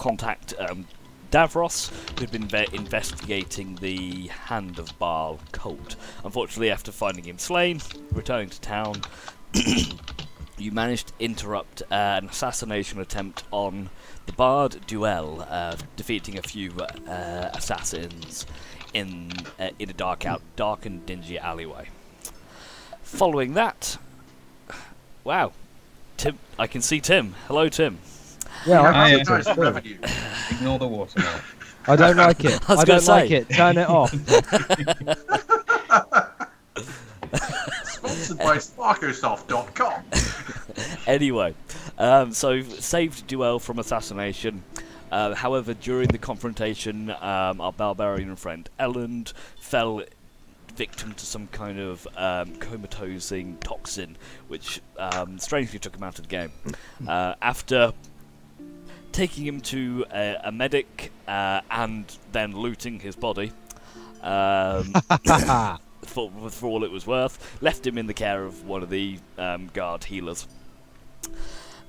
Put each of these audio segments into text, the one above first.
contact Davros, who'd been investigating the Hand of Baal cult. Unfortunately, after finding him slain, returning to town, you managed to interrupt an assassination attempt on the Bard Duel, defeating a few assassins in a dark and dingy alleyway. Following that, wow, Tim, I can see Tim. Hello, Tim. Yeah, I nice revenue. Ignore the watermark. I don't like it. I don't like it. Turn it off. Sponsored by Sparkosoft.com. Anyway, so saved Duel from assassination. However, during the confrontation, our barbarian friend Elland fell victim to some kind of comatosing toxin, which strangely took him out of the game. After taking him to a medic and then looting his body, for all it was worth, left him in the care of one of the guard healers.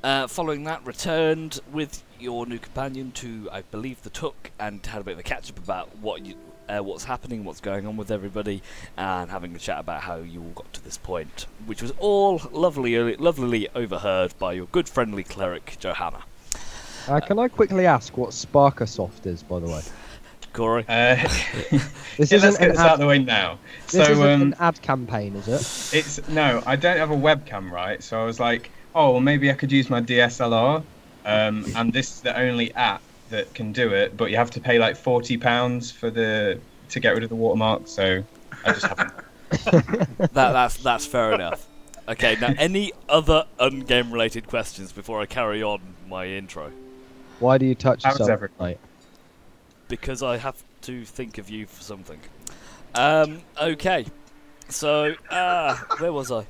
Following that, returned with your new companion to, I believe, the Took, and had a bit of a catch-up about what's happening, what's going on with everybody, and having a chat about how you all got to this point, which was all lovely overheard by your good friendly cleric, Johanna. Can I quickly ask what Sparkosoft is, by the way? Corey? This let's get this out of the way now. This So, isn't an ad campaign, is it? No, I don't have a webcam, right? So I was like, oh, well, maybe I could use my DSLR, and this is the only app that can do it, but you have to pay like £40 to get rid of the watermark. So I just haven't. That's fair enough. Okay, now any other ungame related questions before I carry on my intro? Why do you touch How's yourself everything? at night? Because I have to think of you for something. Okay. So, where was I?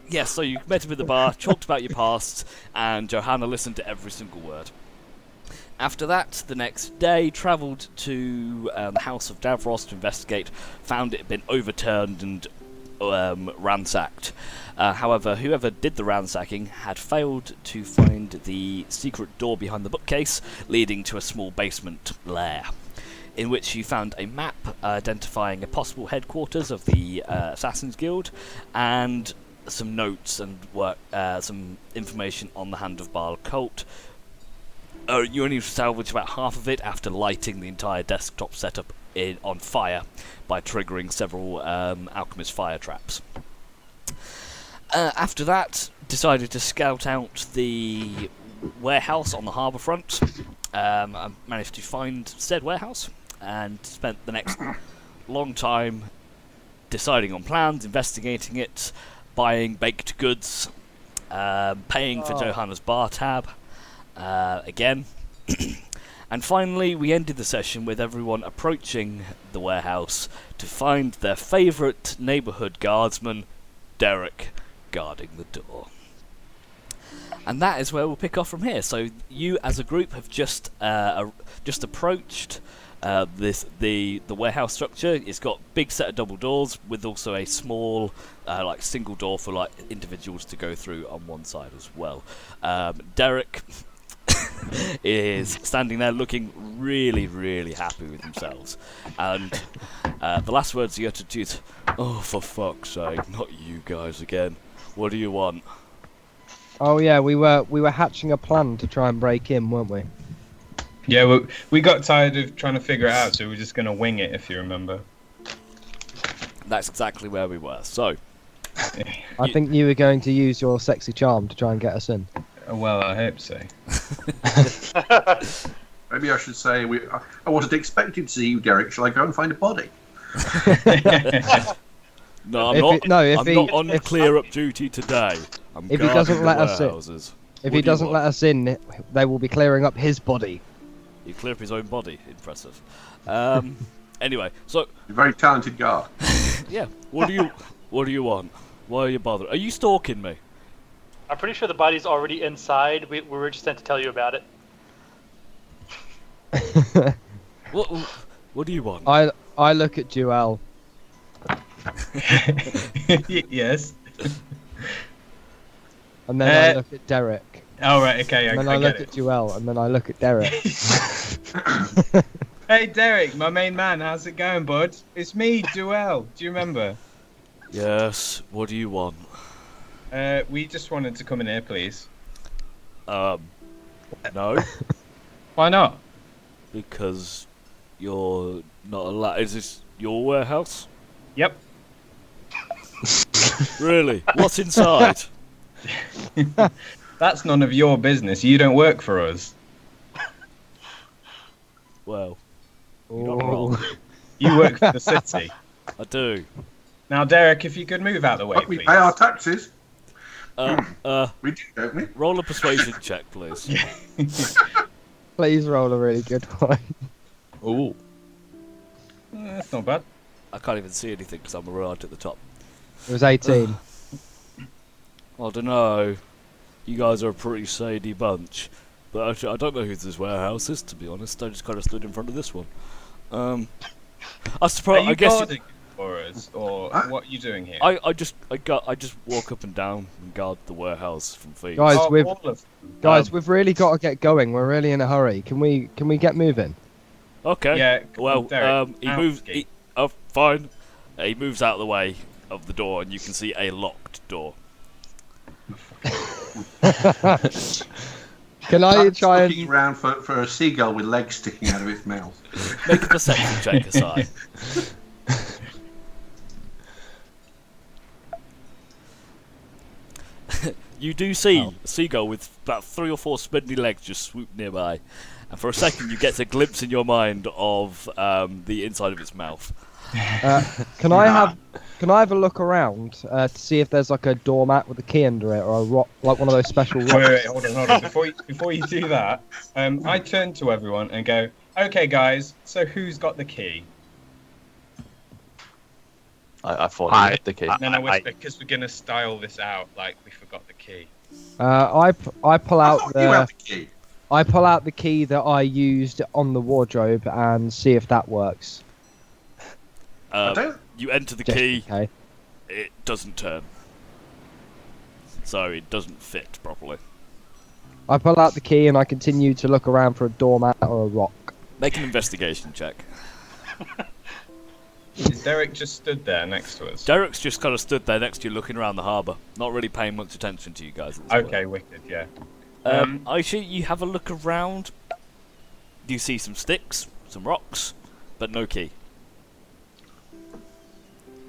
Yes, so you met him at the bar, talked about your past, and Johanna listened to every single word. After that, the next day, travelled to the House of Davros to investigate, found it had been overturned and ransacked. However, whoever did the ransacking had failed to find the secret door behind the bookcase, leading to a small basement lair, in which you found a map identifying a possible headquarters of the Assassin's Guild, and some notes and some information on the Hand of Baal cult. You only salvaged about half of it after lighting the entire desktop setup on fire by triggering several alchemist fire traps. After that, decided to scout out the warehouse on the harbour front. I managed to find said warehouse and spent the next long time deciding on plans, investigating it, buying baked goods, paying for Johanna's bar tab again. And finally, we ended the session with everyone approaching the warehouse to find their favourite neighbourhood guardsman, Derek, guarding the door. And that is where we'll pick off from here. So you, as a group, have just approached the warehouse structure. It's got a big set of double doors with also a small like single door for like individuals to go through on one side as well. Derek is standing there looking really, really happy with themselves, and the last words he uttered is, "Oh, for fuck's sake, not you guys again. What do you want?" Oh yeah, we were hatching a plan to try and break in, weren't we? Yeah, we got tired of trying to figure it out, so we were just going to wing it, if you remember. That's exactly where we were. So, I think you were going to use your sexy charm to try and get us in. Well, I hope so. Maybe I should say I wasn't expecting to see you, Derek. Shall I go and find a body? No, I'm not on if clear-up duty today. If he doesn't let us in, they will be clearing up his body. He clear up his own body. Impressive. Anyway, so You're a very talented guard. yeah. What do you want? Why are you bothered? Are you stalking me? I'm pretty sure the body's already inside. We were just sent to tell you about it. What do you want? I look at Joel. Yes. and then I look at Derek. Oh right, okay, And then I I get look it. at Joel, and then I look at Derek. Hey Derek, my main man, how's it going, bud? It's me, Joel. Do you remember? Yes. What do you want? We just wanted to come in here, please. No, Why not? because you're not allowed. Is this your warehouse? Yep. Really? What's inside? That's none of your business. You don't work for us. Well, you're not wrong. You work for the city. I do. Now, Derek, if you could move out the way, But we please. pay our taxes. We do, don't we? roll a persuasion check, please. Please roll a really good one. Ooh. That's not bad. I can't even see anything because I'm right at the top. It was 18. I don't know. You guys are a pretty shady bunch. But actually, I don't know who this warehouse is, to be honest. I just kind of stood in front of this one. I suppose. Are you I guess. guarding for us, or what are you doing here? I just walk up and down and guard the warehouse from thieves. Guys, Oh, we've all of we've really got to get going. We're really in a hurry. Can we get moving? Okay. Yeah, come Well, on, Derek, he out moves. the gate. Oh, fine. He moves out of the way of the door, and you can see a locked door. Can I That's try looking and? around for a seagull with legs sticking out of its mouth. Make a perception check, aside. You do see a seagull with about 3 or 4 spindly legs just swoop nearby, and for a second you get a glimpse in your mind of the inside of its mouth. Can I have a look around to see if there's like a doormat with a key under it or a rock, like one of those special rocks? Wait, hold on. Before you do that, I turn to everyone and go, "Okay, guys. So who's got the key?" I thought you had the key. And then I whisper, because we're gonna style this out like we forgot the key. I pull out You have the the key. I pull out the key that I used on the wardrobe and see if that works. I don't. You enter the Just key, in case. it doesn't turn. So it doesn't fit properly. I pull out the key and I continue to look around for a doormat or a rock. Make an investigation check. Is Derek just stood there next to us? Derek's just kind of stood there next to you looking around the harbour, not really paying much attention to you guys at this Okay, wicked, yeah. Actually, you have a look around. You see some sticks, some rocks, but no key.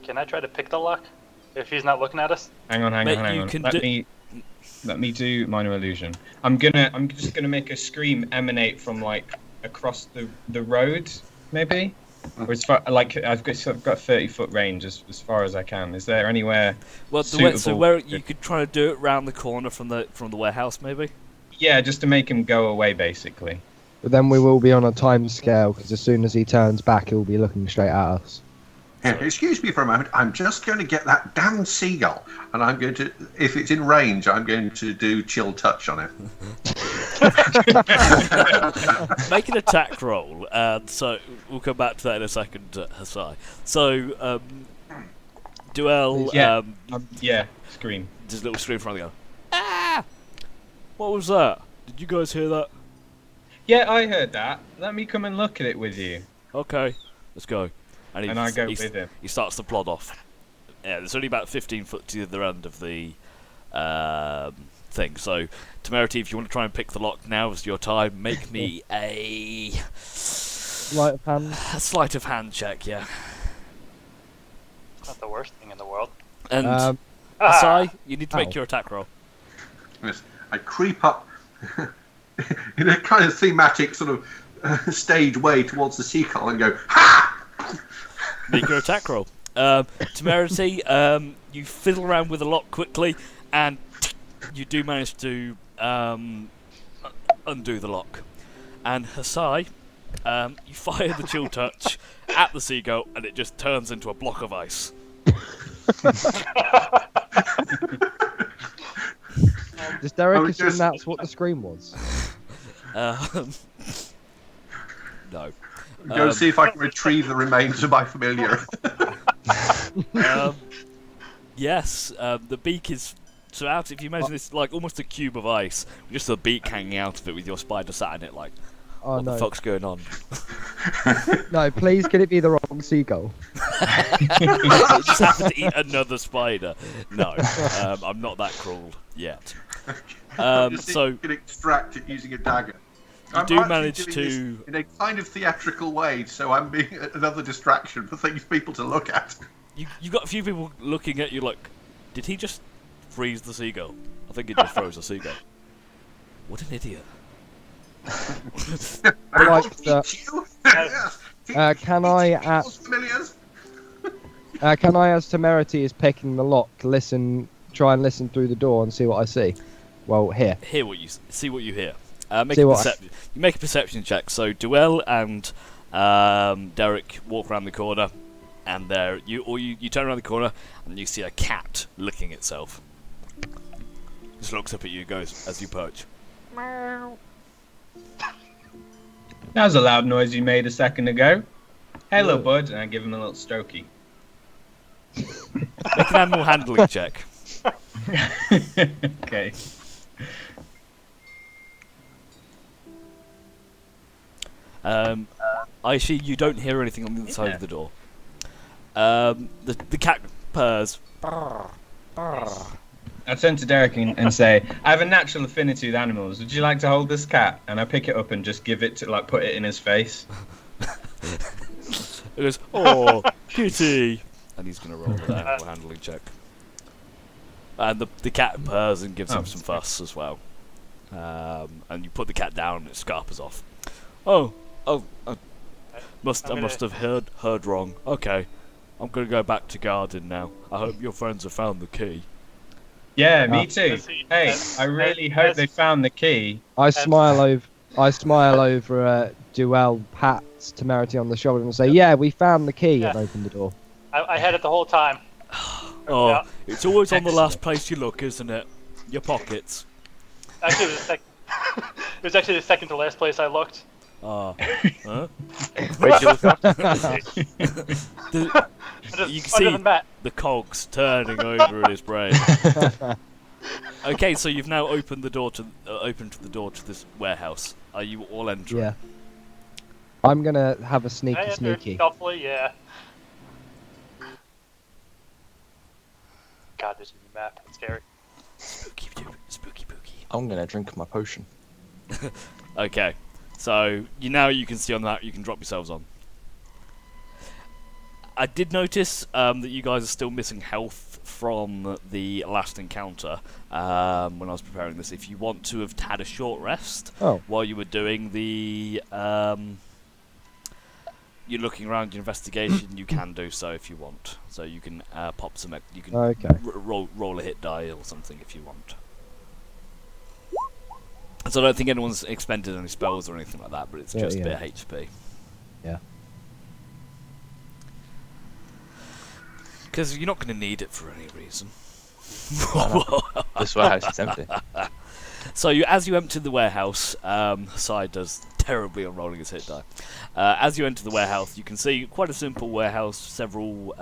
Can I try to pick the lock if he's not looking at us? Hang on. You can Let me do minor illusion. I'm just gonna make a scream emanate from like across the road, maybe. Or as far, like I've got 30-foot range as far as I can. Is there anywhere? Well, so where you could try to do it round the corner from the warehouse, maybe. Yeah, just to make him go away, basically. But then we will be on a time scale because as soon as he turns back, he'll be looking straight at us. Here, excuse me for a moment. I'm just going to get that damn seagull, and I'm going to, if it's in range, I'm going to do chill touch on it. Make an attack roll, and so we'll come back to that in a second, Hasai. So, Duel, yeah, scream. just a little scream from the go. Ah! What was that? Did you guys hear that? Yeah, I heard that. Let me come and look at it with you. Okay, let's go. And I go with him. He starts to plod off. Yeah, there's only about 15 foot to the other end of the thing. So, Temerity, if you want to try and pick the lock, now is your time. Make me a Sleight of hand. sleight of hand check, yeah. It's not the worst thing in the world. And Um, Asai, you need to make ow. your attack roll. Yes, I creep up in a kind of thematic sort of stage way towards the seagull and go, ha! Make your attack roll. Temerity, you fiddle around with the lock quickly, and you do manage to undo the lock. And Hasai, you fire the chill touch at the seagull, and it just turns into a block of ice. Does Derek I would assume just- that's what the scream was? No. Go see if I can retrieve the remains of my familiar. Yes, the beak is So if you imagine this like almost a cube of ice, with just a beak hanging out of it with your spider sat in it, like, Oh what no. the fuck's going on? No, please, could it be the wrong seagull? It just happened to eat another spider. No, I'm not that cruel yet. So you can extract it using a dagger. you do manage doing to. this in a kind of theatrical way, so I'm being another distraction for people to look at. You got a few people looking at you like, did he just freeze the seagull? I think he just froze the seagull. What an idiot. Right, Teach you? can I, People's familiars? can I, as Temerity is picking the lock, try and listen through the door and see what I see? Well, here. Hear what you see, what you hear. See You make a perception check. So Duell and Derek walk around the corner, and you turn around the corner and you see a cat licking itself. Just looks up at you, goes as you perch. That was a loud noise you made a second ago. Hello, bud. And I give him a little strokey. Make an animal handling check. Okay. Aishi, you don't hear anything on the other side of the door. The cat purrs. I turn to Derek and say, I have a natural affinity with animals. Would you like to hold this cat? And I pick it up and just give it to, put it in his face. It goes, oh, kitty! And he's going to roll an animal handling check. And the cat purrs and gives him some fuss as well. And you put the cat down and it scarpers off. I must have heard wrong. Okay, I'm going to go back to garden now. I hope your friends have found the key. Yeah, me too. Hey, I really hope they found the key. I smile over at Duell, pats Temerity on the shoulder and say, yeah, we found the key, and open the door. I had it the whole time. Oh, it's always on the last place you look, isn't it? Your pockets. Actually, it was actually the second to last place I looked. Huh? Wait, You can Other see than that, the cogs turning over in his brain. Okay, so you've now opened the door to this warehouse. Are you all entering? Yeah. I'm gonna have a I sneaky. entered stealthily, yeah. God, there's a new map. That's scary. Spooky, spooky, spooky. I'm gonna drink my potion. Okay, so you can see on that you can drop yourselves on. I did notice that you guys are still missing health from the last encounter when I was preparing this. If you want to have had a short rest while you were doing the you're looking around your investigation, you can do so if you want. So you can pop some. You can roll a hit die or something if you want. So I don't think anyone's expended any spells or anything like that, but it's just a bit of HP. Yeah. Because you're not going to need it for any reason. This warehouse is empty. So as you enter the warehouse, Side does terribly on rolling his hit die. As you enter the warehouse, you can see quite a simple warehouse, several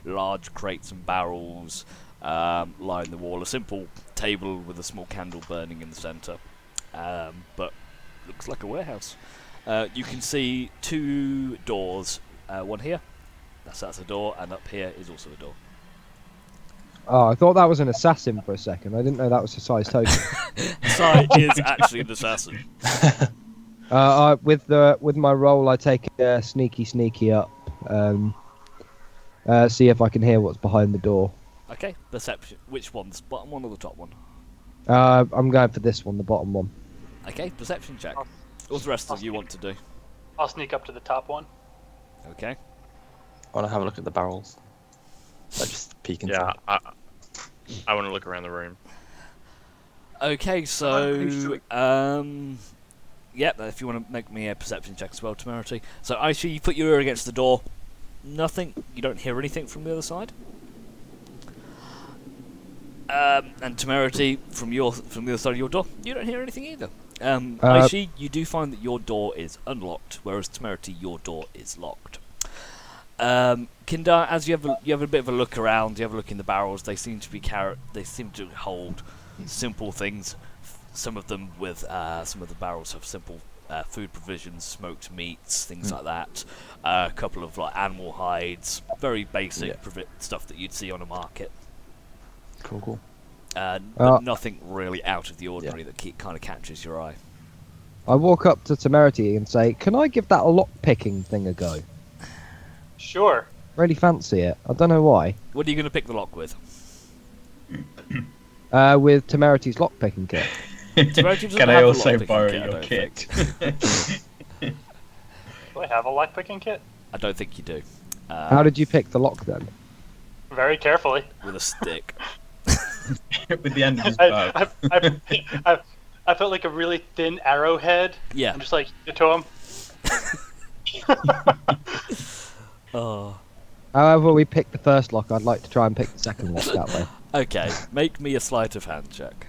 large crates and barrels line the wall, a simple table with a small candle burning in the centre, but looks like a warehouse. You can see two doors, one here, that's a door, and up here is also a door. Oh, I thought that was an assassin for a second. I didn't know that was a size token. Sai is actually an assassin. With my roll, I take a sneaky up. See if I can hear what's behind the door. Okay, perception. Which one's bottom one or the top one? I'm going for this one, the bottom one. Okay, perception check. What's the rest of you want to do? I'll sneak up to the top one. Okay. I want to have a look at the barrels. I just peek inside. Yeah, I want to look around the room. Okay, so yep. If you want to make me a perception check as well, Temerity. So Aishi, you put your ear against the door. Nothing. You don't hear anything from the other side. And Temerity, from the other side of your door, you don't hear anything either. Aishi, you do find that your door is unlocked, whereas Temerity, your door is locked. Kindar, as you have a bit of a look around, you have a look in the barrels. They seem to be They seem to hold simple things. Some of them with some of the barrels have simple food provisions, smoked meats, things like that. A couple of like animal hides, very basic stuff that you'd see on a market. Cool. But nothing really out of the ordinary that kind of catches your eye. I walk up to Temerity and say, "Can I give that lock picking thing a go? Sure. Really fancy it. I don't know why." What are you going to pick the lock with? With Temerity's lock picking kit. Can I also borrow your kit? Do I have a lock picking kit? I don't think you do. How did you pick the lock then? Very carefully. With a stick. With the end of his bow. I put like a really thin arrowhead. Yeah. And just like hit it to him. Oh. However we pick the first lock, I'd like to try and pick the second lock that way. Okay, make me a sleight of hand check.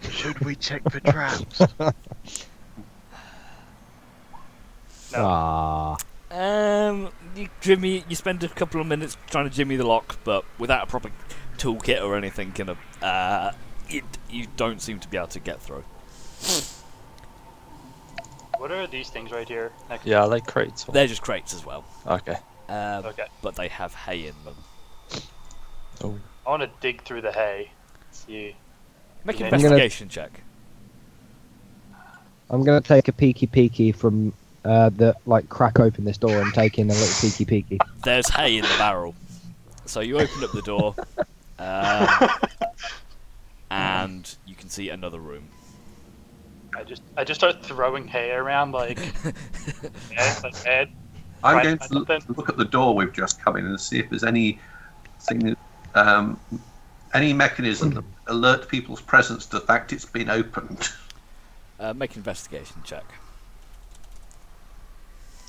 Should we check for traps? Ah. You spend a couple of minutes trying to jimmy the lock, but without a proper toolkit or anything, you don't seem to be able to get through. What are these things right here? Next Yeah, are they crates? Or... They're just crates as well. Okay. Okay. But they have hay in them. Oh. I want to dig through the hay. See. Make an I'm investigation check. I'm gonna take a peeky from crack open this door and take in a little peeky. There's hay in the barrel. So you open up the door, and you can see another room. I just start throwing hay around like head. I'm going to look at the door we've just come in and see if there's any mechanism that alert people's presence to the fact it's been opened. Make an investigation check.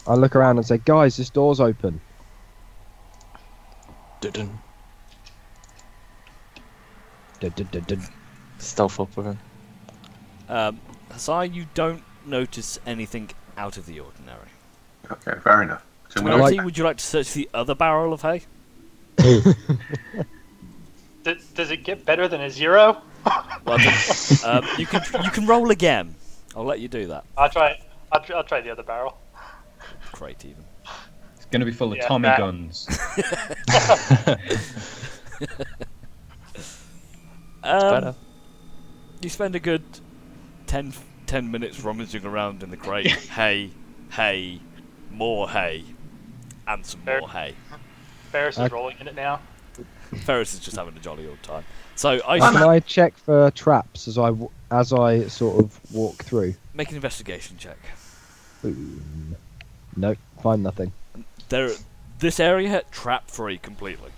I look around and say, "Guys, this door's open." Dun. Dun. Stealth up with him. Hasai, you don't notice anything out of the ordinary. Okay, fair enough. So we're Timothy, not... would you like to search the other barrel of hay? Does it get better than a 0? Well, you can roll again. I'll let you do that. I'll try the other barrel. Great, even. It's going to be full of Tommy guns. Better. You spend a good 10 minutes rummaging around in the crate. hay, more hay, and some more hay. Ferris is rolling in it now. Ferris is just having a jolly old time. So Can I check for traps as I sort of walk through? Make an investigation check. Nope, find nothing. This area trap free completely.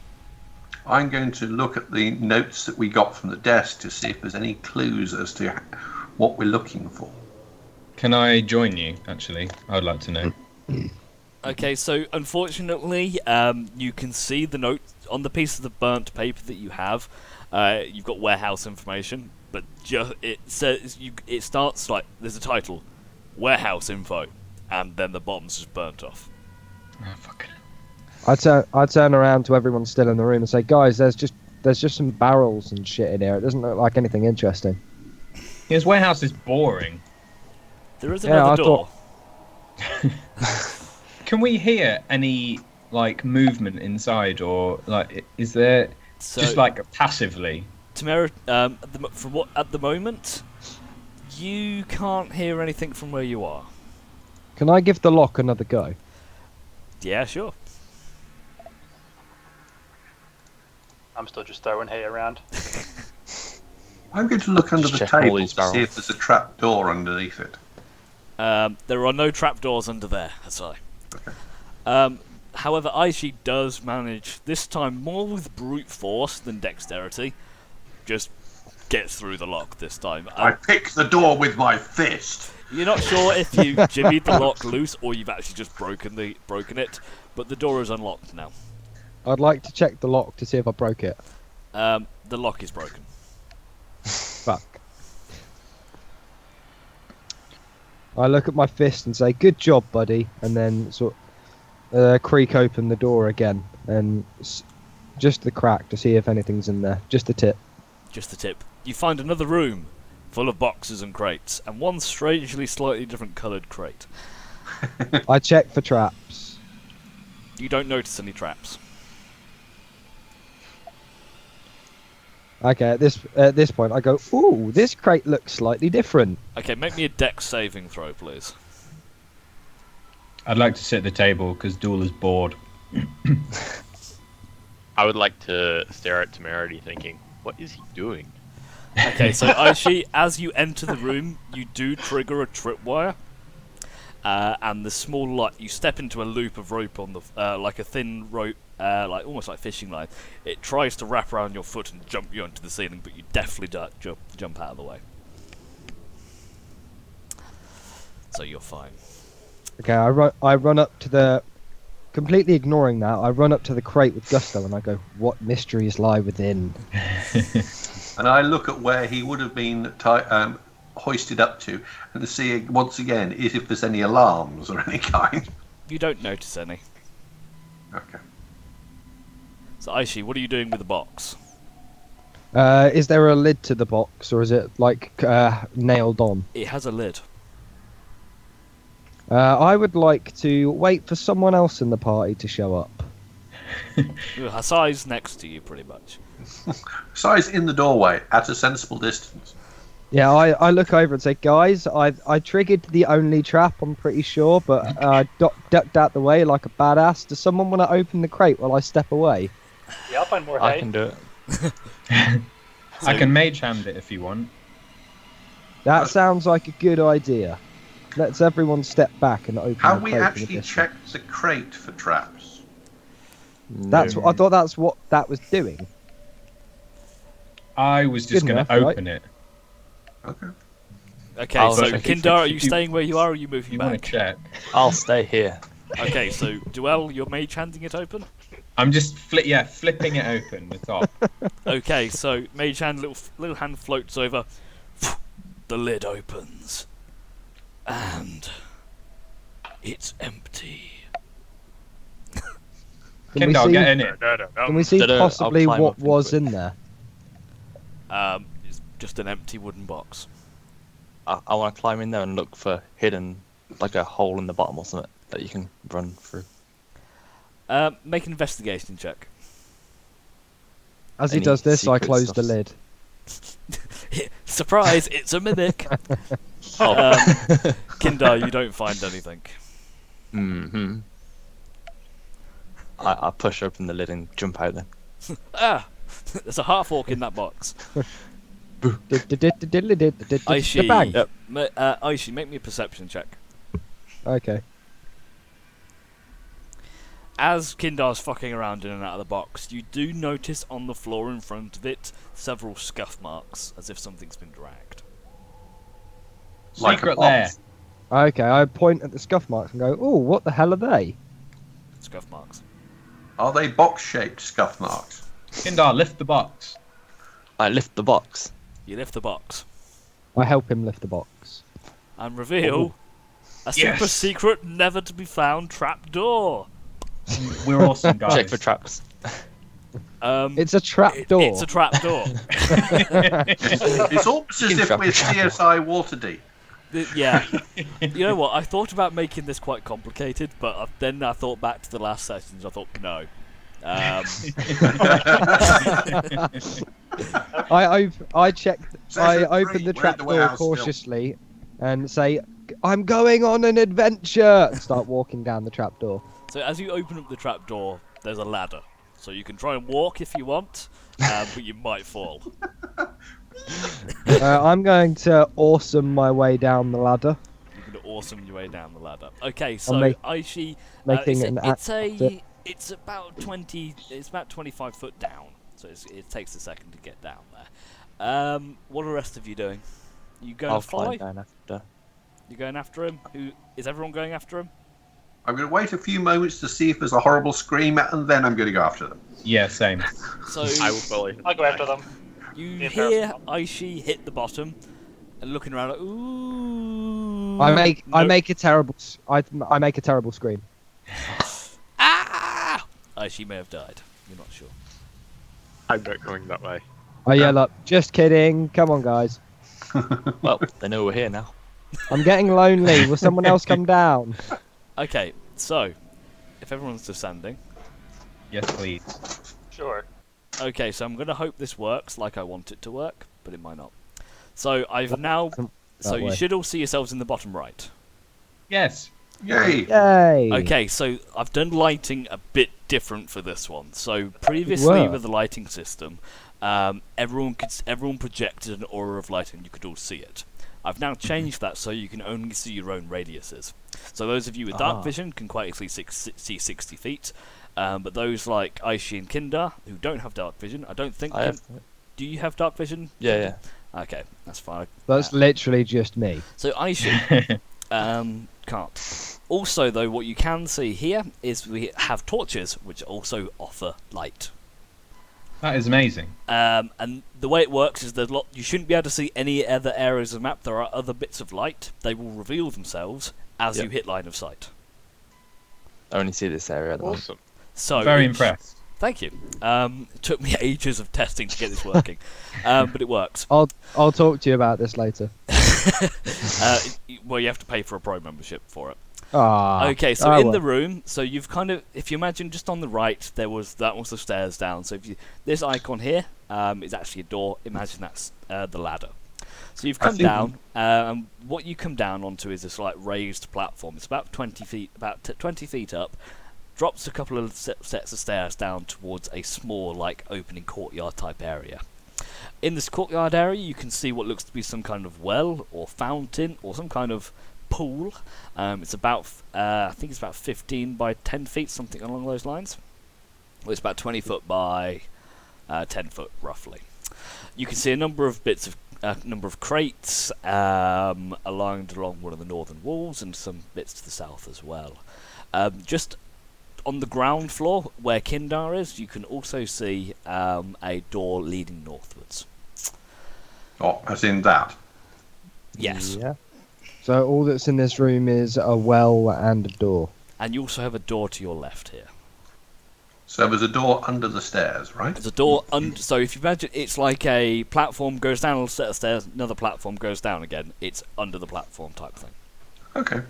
I'm going to look at the notes that we got from the desk to see if there's any clues as to what we're looking for. Can I join you, actually? I would like to know. Okay, so unfortunately, you can see the note on the piece of the burnt paper that you have. You've got warehouse information, but it starts like there's a title, warehouse info, and then the bottom's just burnt off. Oh, fuck. I'd turn around to everyone still in the room and say, "Guys, there's just some barrels and shit in here. It doesn't look like anything interesting." His warehouse is boring. There is another door. Can we hear any movement inside, or is there just passively? Tamara, at the moment, you can't hear anything from where you are. Can I give the lock another go? Yeah, sure. I'm still just throwing hay around. I'm going to look under Just the check all table these to see if there's a trap door underneath it. There are no trapdoors under there, Hasai. Okay. However, Aishi does manage, this time more with brute force than dexterity, just gets through the lock this time. I pick the door with my fist. You're not sure if you jimmied the lock loose or you've actually just broken it, but the door is unlocked now. I'd like to check the lock to see if I broke it. The lock is broken. Fuck. I look at my fist and say, "Good job, buddy," and then creak open the door again and just the crack to see if anything's in there. Just the tip. Just the tip. You find another room full of boxes and crates, and one strangely slightly different coloured crate. I check for traps. You don't notice any traps. Okay, at this point I go, ooh, this crate looks slightly different. Okay, make me a dex saving throw, please. I'd like to sit at the table because Duel is bored. I would like to stare at Temerity thinking, what is he doing? Okay, so Aishi, as you enter the room, you do trigger a tripwire. And the small light, you step into a loop of rope on the, like a thin rope, like almost like fishing line. It tries to wrap around your foot and jump you onto the ceiling, but you definitely jump out of the way. So you're fine. Okay, I run up to the, completely ignoring that, I run up to the crate with gusto and I go, what mysteries lie within? And I look at where he would have been hoisted up to, and to see once again if there's any alarms or any kind. You don't notice any. Okay. So Aishi, what are you doing with the box? Is there a lid to the box, or is it like nailed on? It has a lid. I would like to wait for someone else in the party to show up. Hasai's next to you, pretty much. Size in the doorway at a sensible distance. Yeah, I look over and say, guys, I triggered the only trap, I'm pretty sure, but I ducked out the way like a badass. Does someone want to open the crate while I step away? Yeah, I'll find more hay. I can do it. I can mage hand it if you want. That sounds like a good idea. Let's everyone step back and open Have the we crate from a actually distance. checked the crate for traps? That's what I thought. That's what that was doing. I was just Good going to enough, right? open it. Okay. Okay, I'll so check. Kindar, are you If you- staying where you are, or are you moving You want back? to check? I'll stay here. Okay, so Duel, you're mage handing it open? I'm just flipping it open the top. Okay, so mage hand, little hand floats over. The lid opens. And it's empty. Can we Kindle, see, get in it. can we see I'll possibly climb what up into was it. in there? It's just an empty wooden box. I want to climb in there and look for hidden, like a hole in the bottom or something that you can run through. Make an investigation check. As he Any does this, I secret close the stuffs? lid. Surprise! It's a mimic. Oh. Kindar, you don't find anything. Mm-hmm. I push open the lid and jump out then. There's a half orc in that box. Aishi. Aishi, Bang. Yep. Aishi, make me a perception check. Okay. As Kindar's fucking around in and out of the box, you do notice on the floor in front of it several scuff marks, as if something's been dragged. Like Secret a lair. box. Okay, I point at the scuff marks and go, "Oh, what the hell are they?" Scuff marks. Are they box-shaped scuff marks? Kindar, lift the box. I lift the box. You lift the box I help him lift the box. and reveal a super Yes. secret, never to be found trap door. We're awesome, guys. Check for traps. It's a trap door. It's a trap door. It's almost as if Trap- we're trap. CSI Waterdeep. Yeah. You know what? I thought about making this quite complicated, but then I thought back to the last sessions. I thought, no. I check. I Session open three, the we're at trap the door warehouse still. cautiously, and say, "I'm going on an adventure." And start walking down the trap door. So as you open up the trap door, there's a ladder. So you can try and walk if you want, but you might fall. I'm going to awesome my way down the ladder. You can awesome your way down the ladder. Okay, so Aishi, making it's about 20. It's about 25 foot down. So it takes a second to get down there. What are the rest of you doing? You going I'll to follow? climb down after. You going after him? Who is everyone going after him? I'm going to wait a few moments to see if there's a horrible scream, and then I'm going to go after them. Yeah, same. So I will follow him. I'll go after them. you Yeah, hear Aishi hit the bottom, and looking around like, ooh. I make Nope. a terrible scream. She may have died. You're not sure. I'm not going that way. I yell up, just kidding. Come on, guys. Well, they know we're here now. I'm getting lonely. Will someone else come down? Okay, so if everyone's descending. Yes, please. Sure. Okay, so I'm going to hope this works like I want it to work, but it might not. So I've now. So you way. should all see yourselves in the bottom right. Yes. Yay! Yay! Okay, so I've done lighting a bit different for this one. So previously Wow. with the lighting system, everyone projected an aura of light and you could all see it. I've now changed that so you can only see your own radiuses. So those of you with dark vision can quite easily see 60 feet, but those like Aishi and Kindar who don't have dark vision, I don't think. Do you have dark vision? Yeah. Okay, that's fine. That's literally just me. So Aishi can't. Also, though, what you can see here is we have torches, which also offer light. That is amazing. And the way it works is there's you shouldn't be able to see any other areas of the map. There are other bits of light. They will reveal themselves as you hit line of sight. I only see this area at the moment. Awesome. So Very impressed. Thank you. It took me ages of testing to get this working, but it works. I'll talk to you about this later. Well, you have to pay for a pro membership for it. Okay, so in the room, so you've kind of, if you imagine just on the right, that was the stairs down. So this icon here is actually a door. Imagine that's the ladder. So you've come down, and what you come down onto is this like raised platform. It's about 20 feet up. Drops a couple of sets of stairs down towards a small, like, opening courtyard type area. In this courtyard area, you can see what looks to be some kind of well or fountain or some kind of pool. It's about, I think it's about 15 by 10 feet, something along those lines. Well, it's about 20 foot by 10 foot, roughly. You can see a number of crates along one of the northern walls and some bits to the south as well. Just on the ground floor, where Kindar is, you can also see a door leading northwards. Oh, as in that. Yes. Yeah. So all that's in this room is a well and a door. And you also have a door to your left here. So there's a door under the stairs, right? There's a door so if you imagine it's like a platform goes down a set of stairs, another platform goes down again. It's under the platform type thing. Okay.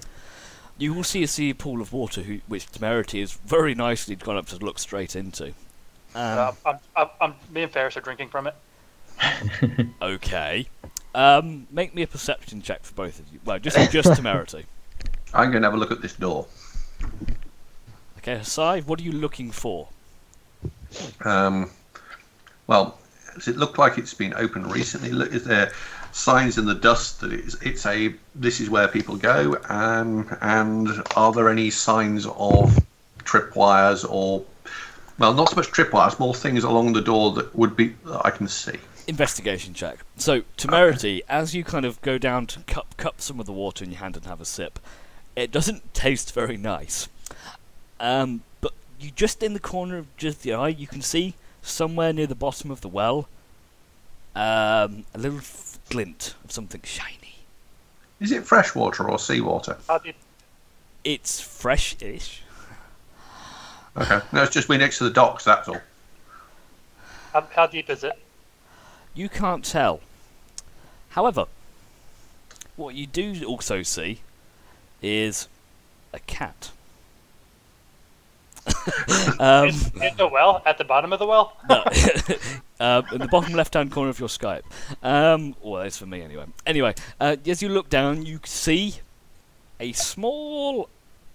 You will see a pool of water, which Temerity is very nicely gone up to look straight into. Me and Ferris are drinking from it. Okay. Make me a perception check for both of you. Well, just Temerity. I'm going to have a look at this door. Okay, Hasai, what are you looking for? Well, does it look like it's been opened recently? Is there signs in the dust that this is where people go? And are there any signs of tripwires or, well, not so much tripwires, more things along the door that I can see? Investigation check. So, Temerity, as you kind of go down to cup some of the water in your hand and have a sip, it doesn't taste very nice. But you just in the corner of just the eye, you can see somewhere near the bottom of the well, a little glint of something shiny. Is it fresh water or seawater? It's fresh-ish. Okay. No, it's just we're next to the docks, that's all. How deep is it? You can't tell. However, what you do also see is a cat. In the well? At the bottom of the well? No. In the bottom left-hand corner of your Skype. Well, that's for me anyway. Anyway, as you look down, you see a small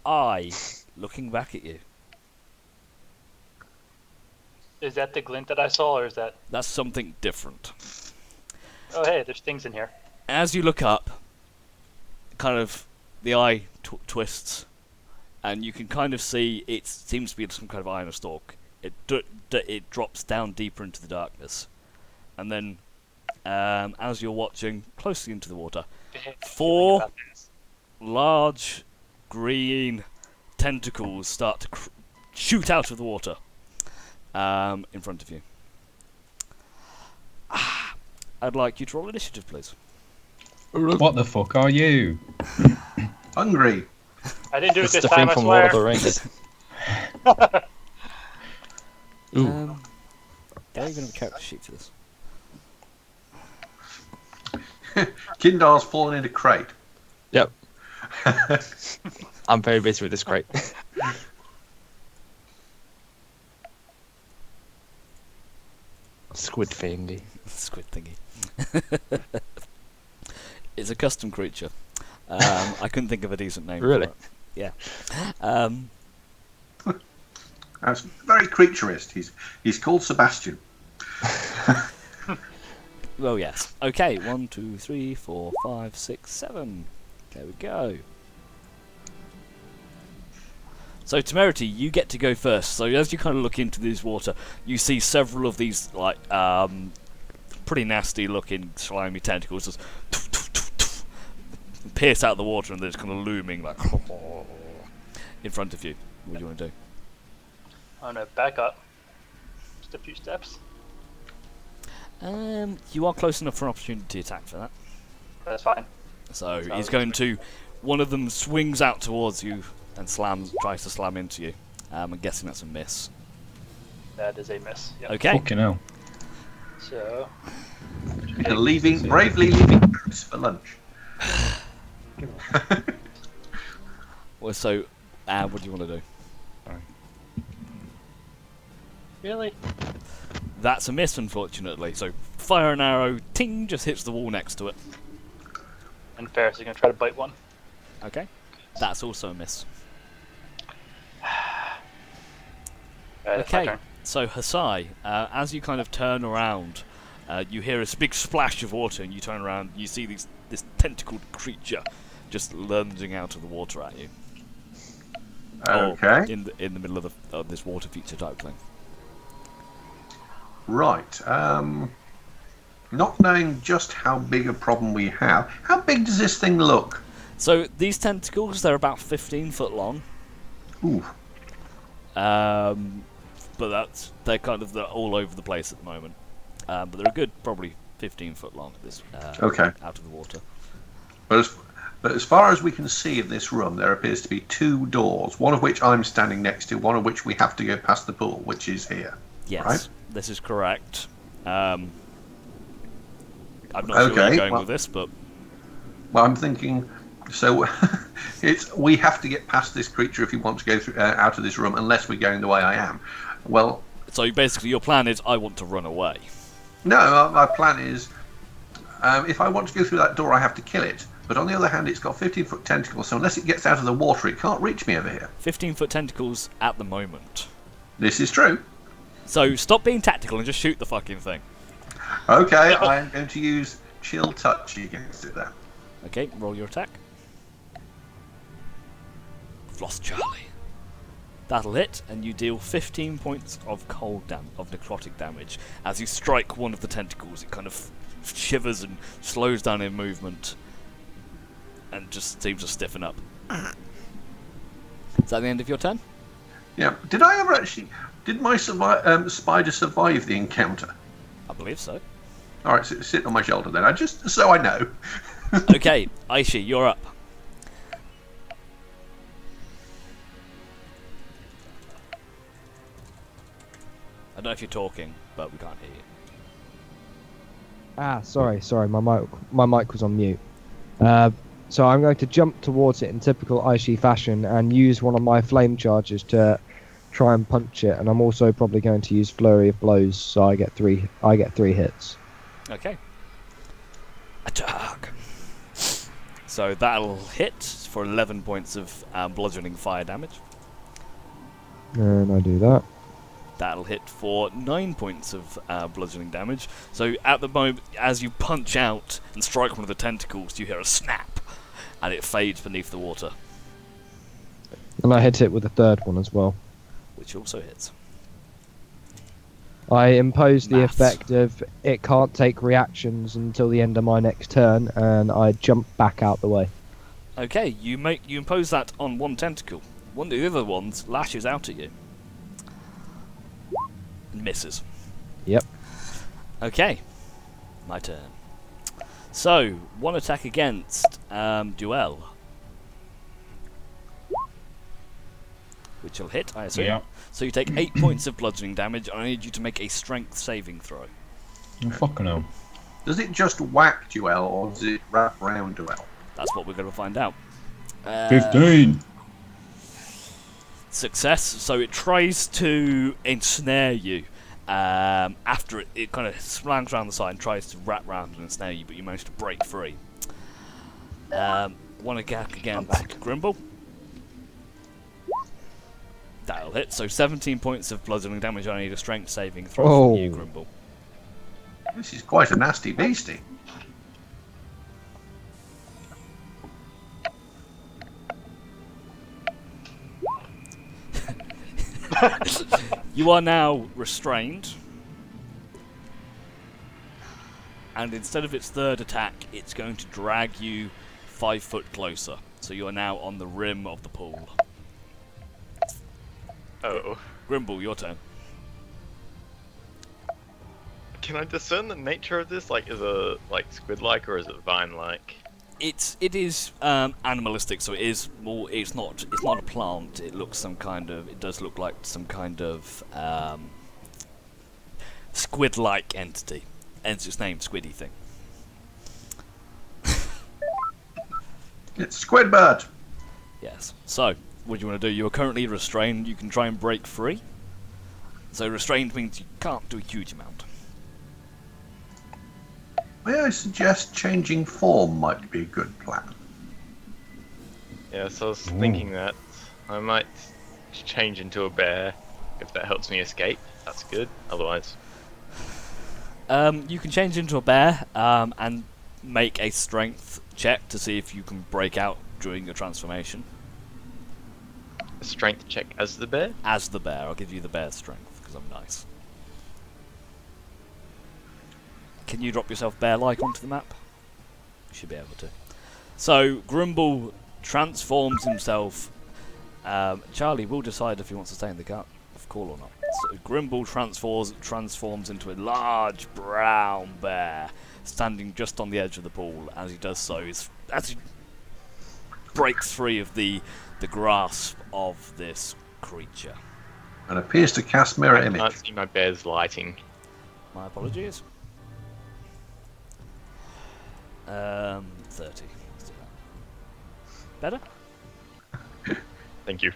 eye looking back at you. Is that the glint that I saw, or is that... That's something different. Oh, hey, there's things in here. As you look up, kind of the eye twists, and you can kind of see it seems to be some kind of eye on a stalk. It drops down deeper into the darkness, and then as you're watching closely into the water, 4 large green tentacles start to shoot out of the water in front of you. I'd like you to roll initiative, please. What the fuck are you? Hungry. I didn't do it It's this the time, thing I from Lord swear. of the Rings. Ooh. They're going to have a character sheet for this. Kindar's fallen in a crate. Yep. I'm very busy with this crate. Squid thingy. Squid thingy. It's a custom creature. I couldn't think of a decent name. Really? For it. Yeah. That's very creaturist. He's called Sebastian. Well, yes. Okay, 1, 2, 3, 4, 5, 6, 7. There we go. So, Temerity, you get to go first. So, as you kind of look into this water, you see several of these, like, pretty nasty-looking slimy tentacles just pierce out the water, and they're just kind of looming, like, in front of you. What do you want to do? I'm gonna back up. Just a few steps. You are close enough for an opportunity attack for that. That's fine. So Sounds he's going to. One of them swings out towards you and tries to slam into you. I'm guessing that's a miss. That is a miss. Yep. Okay. Fucking hell. So. Bravely leaving Bruce for lunch. Well, so, what do you want to do? Really? That's a miss, unfortunately. So fire an arrow, ting, just hits the wall next to it. And Ferris is gonna try to bite one. Okay. That's also a miss. Alright, that's my Okay. turn. So Hasai, as you kind of turn around, you hear a big splash of water, and you turn around, you see this tentacled creature just lunging out of the water at you. Okay. Or in the middle of this water feature type thing. Right. Not knowing just how big a problem we have, how big does this thing look? So these tentacles, they're about 15 foot long. Ooh. But they're all over the place at the moment. But they're a good probably 15 foot long at this. Okay. Out of the water. But as far as we can see in this room, there appears to be two doors, one of which I'm standing next to, one of which we have to go past the pool, which is here. Yes, Right? this is correct. I'm not sure where you're going with this, but Well, I'm thinking, so we have to get past this creature if you want to go through, out of this room, unless we're going the way I am. Well, so basically your plan is I want to run away. no, my plan is, if I want to go through that door, I have to kill it. But on the other hand, it's got 15-foot tentacles, so unless it gets out of the water, it can't reach me over here. 15-foot tentacles at the moment. This is true. So stop being tactical and just shoot the fucking thing. Okay, I am going to use Chill Touch against it then. Okay, roll your attack. Floss Charlie. That'll hit, and you deal 15 points of necrotic damage. As you strike one of the tentacles, it kind of shivers and slows down in movement, and just seems to stiffen up. Is that the end of your turn? Yeah. Did my spider survive the encounter? I believe so. All right, sit on my shoulder then. Just so I know. Okay, Aishi, you're up. I don't know if you're talking, but we can't hear you. Sorry, my mic was on mute. So I'm going to jump towards it in typical Aishi fashion and use one of my flame charges to try and punch it, and I'm also probably going to use flurry of blows, so I get three hits. Okay. Attack. So that'll hit for 11 points of bludgeoning fire damage. And I do that. That'll hit for 9 points of bludgeoning damage. So at the moment, as you punch out and strike one of the tentacles, you hear a snap, and it fades beneath the water, And I hit it with a third one as well. which also hits. I impose the Maths. effect of it can't take reactions until the end of my next turn, and I jump back out the way. Okay, you impose that on one tentacle. One of the other ones lashes out at you. And misses. Yep. Okay, my turn. So, one attack against Duel. which will hit, I assume. Yeah. So you take 8 points of bludgeoning damage, and I need you to make a strength saving throw. Oh, fucking hell. Does it just whack Duel, or does it wrap round Duel? That's what we're going to find out. 15. Success. So it tries to ensnare you. After it kind of slams around the side and tries to wrap round and ensnare you, but you manage to break free. One attack against Grimble. That'll hit. So 17 points of bludgeoning damage. I need a strength saving throw from you, Grimble. This is quite a nasty beastie. You are now restrained. And instead of its third attack, it's going to drag you 5 foot closer. So you are now on the rim of the pool. Oh. Grimble, your turn. Can I discern the nature of this? Like, is it like squid-like or is it vine-like? It is animalistic, so it is more. It's not a plant. It looks some kind of. It does look like some kind of squid-like entity. Hence its name, Squiddy thing. It's Squidbird. Yes. So, what do you want to do? You are currently restrained. You can try and break free. So restrained means you can't do a huge amount. May I suggest changing form might be a good plan? Yeah, so I was thinking that I might change into a bear if that helps me escape. That's good. Otherwise, you can change into a bear and make a strength check to see if you can break out during your transformation. a strength check as the bear. As the bear, I'll give you the bear's strength because I'm nice. Can you drop yourself bear-like onto the map? You should be able to. So, Grimble transforms himself. Charlie will decide if he wants to stay in the gut of call or not. So, Grimble transforms into a large brown bear, standing just on the edge of the pool. As he does so, as he breaks free of the grasp of this creature. And appears to cast mirror I image. can't see my bear's lighting. My apologies. 30. Let's do that. Better? Thank you.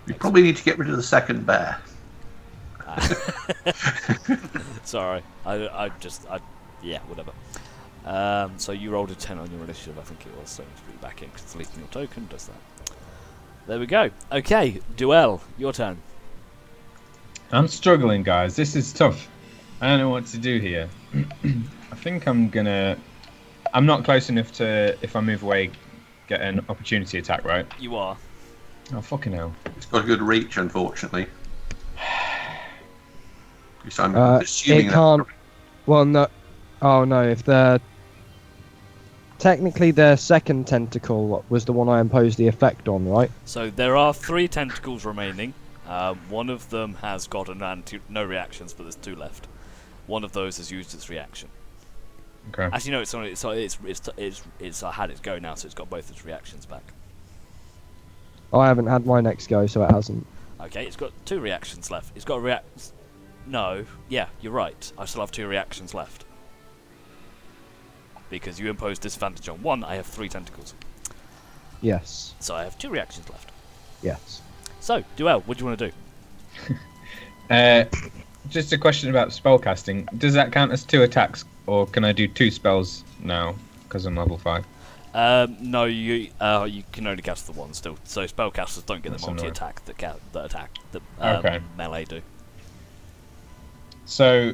You probably need to get rid of the second bear. Sorry. Yeah, whatever. So you rolled a 10 on your initiative, I think it was, so just put it back in because deleting your token does that. There we go. Okay, Duel, your turn. I'm struggling, guys. This is tough. I don't know what to do here. I think I'm not close enough to, if I move away, get an opportunity attack, right? You are. Oh, fucking hell. It's got a good reach, unfortunately. So I'm It assuming can't. Well, no. Oh no! If they're technically their second tentacle was the one I imposed the effect on, right? So there are 3 tentacles remaining. One of them has got no reactions, but there's 2 left. One of those has used its reaction. Okay. As you know, it's had its go now, so it's got both its reactions back. I haven't had my next go, so it hasn't. Okay, it's got 2 reactions left. It's got a No, yeah, you're right. I still have 2 reactions left. Because you imposed disadvantage on 1, I have 3 tentacles. Yes. So I have 2 reactions left. Yes. So, Duel, what do you want to do? Just a question about spellcasting. Does that count as 2 attacks, or can I do 2 spells now because I'm level 5? No, you can only cast the 1 still. So spellcasters don't get That's the multi-attack that Okay. melee do. So,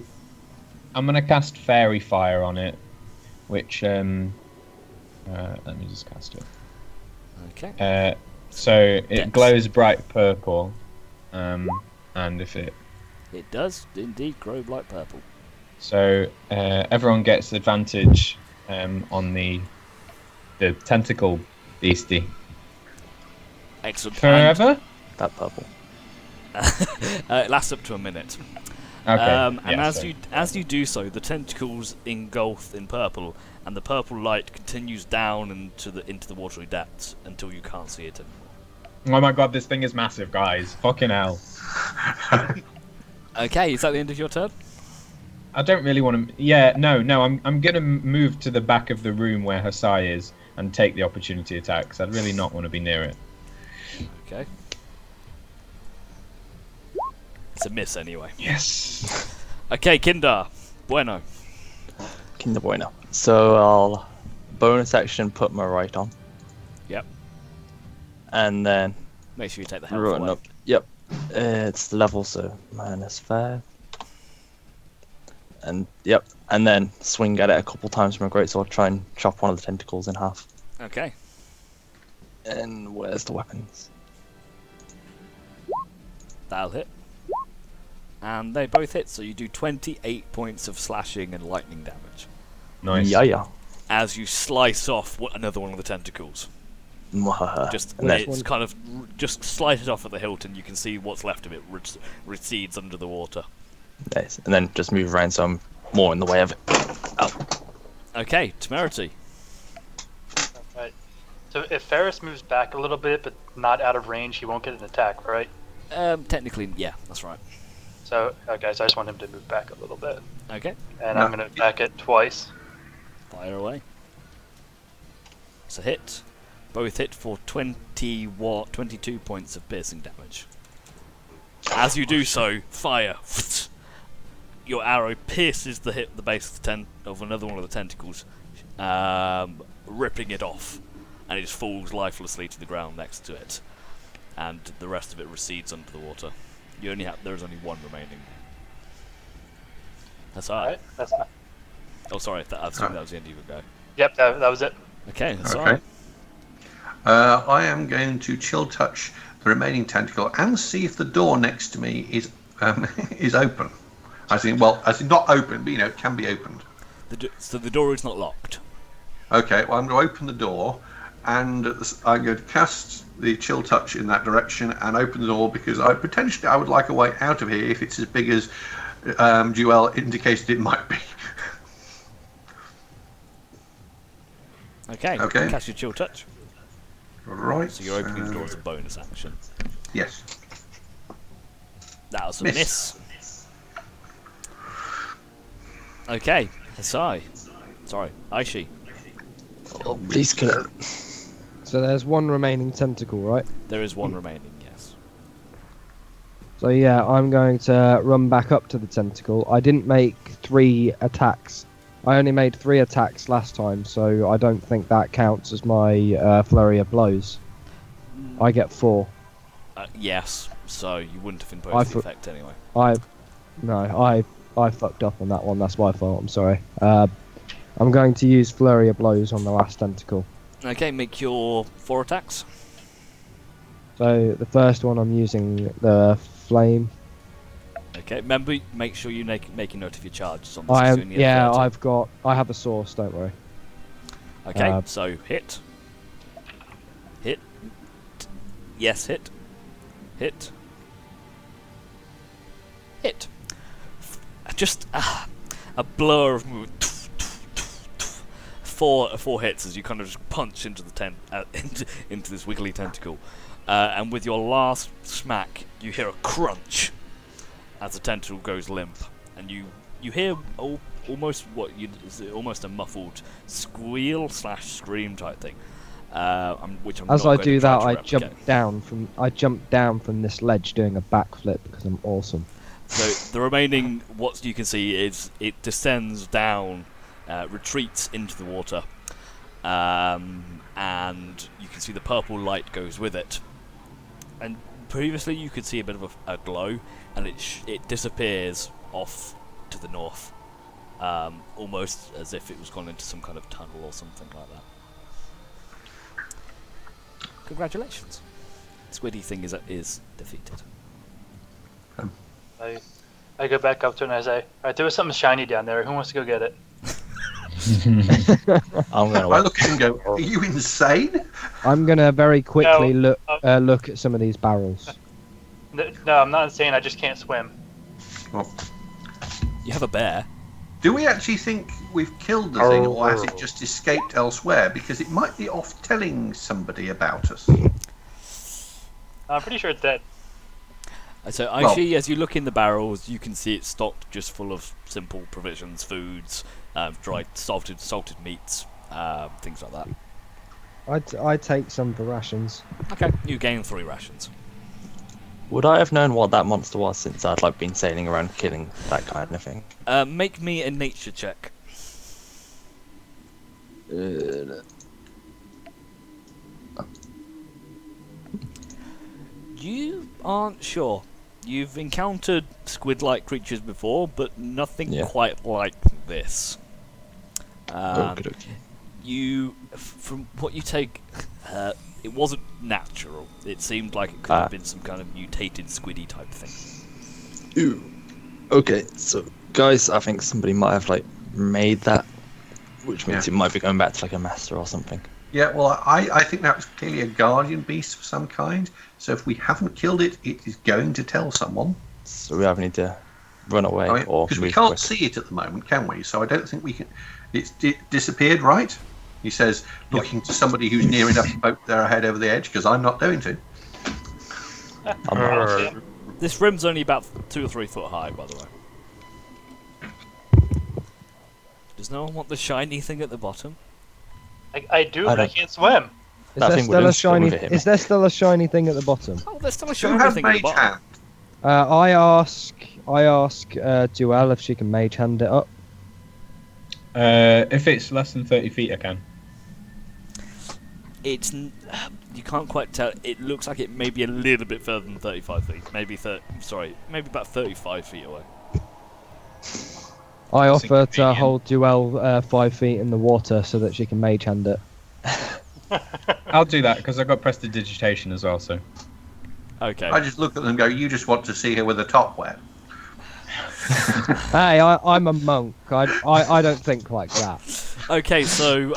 I'm going to cast Fairy Fire on it, which, let me just cast it. Okay. So, it Dex. glows bright purple, and if it... It does indeed grow like purple. So, everyone gets advantage on the tentacle beastie. Excellent. Forever? That purple. It lasts up to a minute. Okay. And yeah, as you do so, the tentacles engulf in purple, and the purple light continues down into the watery depths until you can't see it anymore. Oh my god, this thing is massive, guys. Fucking hell. Okay, is that the end of your turn? I don't really want to. Yeah, no. I'm gonna move to the back of the room where Hasai is and take the opportunity attack. Cause I'd really not want to be near it. Okay. It's a miss anyway. Yes. Okay, Kinder. Bueno. Kinder Bueno. So I'll bonus action put my right on. Yep. And then Make sure you take the health run away. up. Yep. It's level, so -5. And yep. And then swing at it a couple times with my greatsword, try and chop one of the tentacles in half. Okay. And where's the weapons? That'll hit. And they both hit, so you do 28 points of slashing and lightning damage Nice. Yeah. as you slice off another one of the tentacles. Just And then- it's kind of just slice it off at the hilt, and you can see what's left of it recedes under the water. Nice. And then just move around so I'm more in the way of it. Ow. Okay, Temerity. Right. So if Ferris moves back a little bit, but not out of range, he won't get an attack, right? Technically, yeah, that's right. So, okay, so I just want him to move back a little bit. Okay, And I'm going to attack it twice. fire away. It's a hit. Both hit for 22 points of piercing damage. As you do so, fire. Your arrow pierces the base of another one of the tentacles, ripping it off, and it just falls lifelessly to the ground next to it, and the rest of it recedes under the water. There is only one remaining. That's alright. Alright, that's my... Oh, sorry. I assumed that was the end of your go. Yep, that was it. Okay, that's Okay. alright. I am going to chill touch the remaining tentacle and see if the door next to me is open. As in not open, but it can be opened. So the door is not locked. Okay, well, I'm going to open the door, and I'm going to cast the chill touch in that direction and open the door because I would like a way out of here if it's as big as Jewel indicated it might be. Okay. Okay. Cast your chill touch. Right. So you're opening the door as a bonus action. Yes. That was a Miss. miss. Okay, Hasai. Sorry, Aishi. Oh, please kill it. So there's one remaining tentacle, right? There is one remaining, yes. So yeah, I'm going to run back up to the tentacle. I didn't make 3 attacks. I only made 3 attacks last time, so I don't think that counts as my flurry of blows. I get 4. Yes, so you wouldn't have I imposed the thought- effect anyway. I fucked up on that one. That's my fault. I'm sorry. I'm going to use flurry of blows on the last tentacle. Okay, make your 4 attacks. So the first one I'm using the flame. Okay, remember, make sure you make a note of your charges on this. 'cause you only get 30. I have a source. Don't worry. Okay, so hit. Hit. Yes, hit. Hit. Hit. Just a blur of movement. 4 hits as you kind of just punch into the into this wiggly tentacle, and with your last smack, you hear a crunch as the tentacle goes limp, and you hear almost almost a muffled squeal / scream type thing. Which I'm As not I going do to try that, to I replicate. jump down from this ledge doing a backflip because I'm awesome. So the remaining, what you can see is it descends down, retreats into the water, and you can see the purple light goes with it. And previously you could see a bit of a glow, and it disappears off to the north, almost as if it was gone into some kind of tunnel or something like that. Congratulations, Squiddy thing is defeated. I go back up to it and I say, alright, there was something shiny down there. Who wants to go get it? I'm gonna I look at him and go, "Are you insane?" I'm gonna very quickly No, look at some of these barrels. No, I'm not insane. I just can't swim. Well, You have a bear. do we actually think we've killed the thing, or has it just escaped elsewhere? Because it might be off telling somebody about us. I'm pretty sure it's dead. So Well- Aishi, as you look in the barrels, you can see it's stocked just full of simple provisions, foods, dried salted meats, things like that. I'd take some for rations. Okay, you gain 3 rations. Would I have known what that monster was since I'd like been sailing around killing that kind of thing? Make me a nature check. You aren't sure. You've encountered squid-like creatures before, but nothing Yeah. quite like this. Okay. From what you take, it wasn't natural. It seemed like it could have been some kind of mutated squiddy type thing. Ooh. Okay, so guys, I think somebody might have like made that, which means it might be going back to like a master or something. Yeah, well, I think that was clearly a guardian beast of some kind. So if we haven't killed it, it is going to tell someone. So we either need to run away or Because move we can't quick. see it at the moment, can we? So I don't think we can. It disappeared, right? He says, looking to somebody who's near enough to poke their head over the edge, because I'm not going to. I'm I don't see him. This rim's only about 2 or 3 foot high, by the way. Does no one want the shiny thing at the bottom? I do, I but I don't- can't swim. Is That there thing still a wouldn't shiny? hit me. Is there still a shiny thing at the bottom? Oh, there's still a Who shiny has thing at the mage bottom. hand? I ask Duel if she can mage hand it up. If it's less than 30 feet, I can. You can't quite tell. It looks like it may be a little bit further than 35 feet. Maybe about 35 feet away. I That's offer to inconvenient. hold Duel 5 feet in the water so that she can mage hand it. I'll do that because I got prestidigitation as well. So Okay. I just look at them and go, you just want to see her with a top wet. Hey, I'm a monk. I don't think like that. Okay, so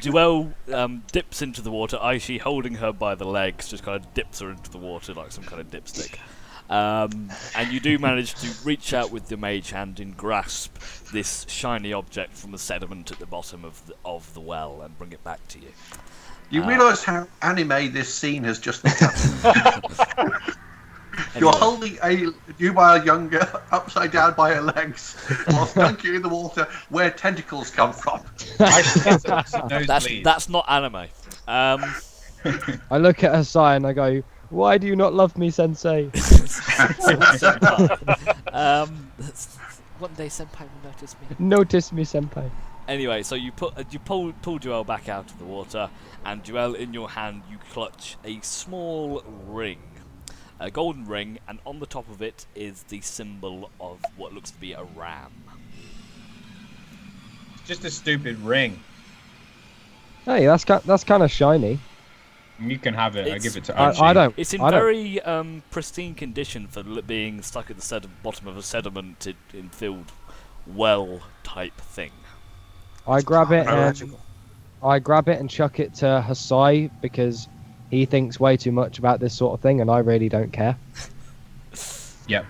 Duel dips into the water. Aishi, holding her by the legs, just kind of dips her into the water like some kind of dipstick. And you do manage to reach out with your mage hand and grasp this shiny object from the sediment at the bottom of the well and bring it back to you. You realise how anime this scene has just become? You're Anyway. holding you by a young girl upside down by her legs whilst dunking in the water where tentacles come from. I should get some nosebleed. That's not anime. I look at her sigh and I go, "Why do you not love me, Sensei?" One day Senpai will notice me. Notice me, Senpai. Anyway, so you pull Joel back out of the water, and Joel, in your hand, you clutch a small ring, a golden ring, and on the top of it is the symbol of what looks to be a ram. Just a stupid ring. Hey, that's kind of shiny. You can have it. I It's- give it to I Archie. don't. It's in I don't- very pristine condition for being stuck at the bottom of a sediment-filled well type thing. I grab it and Magical. chuck it to Hasai because he thinks way too much about this sort of thing, and I really don't care. Yep.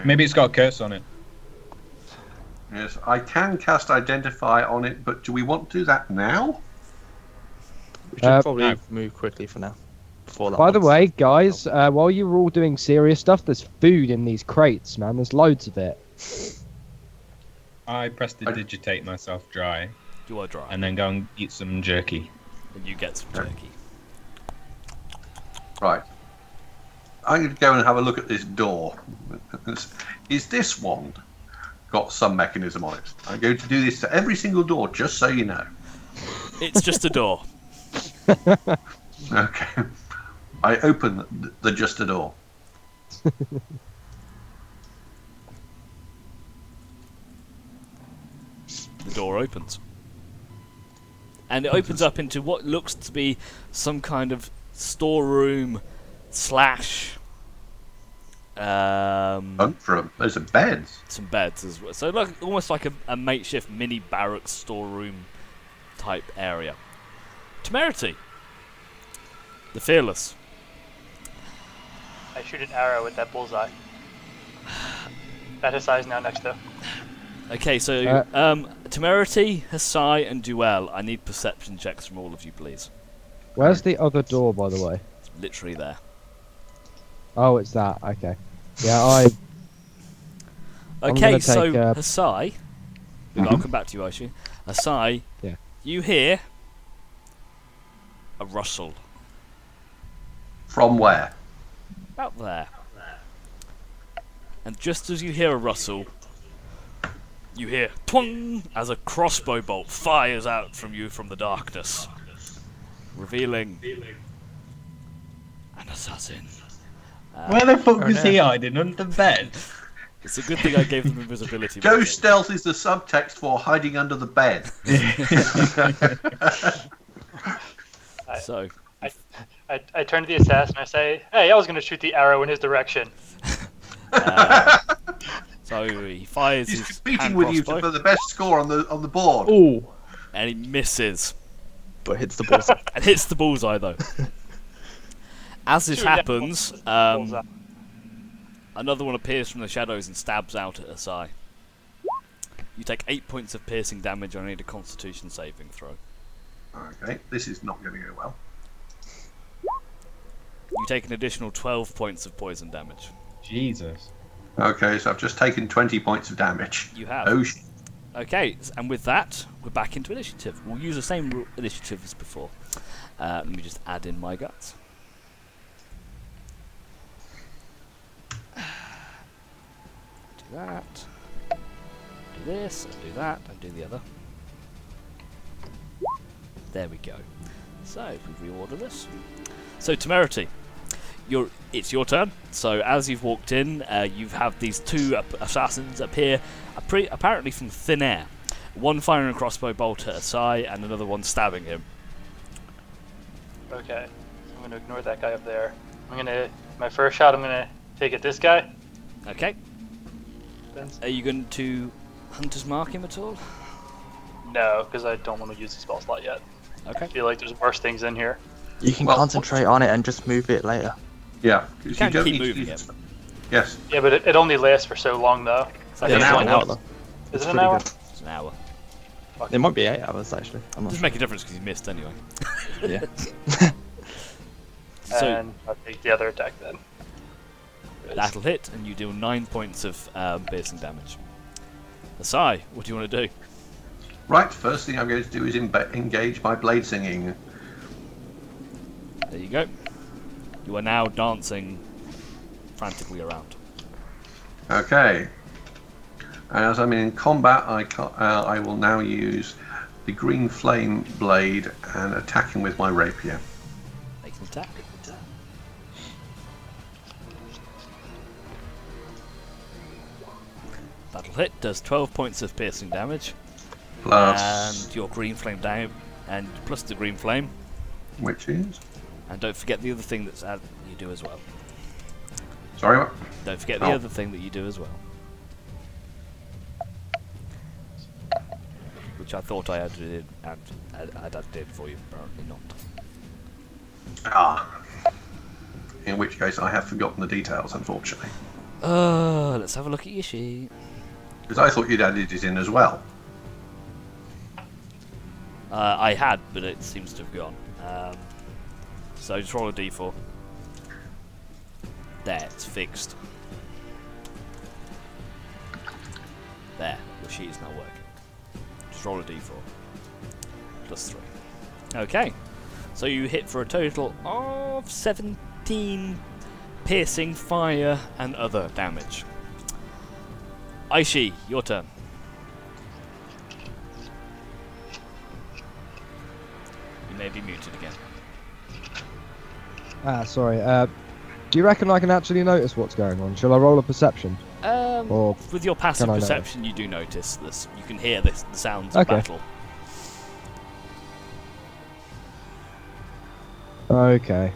Maybe it's got a curse on it. Yes, I can cast Identify on it, but do we want to do that now? We should Uh, probably no. move quickly for now. Before that By the monster- way, guys, while you were all doing serious stuff, there's food in these crates, man. There's loads of it. I prestidigitate myself dry Do I drive? and then go and eat some jerky. And you get some jerky. Right. I'm going to go and have a look at this door. Is this one got some mechanism on it? I'm going to do this to every single door, just so you know. It's just a door. Okay. I open the just a door. The door opens. And it opens up into what looks to be some kind of storeroom slash Hunt for 'em. Those are beds. some beds as well. So like almost like a makeshift mini barracks storeroom type area. Temerity. The Fearless. I shoot an arrow at that bullseye. That his eye is now next to. Okay, so Temerity, Hasai, and Duel. I need perception checks from all of you, please. Where's the other door, by the way? It's literally there. Oh, it's that. Okay. Yeah, I'm Okay, gonna so take, Hasai, I'll come back to you, Aishu. Hasai, Yeah. you hear a rustle From where? out there. And just as you hear a rustle, you hear twang as a crossbow bolt fires out from you from the darkness, revealing an assassin. Where the fuck Oh, was no. he hiding under the bed? It's a good thing I gave them invisibility. Ghost magic. stealth is the subtext for hiding under the bed. So, I turn to the assassin and I say, "Hey, I was going to shoot the arrow in his direction." so he fires He's his competing hand with you crossbow, for the best score on the board. ooh, and he misses But hits the bullseye. and hits the bullseye though. As this Shoot that happens, bullseye. another one appears from the shadows and stabs out at Asai. You take 8 points of piercing damage. I need a Constitution saving throw. Okay, this is not going to go well. You take an additional 12 points of poison damage. Jesus. Okay, so I've just taken 20 points of damage. You have. Oh, Okay, and with that, we're back into initiative. We'll use the same initiative as before. Let me just add in my guts. Do that. Do this, and do that, and do the other. There we go. So, if we reorder this. So, Temerity, it's your turn. So, as you've walked in, you have these two assassins appear, apparently from thin air. One firing a crossbow bolt at Asai, and another one stabbing him. Okay, I'm going to ignore that guy up there. My first shot, I'm going to take at this guy. Okay. Are you going to Hunter's Mark him at all? No, because I don't want to use the spell slot yet. Okay. I feel like there's worse things in here. You can Well, concentrate on it and just move it later. yeah. 'cause You can don't keep need to moving do it. this. Yes. Yeah, but it only lasts for so long, though. So Yeah, it's an an hour. hour. though. Is It's it an pretty hour? good. It's an hour. It might be 8 hours actually. I'm not Doesn't make a difference because you missed anyway. sure. Yeah. So And I'll take the other attack then. that'll hit, and you deal 9 points of piercing damage. Asai, what do you want to do? Right, first thing I'm going to do is engage my blade singing. There you go. You are now dancing frantically around. Okay. And as I'm in combat, I will now use the green flame blade and attack him with my rapier. Make an attack. That'll hit. Does 12 points of piercing damage, Plus, and your green flame down, and plus the green flame. which is? And don't forget the other thing that's you do as well. Sorry, what? Don't forget the Oh. other thing that you do as well. Which I thought I added in, and I added in for you, apparently not. Ah. In which case, I have forgotten the details, unfortunately. Let's have a look at your sheet. Because I thought you'd added it in as well. I had, but it seems to have gone. So just roll a d4. There, it's fixed. There, your sheet is now working. Just roll a d4. Plus 3. Okay. So you hit for a total of 17 piercing, fire, and other damage. Aishi, your turn. You may be muted again. Sorry. Do you reckon I can actually notice what's going on? Shall I roll a perception? Or With your passive can I notice? perception, you do notice this. You can hear the sounds of Okay. battle. Okay.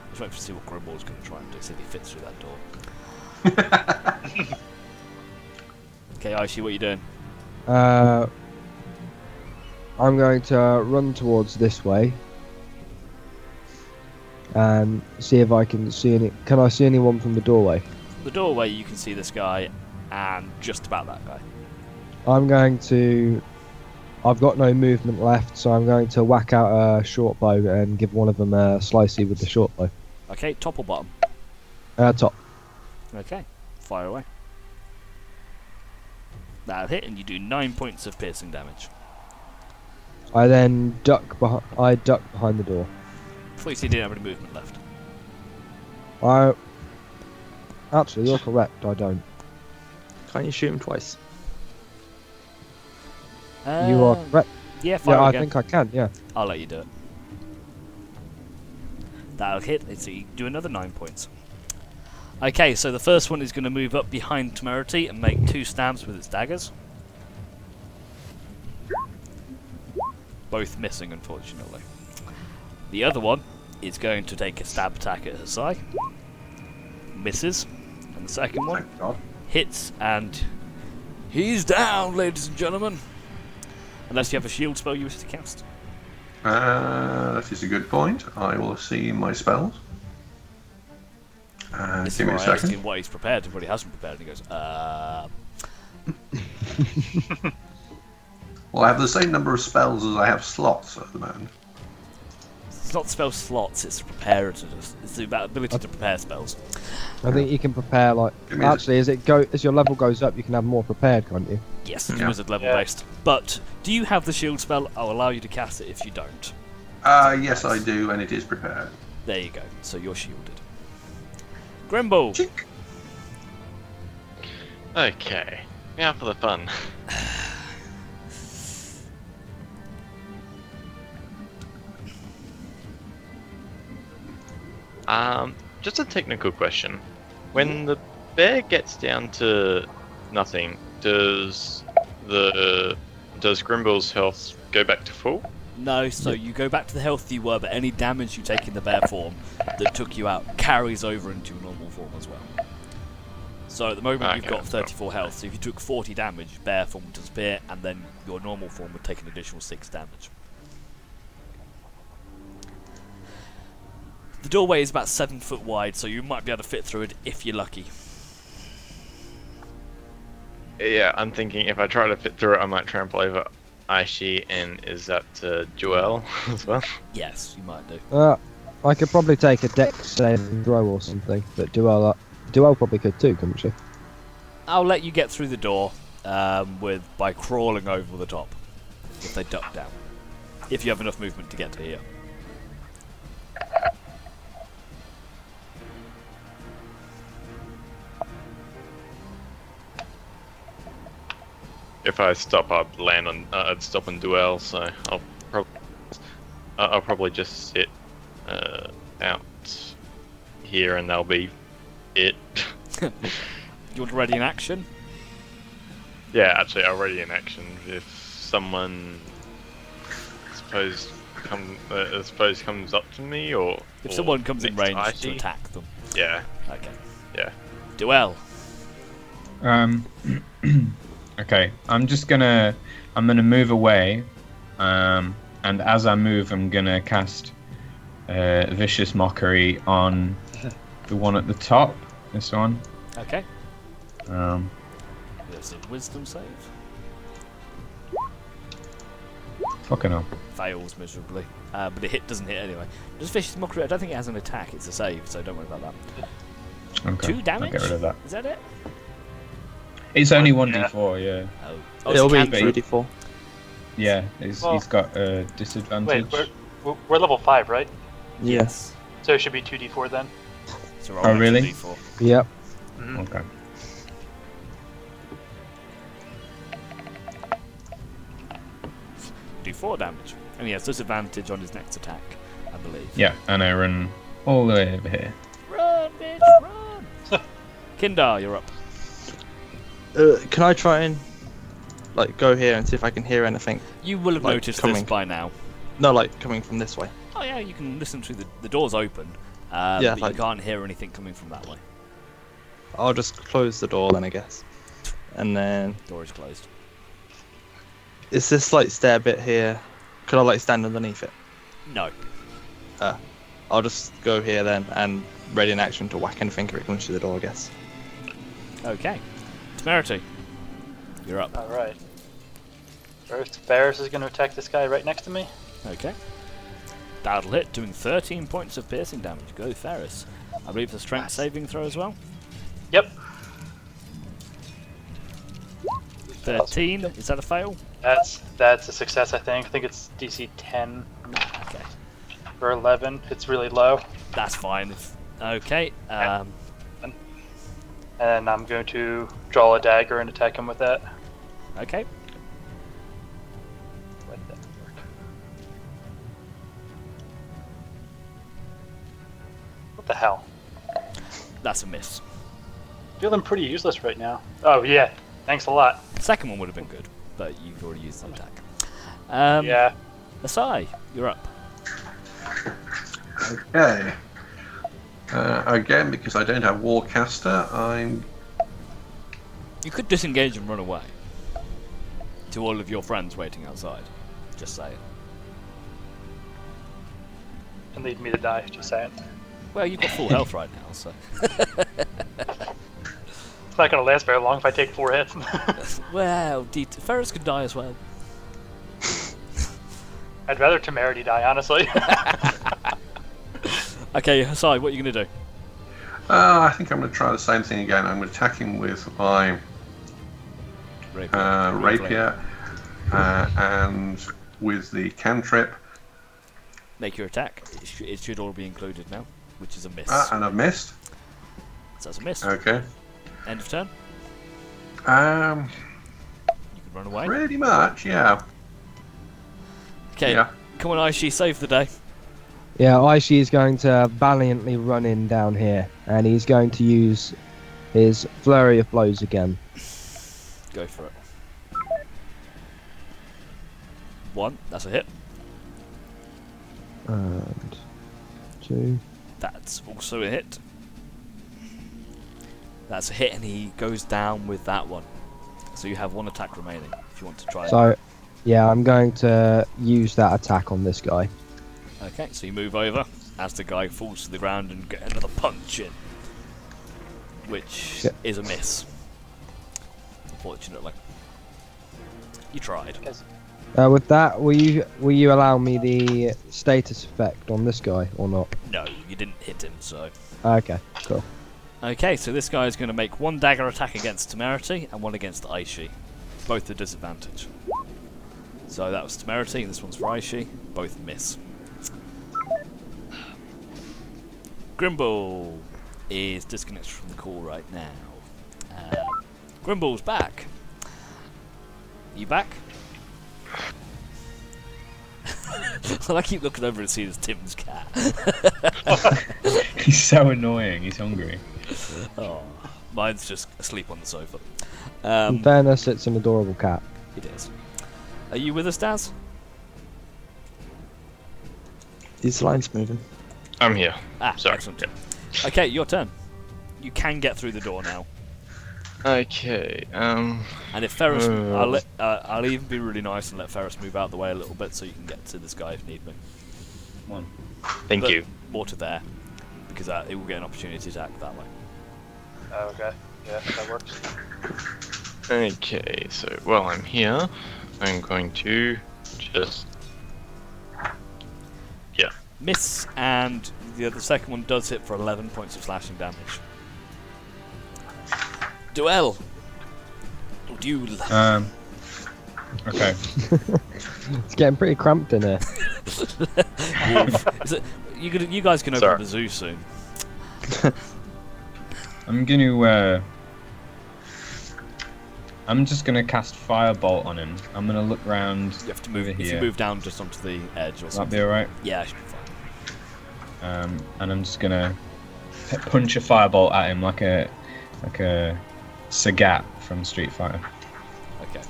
Just wait to see what Grimwald's going to try and do, see if he fits through that door. Okay, Aishi, what are you doing? I'm going to run towards this way and see if I can see any. Can I see anyone from the doorway? The doorway, you can see this guy and just about that guy. I'm going to I've got no movement left, so I'm going to whack out a short bow and give one of them a slicey with the short bow. Okay, top or bottom? Top. Okay, fire away. That'll hit, and you do 9 points of piercing damage. I then duck behind the door. Please, you didn't have any movement left. Actually, you're correct. I don't. Can't you shoot him twice? You are correct. Yeah, fire Yeah, I again. think I can. Yeah. I'll let you do it. That'll hit, so you do another 9 points. Okay, so the first one is going to move up behind Temerity and make 2 stabs with its daggers. Both missing, unfortunately. The other one is going to take a stab attack at Hasai. Misses. And the second one Thank God. hits, and he's down, ladies and gentlemen. Unless you have a shield spell you wish to cast. That is a good point. I will see my spells. This Give is me a why I asked second. him what he's prepared and what he hasn't prepared, and he goes, Well, I have the same number of spells as I have slots at the moment. It's not spell slots, it's preparedness. It's the ability to prepare spells. I think you can prepare like. Give me a- Actually, as your level goes up, you can have more prepared, can't you? Yes, it's Yeah. wizard level based. But do you have the shield spell? I'll allow you to cast it if you don't. Yes, I do, and it is prepared. There you go. So you're shielded. Grimble! Chink. Okay, now for the fun. Just a technical question. When the bear gets down to nothing, does Grimble's health go back to full? No, so you go back to the health you were, but any damage you take in the bear form that took you out carries over into your normal form as well. So at the moment you've Okay, got 34 health, so if you took 40 damage, bear form would disappear, and then your normal form would take an additional 6 damage. The doorway is about 7 foot wide, so you might be able to fit through it if you're lucky. Yeah, I'm thinking if I try to fit through it, I might trample over Aishi, and is that Joel as well? Yes, you might do. I could probably take a dex saving throw or something, but Duel probably could too, couldn't she? I'll let you get through the door by crawling over the top if they duck down. If you have enough movement to get to here. If I stop, I'd stop and duel. So I'll probably just sit out here, and that'll be it. You want to ready in action? Yeah, actually, already in action. If someone, suppose comes up to me, or If someone comes in next range to Aishi. attack them. Yeah, Okay. yeah. Duel. Okay, I'm gonna move away, and as I move, I'm gonna cast Vicious Mockery on the one at the top. This one. Okay. Um, There's a wisdom save. fucking hell. Fails miserably. But doesn't hit anyway. Just Vicious Mockery, I don't think it has an attack, it's a save, so don't worry about that. Okay. 2 damage? I'll get rid of that. Is that it? It's only Yeah. 1d4, yeah. Oh, It'll be it's cantrip. 2d4. Yeah, he's got a Wait, disadvantage. we're level 5, right? Yes. So it should be 2d4 then. So roll Oh, an really? extra D4. Yep. Okay. Do 4 damage. And he has disadvantage on his next attack, I believe. Yeah, and I run all the way over here. Run, bitch, run! Kindar, you're up. Can I try and go here and see if I can hear anything? You will have Like, noticed coming. this by now. No, coming from this way. Oh yeah, you can listen through the door's open, Yeah, but you can't hear anything coming from that way. I'll just close the door then, I guess. And then Door is closed. is this stair bit here? Could I stand underneath it? No. I'll just go here then and ready in action to whack anything if it comes through the door, I guess. Okay. Temerity, you're up. All right. First, Ferris is going to attack this guy right next to me. Okay. That'll hit, doing 13 points of piercing damage. Go Ferris. I believe it's a strength saving throw as well. Yep. 13. Is that a fail? That's a success, I think. I think it's DC 10 Okay. or 11. It's really low. That's fine. Okay. And I'm going to draw a dagger and attack him with that. Okay. Let that work. What the hell? That's a miss. Feeling pretty useless right now. Oh yeah, thanks a lot. Second one would have been good, but you've already used the attack. Yeah. Asai, you're up. Okay. Again, because I don't have Warcaster, I'm. You could disengage and run away. To all of your friends waiting outside. Just saying. And lead me to die, just saying. Well, you've got full health right now, so. It's not going to last very long if I take 4 hits. Well, Ferris could die as well. I'd rather Temerity die, honestly. Okay, Asai, what are you going to do? I think I'm going to try the same thing again. I'm going to attack him with my rapier and with the cantrip. Make your attack. It should all be included now, which is a miss. And I've missed. So that's a miss. Okay. End of turn. You can run away. Pretty much, yeah. Okay, Yeah. come on, Aishi, save the day. Yeah, Aishi is going to valiantly run in down here, and he's going to use his flurry of blows again. Go for it. 1, that's a hit. And 2. That's also a hit. That's a hit, and he goes down with that one. So you have 1 attack remaining if you want to try. So, yeah, I'm going to use that attack on this guy. Okay, so you move over as the guy falls to the ground and get another punch in, which Shit. is a miss. Unfortunately, you tried. With that, will you allow me the status effect on this guy or not? No, you didn't hit him. So Okay, cool. okay, so this guy is going to make 1 dagger attack against Temerity and 1 against Aishi, both at disadvantage. So that was Temerity, and this one's for Aishi. Both miss. Grimble is disconnected from the call right now. Grimble's back. You back? Well, I keep looking over and seeing it's Tim's cat. He's so annoying. He's hungry. Oh, mine's just asleep on the sofa. In fairness, it's an adorable cat. It is. Are you with us, Daz? These lines moving. I'm here. Sorry. Excellent. Okay, your turn. You can get through the door now. Okay. And if Ferris, I'll even be really nice and let Ferris move out the way a little bit so you can get to this guy if need be. Thank But you. Water there, because it will get an opportunity to act that way. Oh, okay. Yeah, that works. Okay, so while I'm here, I'm going to just. Yeah. Miss, and the second one does hit for 11 points of slashing damage. Duel. Duel. Okay. It's getting pretty cramped in here. Is it, you guys can open Sorry. the zoo soon. I'm just gonna cast Firebolt on him. I'm gonna look round. You have to move. over If here. you move down just onto the edge or That'd something. be alright. Yeah, it should be fine. And I'm just gonna punch a Firebolt at him like a Sagat from Street Fighter. Okay.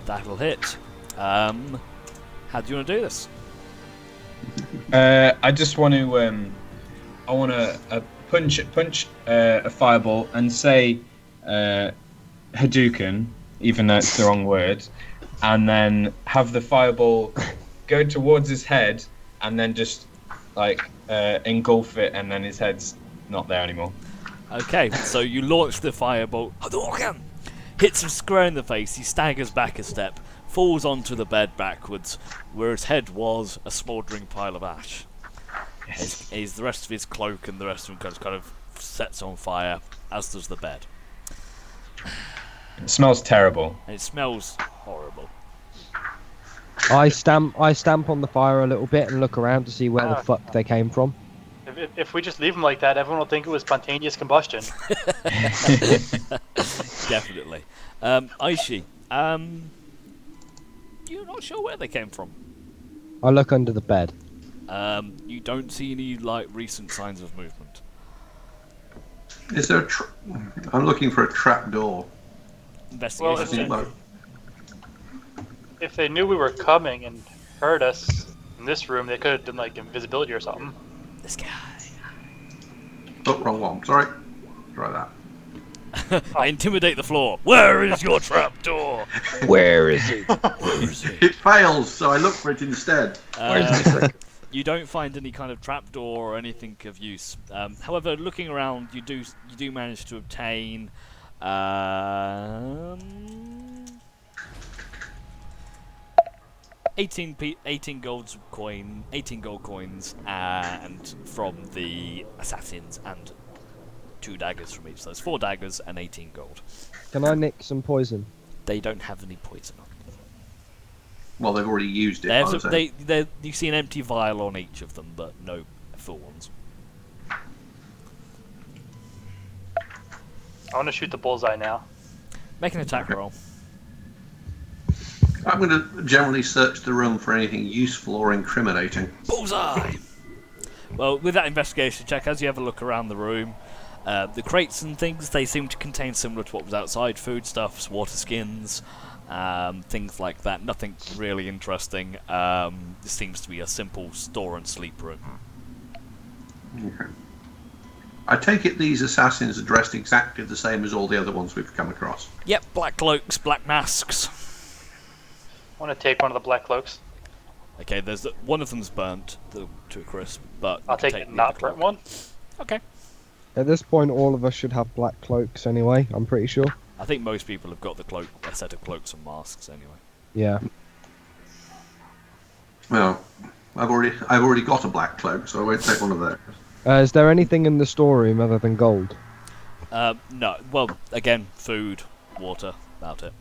That'll hit. How do you want to do this? I just want to I want to punch a Firebolt and say Hadouken, even though it's the wrong word, and then have the Fireball go towards his head and then just like engulf it, and then his head's not there anymore. Okay, so you launch the firebolt. Hadouken! hits him square in the face. He staggers back a step, falls onto the bed backwards, where his head was a smouldering pile of ash. As the rest of his cloak and the rest of him kind of sets on fire, as does the bed. It smells terrible. And it smells horrible. I stamp on the fire a little bit and look around to see where the fuck they came from. If we just leave them like that, everyone will think it was spontaneous combustion. Definitely. Aishi, you're not sure where they came from. I look under the bed. You don't see any recent signs of movement. Is there I'm looking for a trap door. Investigation check. If they knew we were coming and heard us in this room, they could have done invisibility or something. This guy. Oh, wrong one. Sorry. Try that. I intimidate the floor. Where is your trap door? Where is it? It fails, so I look for it instead. You don't find any kind of trapdoor or anything of use. However, looking around, you do manage to obtain 18 gold coins, and from the assassins, and 2 daggers from each. So there's 4 daggers and 18 gold. Can I nick some poison? They don't have any poison on them. Well, they've already used it. You see an empty vial on each of them, but no full ones. I want to shoot the bullseye now. Make an attack roll. I'm going to generally search the room for anything useful or incriminating. Bullseye! Well, with that investigation check, as you have a look around the room, the crates and things, they seem to contain similar to what was outside. Foodstuffs, water skins, things like that. Nothing really interesting. This seems to be a simple store and sleep room. Okay. I take it these assassins are dressed exactly the same as all the other ones we've come across. Yep, black cloaks, black masks. I want to take one of the black cloaks. Okay, one of them's burnt to a crisp, but I'll take the not burnt one. Okay. At this point, all of us should have black cloaks anyway. I'm pretty sure. I think most people have got a set of cloaks and masks anyway. Yeah. Well, I've already got a black cloak, so I won't take one of those. Is there anything in the storeroom other than gold? No. Well, again, food, water, about it.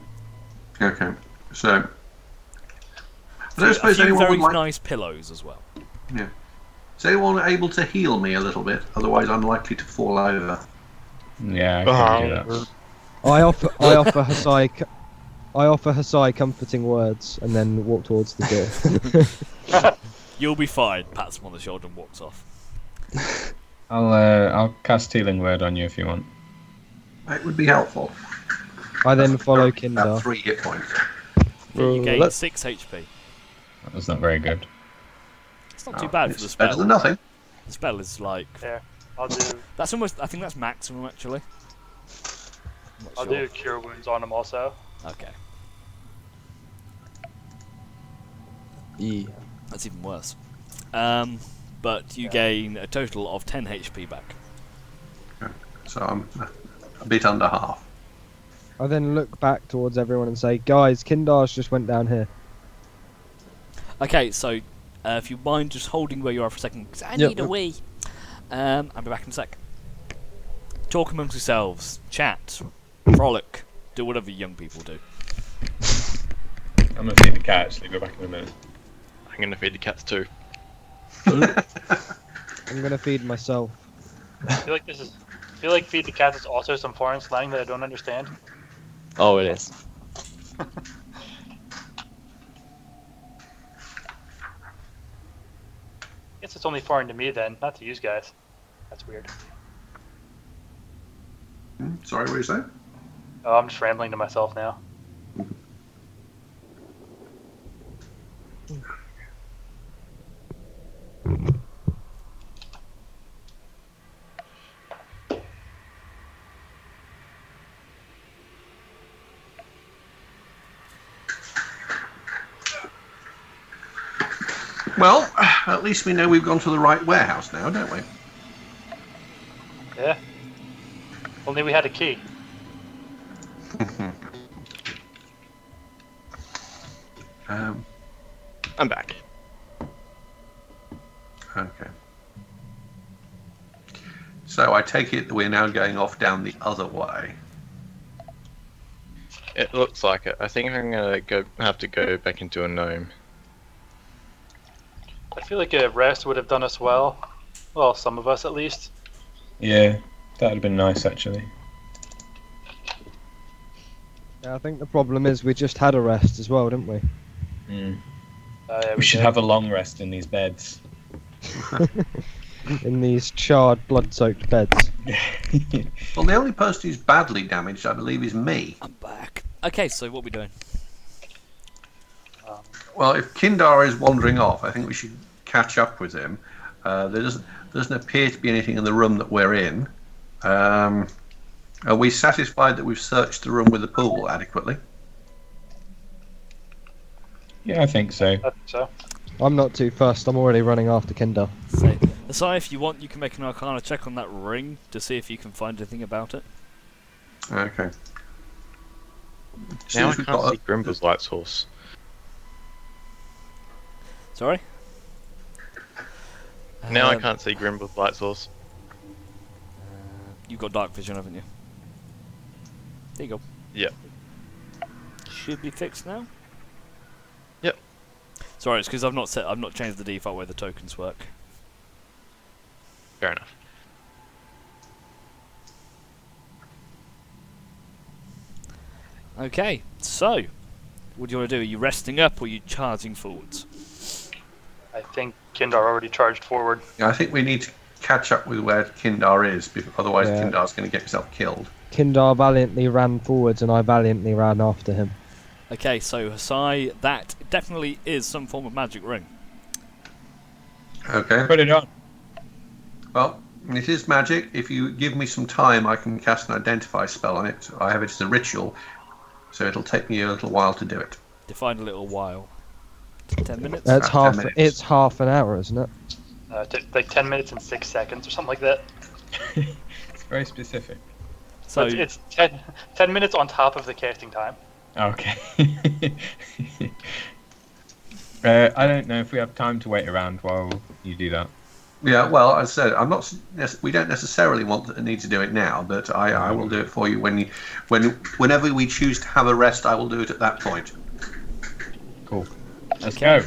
Okay, so I don't A suppose few anyone very would like. nice pillows as well. Yeah. Is anyone able to heal me a little bit? Otherwise, I'm likely to fall over. Yeah, I can do that. I offer Hasai comforting words and then walk towards the door. You'll be fine. Pats him on the shoulder and walks off. I'll cast Healing Word on you if you want. It would be helpful. I then follow About Kindar. 3 hit points. You gain let's- 6 HP. That was not very good. It's not too bad for It's the spell. better than nothing. The spell is There. I'll do that's almost. I think that's maximum actually. I'm not I'll sure. do cure wounds on him also. Okay, Yeah. that's even worse. But you gain a total of 10 HP back. So I'm a bit under half. I then look back towards everyone and say, guys, Kindar's just went down here. Okay, so if you mind just holding where you are for a second, 'cause I need a wee. I'll be back in a sec. Talk amongst yourselves, chat, frolic, do whatever young people do. I'm gonna feed the cat actually, be back in a minute. I'm going to feed the cats too. I'm gonna feed myself. I feel like feed the cats is also some foreign slang that I don't understand. Oh, it is. Guess it's only foreign to me then, not to you guys. That's weird. Sorry, what are you saying? Oh, I'm just rambling to myself now. Well, at least we know we've gone to the right warehouse now, don't we? Yeah. Only we had a key. I'm back. Okay. So I take it that we're now going off down the other way. It looks like it. I think I'm gonna have to go back into a gnome. I feel like a rest would have done us well. Well, some of us at least. Yeah, that would have been nice actually. Yeah, I think the problem is we just had a rest as well, didn't we? Yeah, We should did. have a long rest in these beds. In these charred, blood-soaked beds. Well, the only person who's badly damaged, I believe, is me. I'm back. Okay, so what are we doing? Well, if Kindar is wandering off, I think we should catch up with him. There doesn't appear to be anything in the room that we're in. Are we satisfied that we've searched the room with the pool adequately? Yeah, I think so. I think so. I'm not too fussed. I'm already running after Kinder. So, Asai, if you want, you can make an Arcana check on that ring to see if you can find anything about it. Okay. Now I can't see Grimble's light source. Sorry? Now I can't see Grimble's light source. You've got dark vision, haven't you? There you go. Yep. Should be fixed now. Yep. Sorry, it's because I've not changed the default way the tokens work. Fair enough. Okay, so what do you want to do? Are you resting up or are you charging forwards? I think Kindar already charged forward. Yeah, I think we need to catch up with where Kindar is, otherwise Yeah. Kindar's going to get himself killed. Kindar valiantly ran forwards and I valiantly ran after him. Okay, so Hasai, that definitely is some form of magic ring. Okay. Put it on. Well, it is magic. If you give me some time, I can cast an identify spell on it. I have it as a ritual, so it'll take me a little while to do it. Define a little while. 10 minutes? That's 10 half. minutes. It's half an hour, isn't it? Like 10 minutes and 6 seconds or something like that. It's very specific. So It's 10 minutes on top of the casting time. Okay. I don't know if we have time to wait around while you do that. Yeah, well, as I said, I'm not. We don't necessarily need to do it now, but I will do it for you whenever we choose to have a rest. I will do it at that point. Cool. Let's Okay.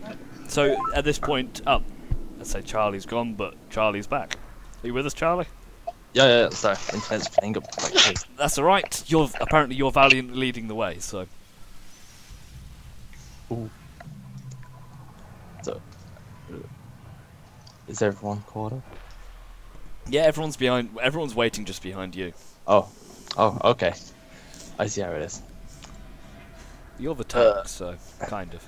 go. So at this point, let's say Charlie's gone, but Charlie's back. Are you with us, Charlie? Yeah, sorry. Internet's playing up like this. That's all right. You're valiantly leading the way. So So, is everyone caught up? yeah, everyone's waiting just behind you. Oh, okay. I see how it is. You're the tank, so kind of.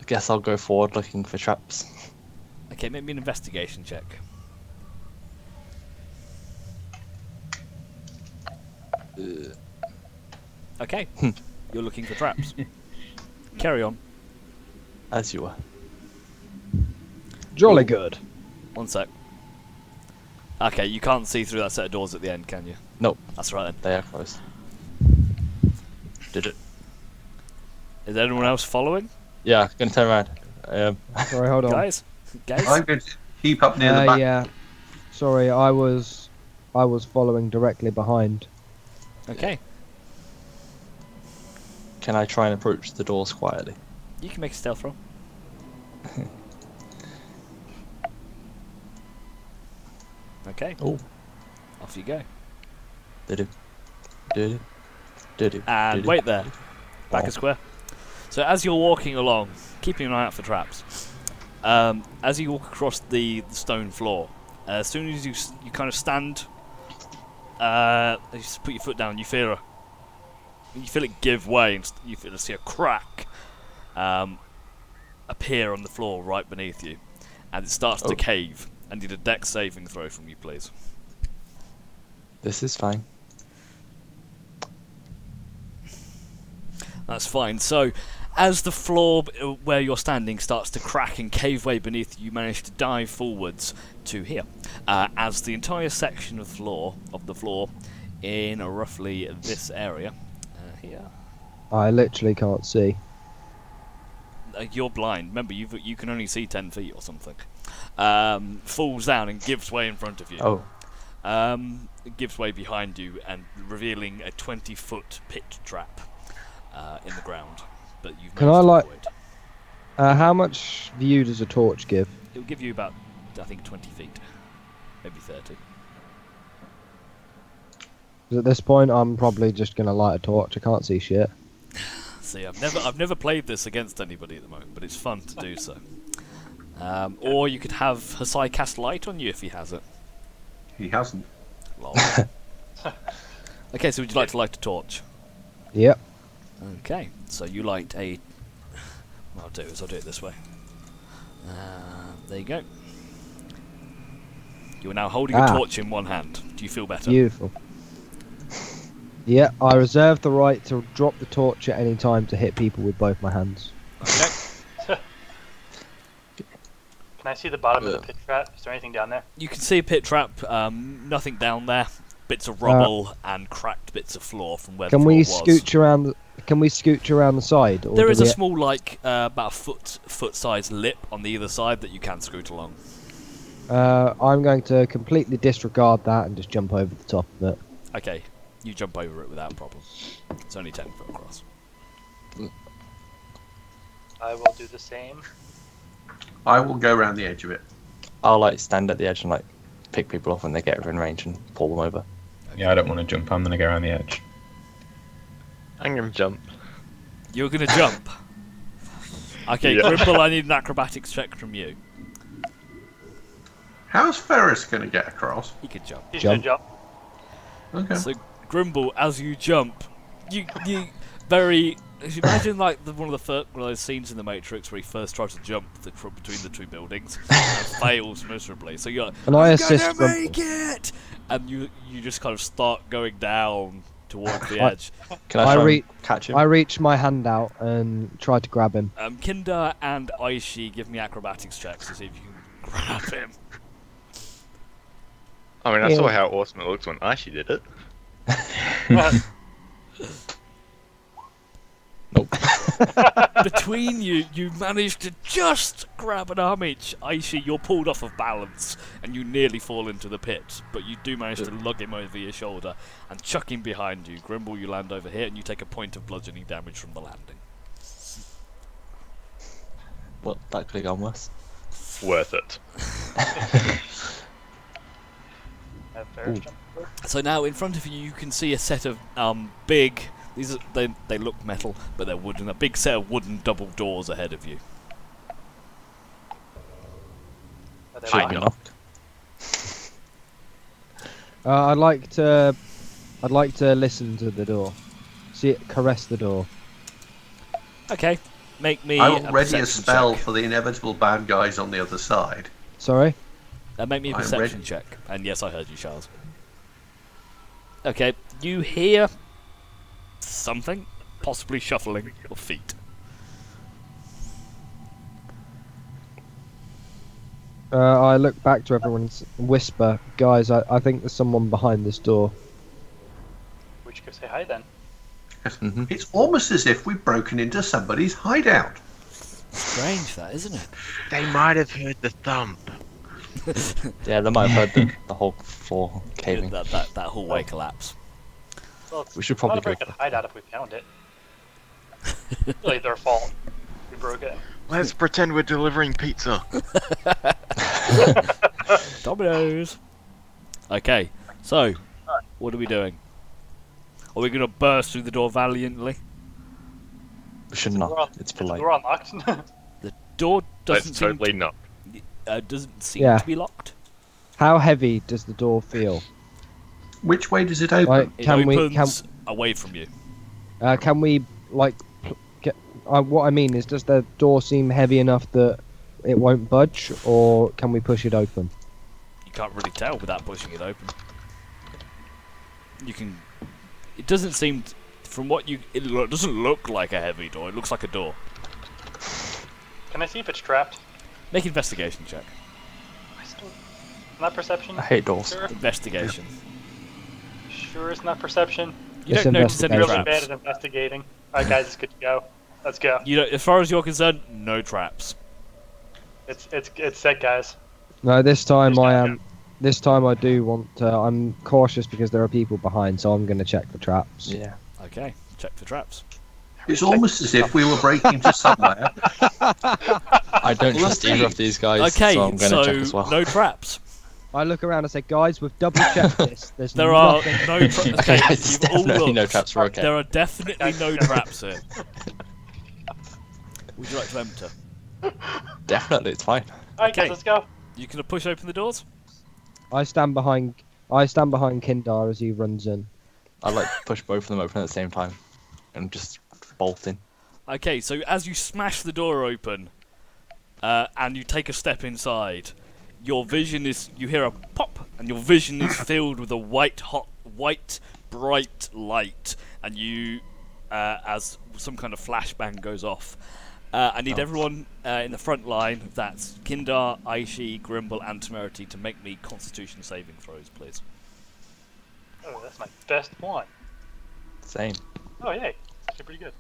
Guess I'll go forward looking for traps. Okay, make me an investigation check. Okay, you're looking for traps. Carry on. As you were. Jolly good. One sec. Okay, you can't see through that set of doors at the end, can you? Nope, That's right then. they are closed. Did it? Is anyone else following? Yeah, gonna turn around. Sorry, hold on. Guys? I'm going to keep up near the back. Yeah. Sorry, I was following directly behind. Okay. Can I try and approach the doors quietly? You can make a stealth roll. Okay. Oh, Off you go. did it? And wait there. Back a square. So as you're walking along, keeping an eye out for traps, as you walk across the stone floor, as soon as you kind of stand, you just put your foot down, you feel it give way, and you feel to see a crack appear on the floor right beneath you, and it starts to cave. I need a dex saving throw from you, please. This is fine. That's fine. So, as the floor where you're standing starts to crack and cave way beneath you, you manage to dive forwards to here. As the entire section of the floor in roughly this area here. I literally can't see. You're blind. Remember, you can only see 10 feet or something. Falls down and gives way in front of you. Oh, It gives way behind you and revealing a 20-foot pit trap in the ground. But you've Can managed I, to like- avoid. How much view does a torch give? It'll give you about, I think, 20 feet, maybe 30. 'Cause at this point, I'm probably just gonna light a torch. I can't see shit. See, I've never played this against anybody at the moment, but it's fun to do so. Or you could have Hasai cast light on you if he has it. He hasn't. Lol. Okay, so would you like to light a torch? Yep. Okay, so you light a... What I'll do is I'll do it this way. There you go. You are now holding a torch in one hand. Do you feel better? Beautiful. Yeah, I reserve the right to drop the torch at any time to hit people with both my hands. Okay. Can I see the bottom of the pit trap? Is there anything down there? You can see a pit trap. Nothing down there. Bits of rubble and cracked bits of floor from where the Can floor we was. scooch around? Can we scooch around the side? Or There do is a we- small, like, about a foot-sized lip on the either side that you can scoot along. I'm going to completely disregard that and just jump over the top of it. Okay, you jump over it without a problem. It's only 10 foot across. I will do the same. I will go around the edge of it. I'll like stand at the edge and like pick people off when they get within range and pull them over. Yeah, I don't want to jump. I'm gonna go around the edge. I'm gonna jump. You're gonna jump. Okay, Yeah. Grimble, I need an acrobatics check from you. How's Ferris going to get across? He could jump. He's Jump. gonna jump. Okay. So, Grimble, as you jump, you very... Imagine like one of those scenes in the Matrix where he first tries to jump from between the two buildings and fails miserably. So you're like, Can I I'm assist gonna Grimble? make it! And you just kind of start going down towards the edge. Can I I try re- and catch him? I reach my hand out and try to grab him. Kinder and Aishi, give me acrobatics checks to see if you can grab him. I mean, I Yeah. saw how awesome it looked when Aishi did it. Between you, you manage to just grab an arm each. Aishi, you're pulled off of balance and you nearly fall into the pit, but you do manage to lug him over your shoulder and chuck him behind you. Grimble, you land over here and you take a point of bludgeoning damage from the landing. Well, that could have gone worse. Worth it. Have Ferris jump. So now in front of you, you can see a set of big. These are, they look metal, but they're wooden. A big set of wooden double doors ahead of you. Are they Should locked? be Knocked. I'd like to listen to the door. See it, caress the door. Okay, make me. I will ready a perception spell check. for the inevitable bad guys on the other side. Sorry. Make me a I'm perception ready. check. And yes, I heard you, Charles. Okay, you hear something, possibly shuffling of feet. I look back to everyone and whisper, guys, I think there's someone behind this door. We should go say hi then. Mhm. It's almost as if we've broken into somebody's hideout. Strange, that isn't it? They might have heard the thump. Yeah, they might have heard the whole floor caving. That hallway collapse. Well, it's We should probably not a very go. good hideout if we found it. Really, their fault. We broke it. Let's pretend we're delivering pizza. Dominoes. Okay, so what are we doing? Are we going to burst through the door valiantly? We should We're not. on- It's is the polite. door unlocked? The door That's doesn't seem totally not. doesn't seem Yeah. to be locked. How heavy does the door feel? Which way does it open? Like, It can we opens away from you. can we like get? What I mean is, does the door seem heavy enough that it won't budge, or can we push it open? You can't really tell without pushing it open. You can. It doesn't seem, from what you, it doesn't look like a heavy door. It looks like a door. Can I see if it's trapped? Make an investigation check. Not perception? I hate doors. Sure. Investigation. sure it's not perception? You It's don't notice any investigation. Really bad traps. at investigating. Alright, guys, it's good to go. Let's go. You know, as far as you're concerned, no traps. It's set, guys. No, this time Just I gotta am. This time I do want. I'm cautious because there are people behind, so I'm going to check for traps. Yeah. Okay, check for traps. It's almost as if we were breaking into somewhere. I don't Well, trust let's either see. of these guys, Okay, so I'm going to check as so well. no traps. I look around and say, guys, we've double checked this. There's There are nothing. no traps. Okay, Okay, there's you've all definitely no looked. traps. We're okay. There are definitely no traps here. Would you like to enter? Definitely, it's fine. Alright, Okay. guys, let's go. You can push open the doors. I stand behind. I stand behind Kindar as he runs in. I like push both of them open at the same time, and just bolt in. Okay, so as you smash the door open, and you take a step inside, your vision is, you hear a pop, and your vision is filled with a white, bright light, and you, as some kind of flashbang goes off. I need everyone in the front line, that's Kindar, Aishi, Grimble, and Temerity, to make me Constitution saving throws, please. Oh, that's my best one. Same. Oh, yay. It's actually pretty good.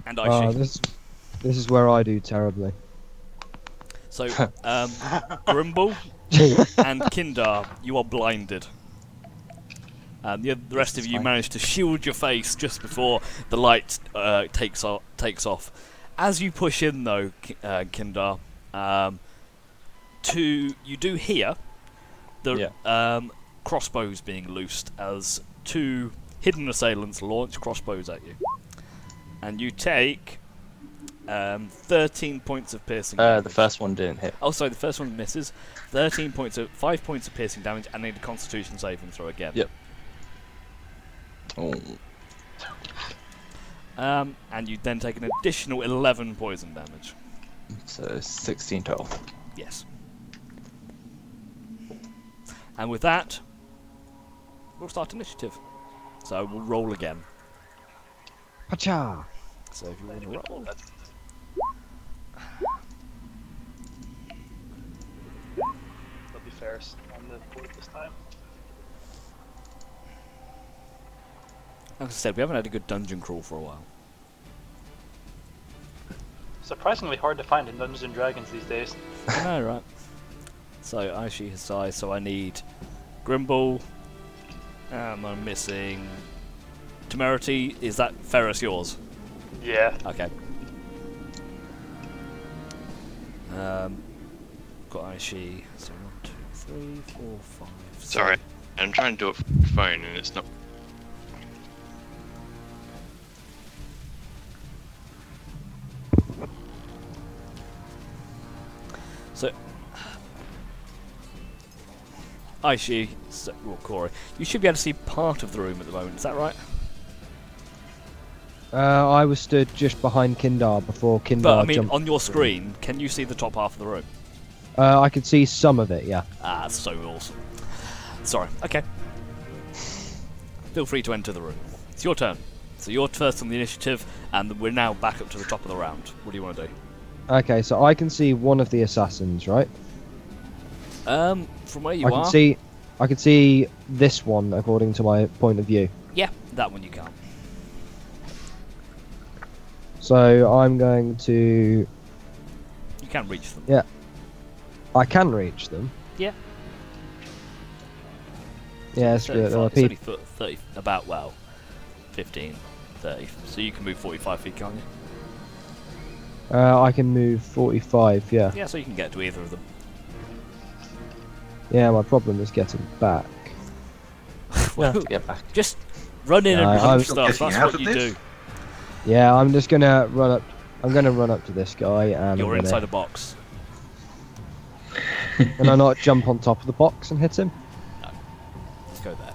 And Aishi. This is where I do terribly. So, Grimble and Kindar, you are blinded. The rest of you manage to shield your face just before the light takes off. As you push in, though, Kindar, you do hear the crossbows being loosed as two hidden assailants launch crossbows at you, and you take 13 points of piercing damage. The first one didn't hit. Oh, sorry, the first one misses. 5 points of piercing damage, and need a Constitution saving throw again. Yep. Oh. And you then take an additional 11 poison damage. So 16 total. Yes. And with that, we'll start initiative. So we'll roll again. Pacha! So if you want to roll. It'll be Ferris on the board this time. Like I said, we haven't had a good dungeon crawl for a while. Surprisingly hard to find in Dungeons and Dragons these days. I know, right? So Aishi has size, so I need Grimble. I'm missing Temerity. Is that Ferris yours? Yeah. Okay. Got Aishi. So 1, 2, 3, 4, 5. Sorry, I'm trying to do it from phone and it's not. So, Aishi, well, Corey, you should be able to see part of the room at the moment. Is that right? I was stood just behind Kindar before Kindar But I mean, jumped. on your screen, can you see the top half of the room? I could see some of it, yeah. Ah, that's so awesome. Sorry. Okay. Feel free to enter the room. It's your turn. So you're first on the initiative, and we're now back up to the top of the round. What do you want to do? Okay, so I can see one of the assassins, right? From where you I are. can see this one according to my point of view. Yeah, that one you can't. So I'm going to. You can reach them. Yeah. I can reach them. Yeah. Yes, So but there are it's only people. 30, about, well, 15, 30. So you can move 45 feet, can't you? I can move 45. Yeah. Yeah, so you can get to either of them. Yeah. My problem is getting back. We'll have to get back. Just run in and I'm punch still stuff. getting That's out what of you this. do. Yeah, I'm just gonna run up. I'm gonna run up to this guy and. You're I'm inside a box. Can I not jump on top of the box and hit him? Let's go there.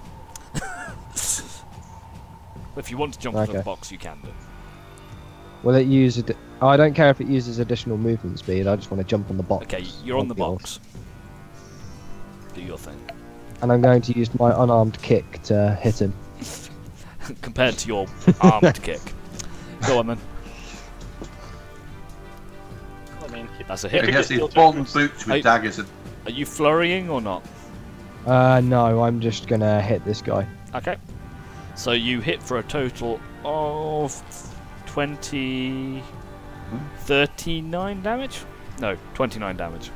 If you want to jump into the Okay. box, you can do. Will it use? I don't care if it uses additional movement speed. I just want to jump on the box. Okay, you're on the Obvious. box. Do your thing. And I'm going to use my unarmed kick to hit him. Compared to your armed kick. Go on then. I mean, That's a I hit. guess Still these bomb difference. boots Hey. with daggers. Are you flurrying or not? No, I'm just gonna hit this guy. Okay. So you hit for a total of 39 damage? No, 29 damage.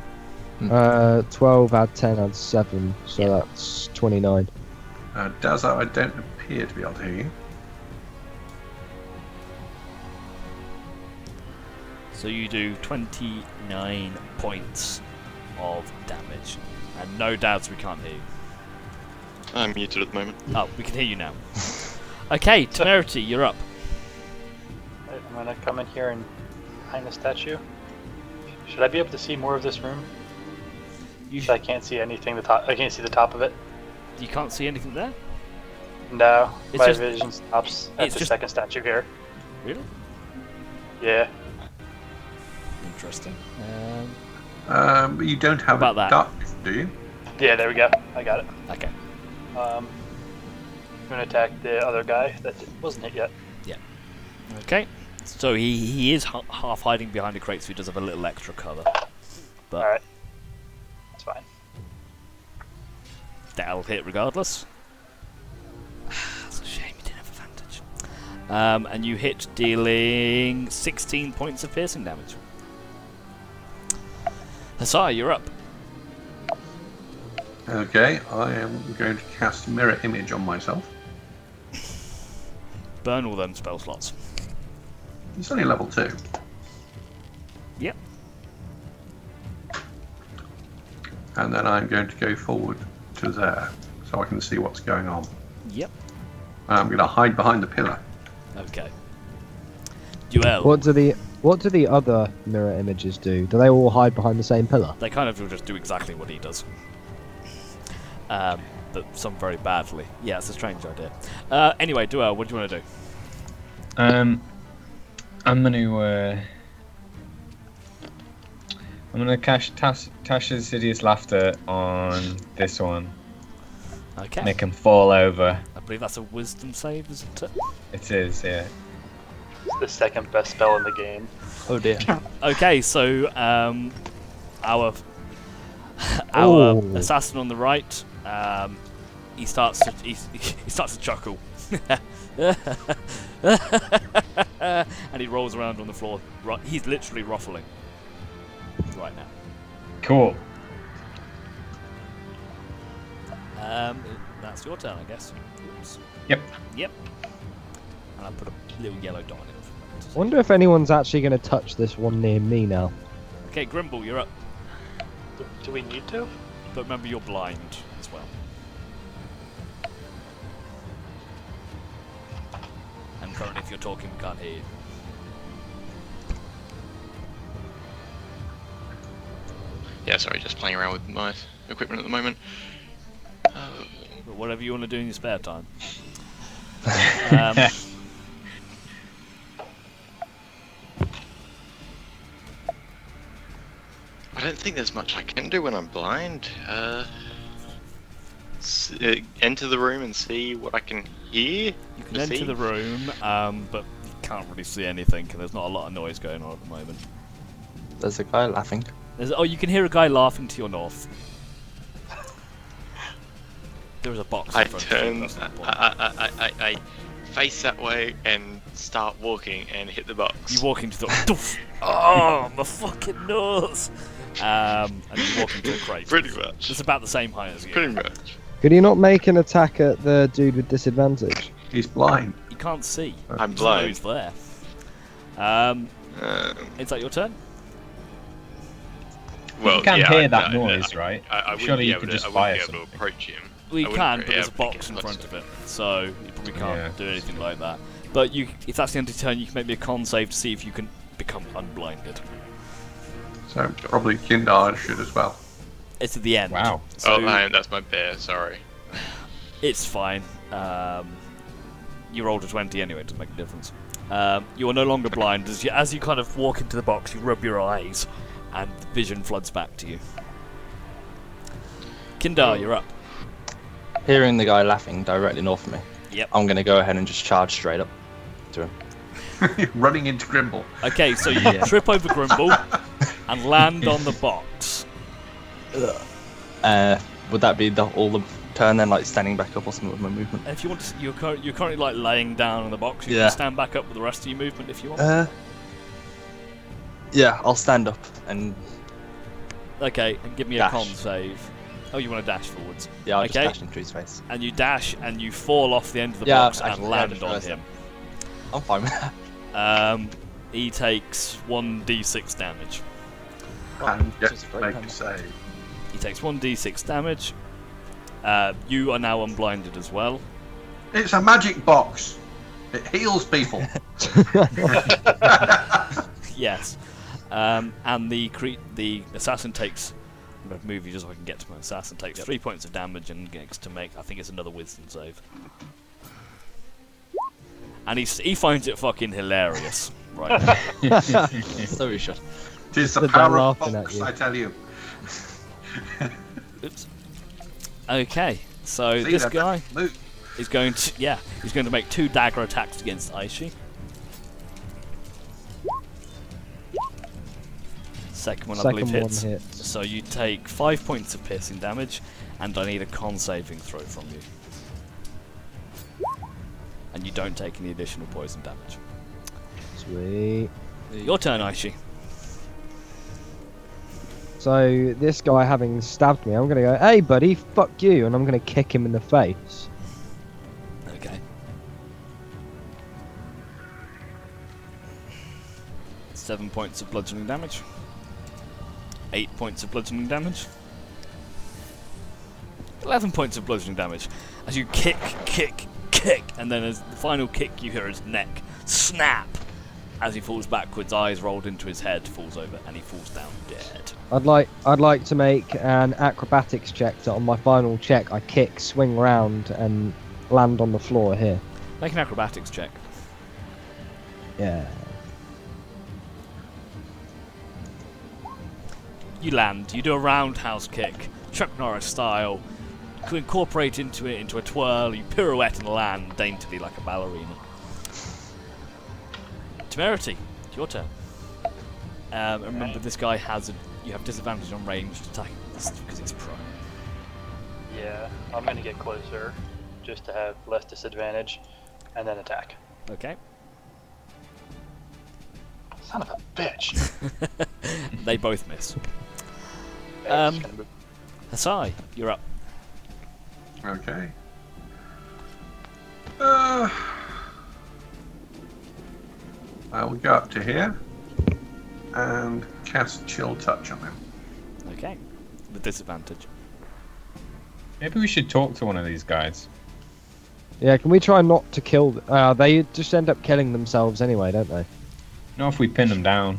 12 add 10 add 7, so that's 29. Daza, I don't appear to be able to hear you. So you do 29 points of damage. And no doubts we can't hear you. I'm muted at the moment. Oh, we can hear you now. Okay, Temerity, you're up. Right, I'm gonna come in here and behind the statue. Should I be able to see more of this room? I can't see anything. I can't see the top of it. You can't see anything there? No, It's my just- vision stops at it's the just- second statue here. Really? Yeah. Interesting. But you don't have About a that? duck, do you? Yeah, there we go. I got it. Okay. I'm gonna attack the other guy that wasn't hit yet. Okay. So he is half hiding behind a crate, so he does have a little extra cover. But Alright. That's fine. that'll hit regardless. That's a shame you didn't have advantage. And you hit, dealing 16 points of piercing damage. Hussar, you're up. Okay, I am going to cast Mirror Image on myself. Burn all them spell slots. It's only level 2. Yep. And then I'm going to go forward to there, so I can see what's going on. Yep. I'm going to hide behind the pillar. Okay. Duel. What do the other mirror images do? Do they all hide behind the same pillar? They kind of will just do exactly what he does. But some very badly. Yeah, it's a strange idea. Anyway, Duel, what do you want to do? I'm gonna cast Tasha's Hideous Laughter on this one. Okay. Make him fall over. I believe that's a wisdom save, isn't it? It is, yeah. It's the second best spell in the game. Oh dear. Okay, so our Ooh. assassin on the right, he starts to chuckle, and he rolls around on the floor. He's literally ruffling right now. Cool. That's your turn, I guess. Oops. Yep. Yep. And I put a little yellow dot on it. I wonder if anyone's actually going to touch this one near me now. Okay, Grimble, you're up. Do we need to? But remember, you're blind as well. And currently, if you're talking, we can't hear you. Yeah, sorry, just playing around with my equipment at the moment. But whatever you want to do in your spare time. I don't think there's much I can do when I'm blind. Enter the room and see what I can hear. You can enter the room, but you can't really see anything, and there's not a lot of noise going on at the moment. There's a guy laughing. You can hear a guy laughing to your north. There was a box in I front turn, of you. That's the point. I face that way and start walking and hit the box. You walk into the doof. Oh, my fucking nose! And you walk into a crate. Pretty much. It's about the same height as you. Pretty much. Could you not make an attack at the dude with disadvantage? He's blind. You can't see. I'm You just know blind. he's there. Is that your turn? Well, You can yeah, hear that noise, right? I wouldn't Surely be you able could to, just I wouldn't fire be able to something. approach him. Well, you I can, wouldn't but be there's a able to box get in close front to of it, so you probably can't Yeah. do anything like that. But if that's the end of your turn, you can make me a con save to see if you can become unblinded. So probably Kindar should as well. It's at the end. Wow. So that's my bear, sorry. it's fine. You rolled a 20 anyway, it doesn't make a difference. You are no longer blind. As you kind of walk into the box, you rub your eyes, and vision floods back to you. Kindar, you're up. Hearing the guy laughing directly north of me. Yep. I'm gonna go ahead and just charge straight up to him. Running into Grimble. Okay, so you trip over Grimble and land on the box. would that be all the turn then, like standing back up or something with my movement? If you want to, you're currently like laying down on the box. You Yeah. can stand back up with the rest of your movement if you want. Yeah, I'll stand up and Okay, and give me Dash. a con save. Oh, you want to dash forwards? yeah, I'll just Okay. dash into his face. And you dash and you fall off the end of the Yeah, box and actually, I land just on realised him. I'm fine with that. He takes 1d6 damage. And which is a great make hand. a save. He takes 1d6 damage. You are now unblinded as well. It's a magic box. It heals people. Yes. And the assassin takes. I'm going to move you just so I can get to my assassin. Takes 3 points of damage and gets to make. I think it's another wisdom save. And he finds it fucking hilarious. Right. So we should. It is the They're power of laughing at box, you. I tell you. Oops. Okay. So See, this that- guy Move. is going to he's going to make 2 dagger attacks against Aishi. Second one, I believe, Second one hits. hits. So you take 5 points of piercing damage, and I need a con saving throw from you. And you don't take any additional poison damage. Sweet. Your turn, Aishi. So this guy having stabbed me, I'm gonna go, hey buddy, fuck you, and I'm gonna kick him in the face. Okay. 7 points of bludgeoning damage. 8 points of bludgeoning damage. 11 points of bludgeoning damage. As you kick, and then as the final kick you hear his neck snap. As he falls backwards, eyes rolled into his head, falls over, and he falls down dead. I'd like to make an acrobatics check so on my final check I kick, swing round and land on the floor here. Make an acrobatics check. Yeah. You land, you do a roundhouse kick, Chuck Norris style. You incorporate into a twirl, you pirouette and land daintily like a ballerina. Temerity, it's your turn. Remember, this guy you have disadvantage on ranged attack because it's prone. Yeah, I'm gonna get closer just to have less disadvantage, and then attack. Okay. Son of a bitch. They both miss. Yeah, I'm just gonna move. Hasai, you're up. Okay. I will go up to here and cast Chill Touch on him. Okay. With disadvantage. Maybe we should talk to one of these guys. Yeah, can we try not to kill they just end up killing themselves anyway, don't they? Not if we pin them down.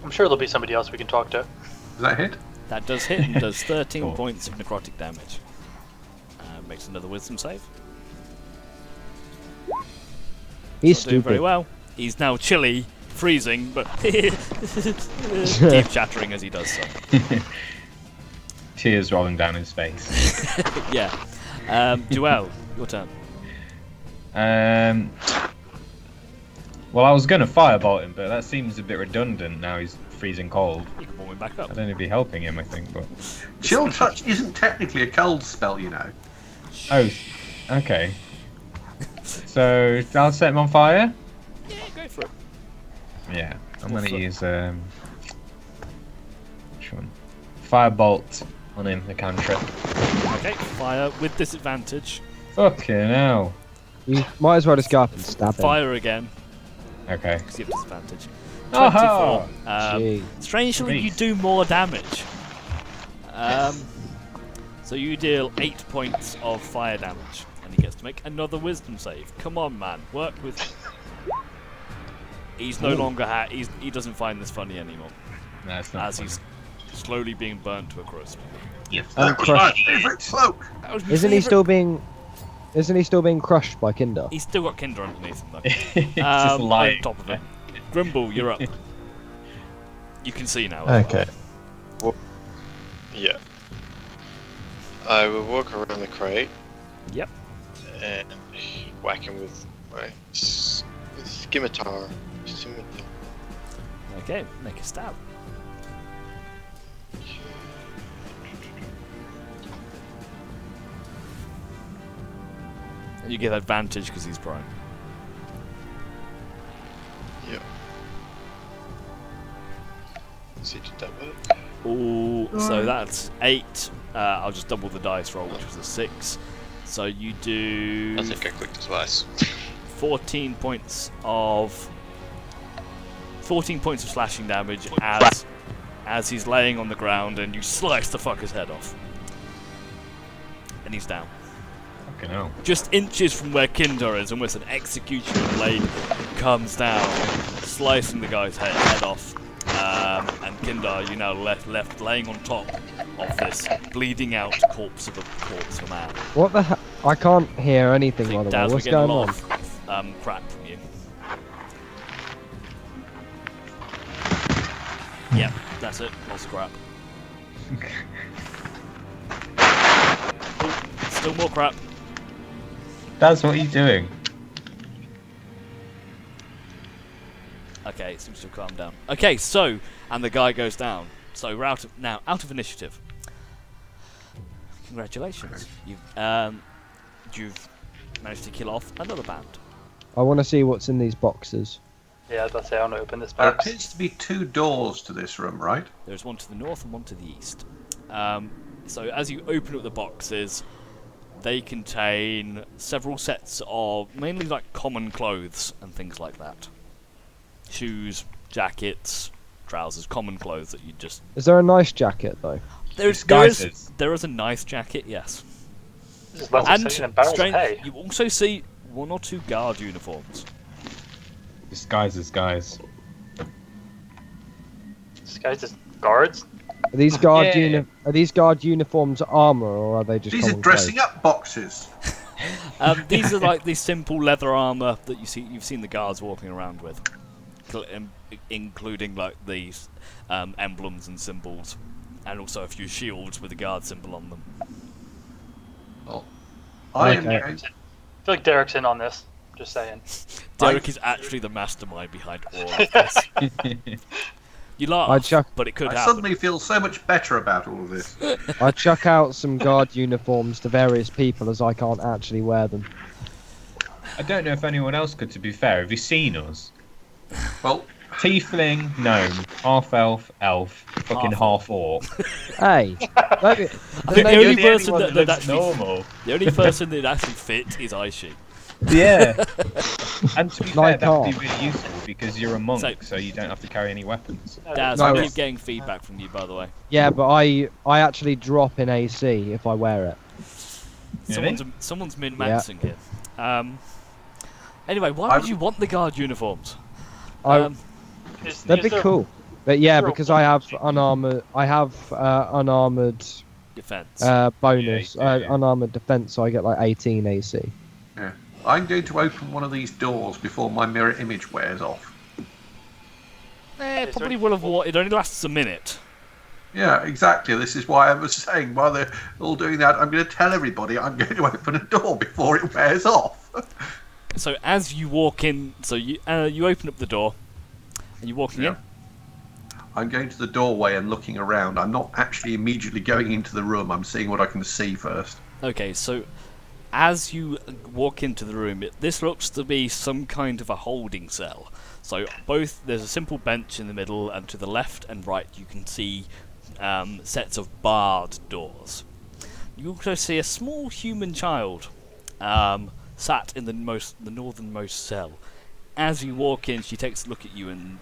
I'm sure there'll be somebody else we can talk to. Does that hit? That does hit and does 13 Cool. points of necrotic damage. Makes another wisdom save. He's Not doing very stupid. well. He's now chilly, freezing, but teeth chattering as he does so. Tears rolling down his face. Yeah. Duel, your turn. Well, I was going to firebolt him, but that seems a bit redundant now he's freezing cold. You can warm him back I up. don't know if he'd be helping him, I think, but... Chill Touch isn't technically a cold spell, you know. Oh, okay. So, I'll set him on fire? Yeah, go for it. Yeah, I'm Go going for to it. use... which one? Firebolt on him, the cantrip. Okay, fire with disadvantage. Fucking hell. You might as well just go up and stab him. Fire again, Okay. because you have disadvantage. Aha! 24. Gee. Strangely, you Beast. do more damage. So you deal 8 points of fire damage, and he gets to make another wisdom save. Come on, man, work with. He's no longer he doesn't find this funny anymore, No, it's not as funny. he's slowly being burnt to a crisp. I'm crushed. Favorite cloak. That was my Isn't he favourite- still being crushed by Kinder? He's still got Kinder underneath him though. It's just On light. top of him. Grimble, you're up. You can see now. Okay. Yeah. I will walk around the crate Yep. and whack him with my scimitar. Okay, make a stab. You get advantage because he's prone. Yeah. See, did that work? Ooh, so that's 8. I'll just double the dice roll, which was a 6. So you do I think I clicked twice. 14 points of slashing damage as he's laying on the ground, and you slice the fucker's head off, and he's down. Fucking hell. Just inches from where Kindar is, almost an executioner blade comes down, slicing the guy's head off. And Kindar, you're now left laying on top of this bleeding out corpse of a man. What the hell? I can't hear anything, I by think the way. Daz, we're What's getting a going lot on? of crap from you. Yep, that's it. Lost crap. Still more crap. Daz, what are you doing? Okay, it seems to have calmed down. Okay, so, and the guy goes down. So we're out of initiative. Congratulations. You've managed to kill off another band. I want to see what's in these boxes. Yeah, that's I want to open this There box. appears to be 2 doors to this room, right? There's one to the north and one to the east. So as you open up the boxes, they contain several sets of mainly like common clothes and things like that. Shoes, jackets, trousers, common clothes that you just... Is there a nice jacket, though? There is a nice jacket, yes. This is lots of And sitting in barrels of hay. you also see 1 or 2 guard uniforms. Disguises, guys. This guy's just guards. Are these guard Yeah. Are these guard uniforms armor, or are they just These are common dressing clothes? up boxes. These are like the simple leather armor that you've seen the guards walking around with, including like these emblems and symbols, and also a few shields with the guard symbol on them. Oh. I am Okay. going I feel like Derek's in on this. Just saying. Derek is actually the mastermind behind all of this. You laugh, but it could I happen. suddenly feel so much better about all of this. I chuck out some guard uniforms to various people as I can't actually wear them. I don't know if anyone else could, to be fair. Have you seen us? Well, Tiefling, gnome, half-elf, elf, fucking half-orc. Hey, maybe, The maybe- only person one that looks actually normal. the only person that actually fit is Aishi. Yeah. And to be fair, Like that would be half. really useful because you're a monk, So- so you don't have to carry any weapons. Daz, No, I it's- keep getting feedback from you, by the way. yeah, but I actually drop in AC if I wear it. Really? Someone's min-maxing here. Anyway, why would you want the guard uniforms? They'd be there- cool. But yeah, is there a because I have one- unarmored. I have unarmored Defense. bonus, Yeah, you do. unarmored defense, so I get like 18 AC. yeah. I'm going to open one of these doors before my mirror image wears off. It probably will have. It only lasts a minute. Yeah, exactly. This is why I was saying, while they're all doing that, I'm going to tell everybody I'm going to open a door before it wears off. So as you walk in, you open up the door, and you're walking in. I'm going to the doorway and looking around. I'm not actually immediately going into the room. I'm seeing what I can see first. Okay, so as you walk into the room, this looks to be some kind of a holding cell. So there's a simple bench in the middle, and to the left and right you can see sets of barred doors. You also see a small human child sat in the northernmost cell. As you walk in, she takes a look at you and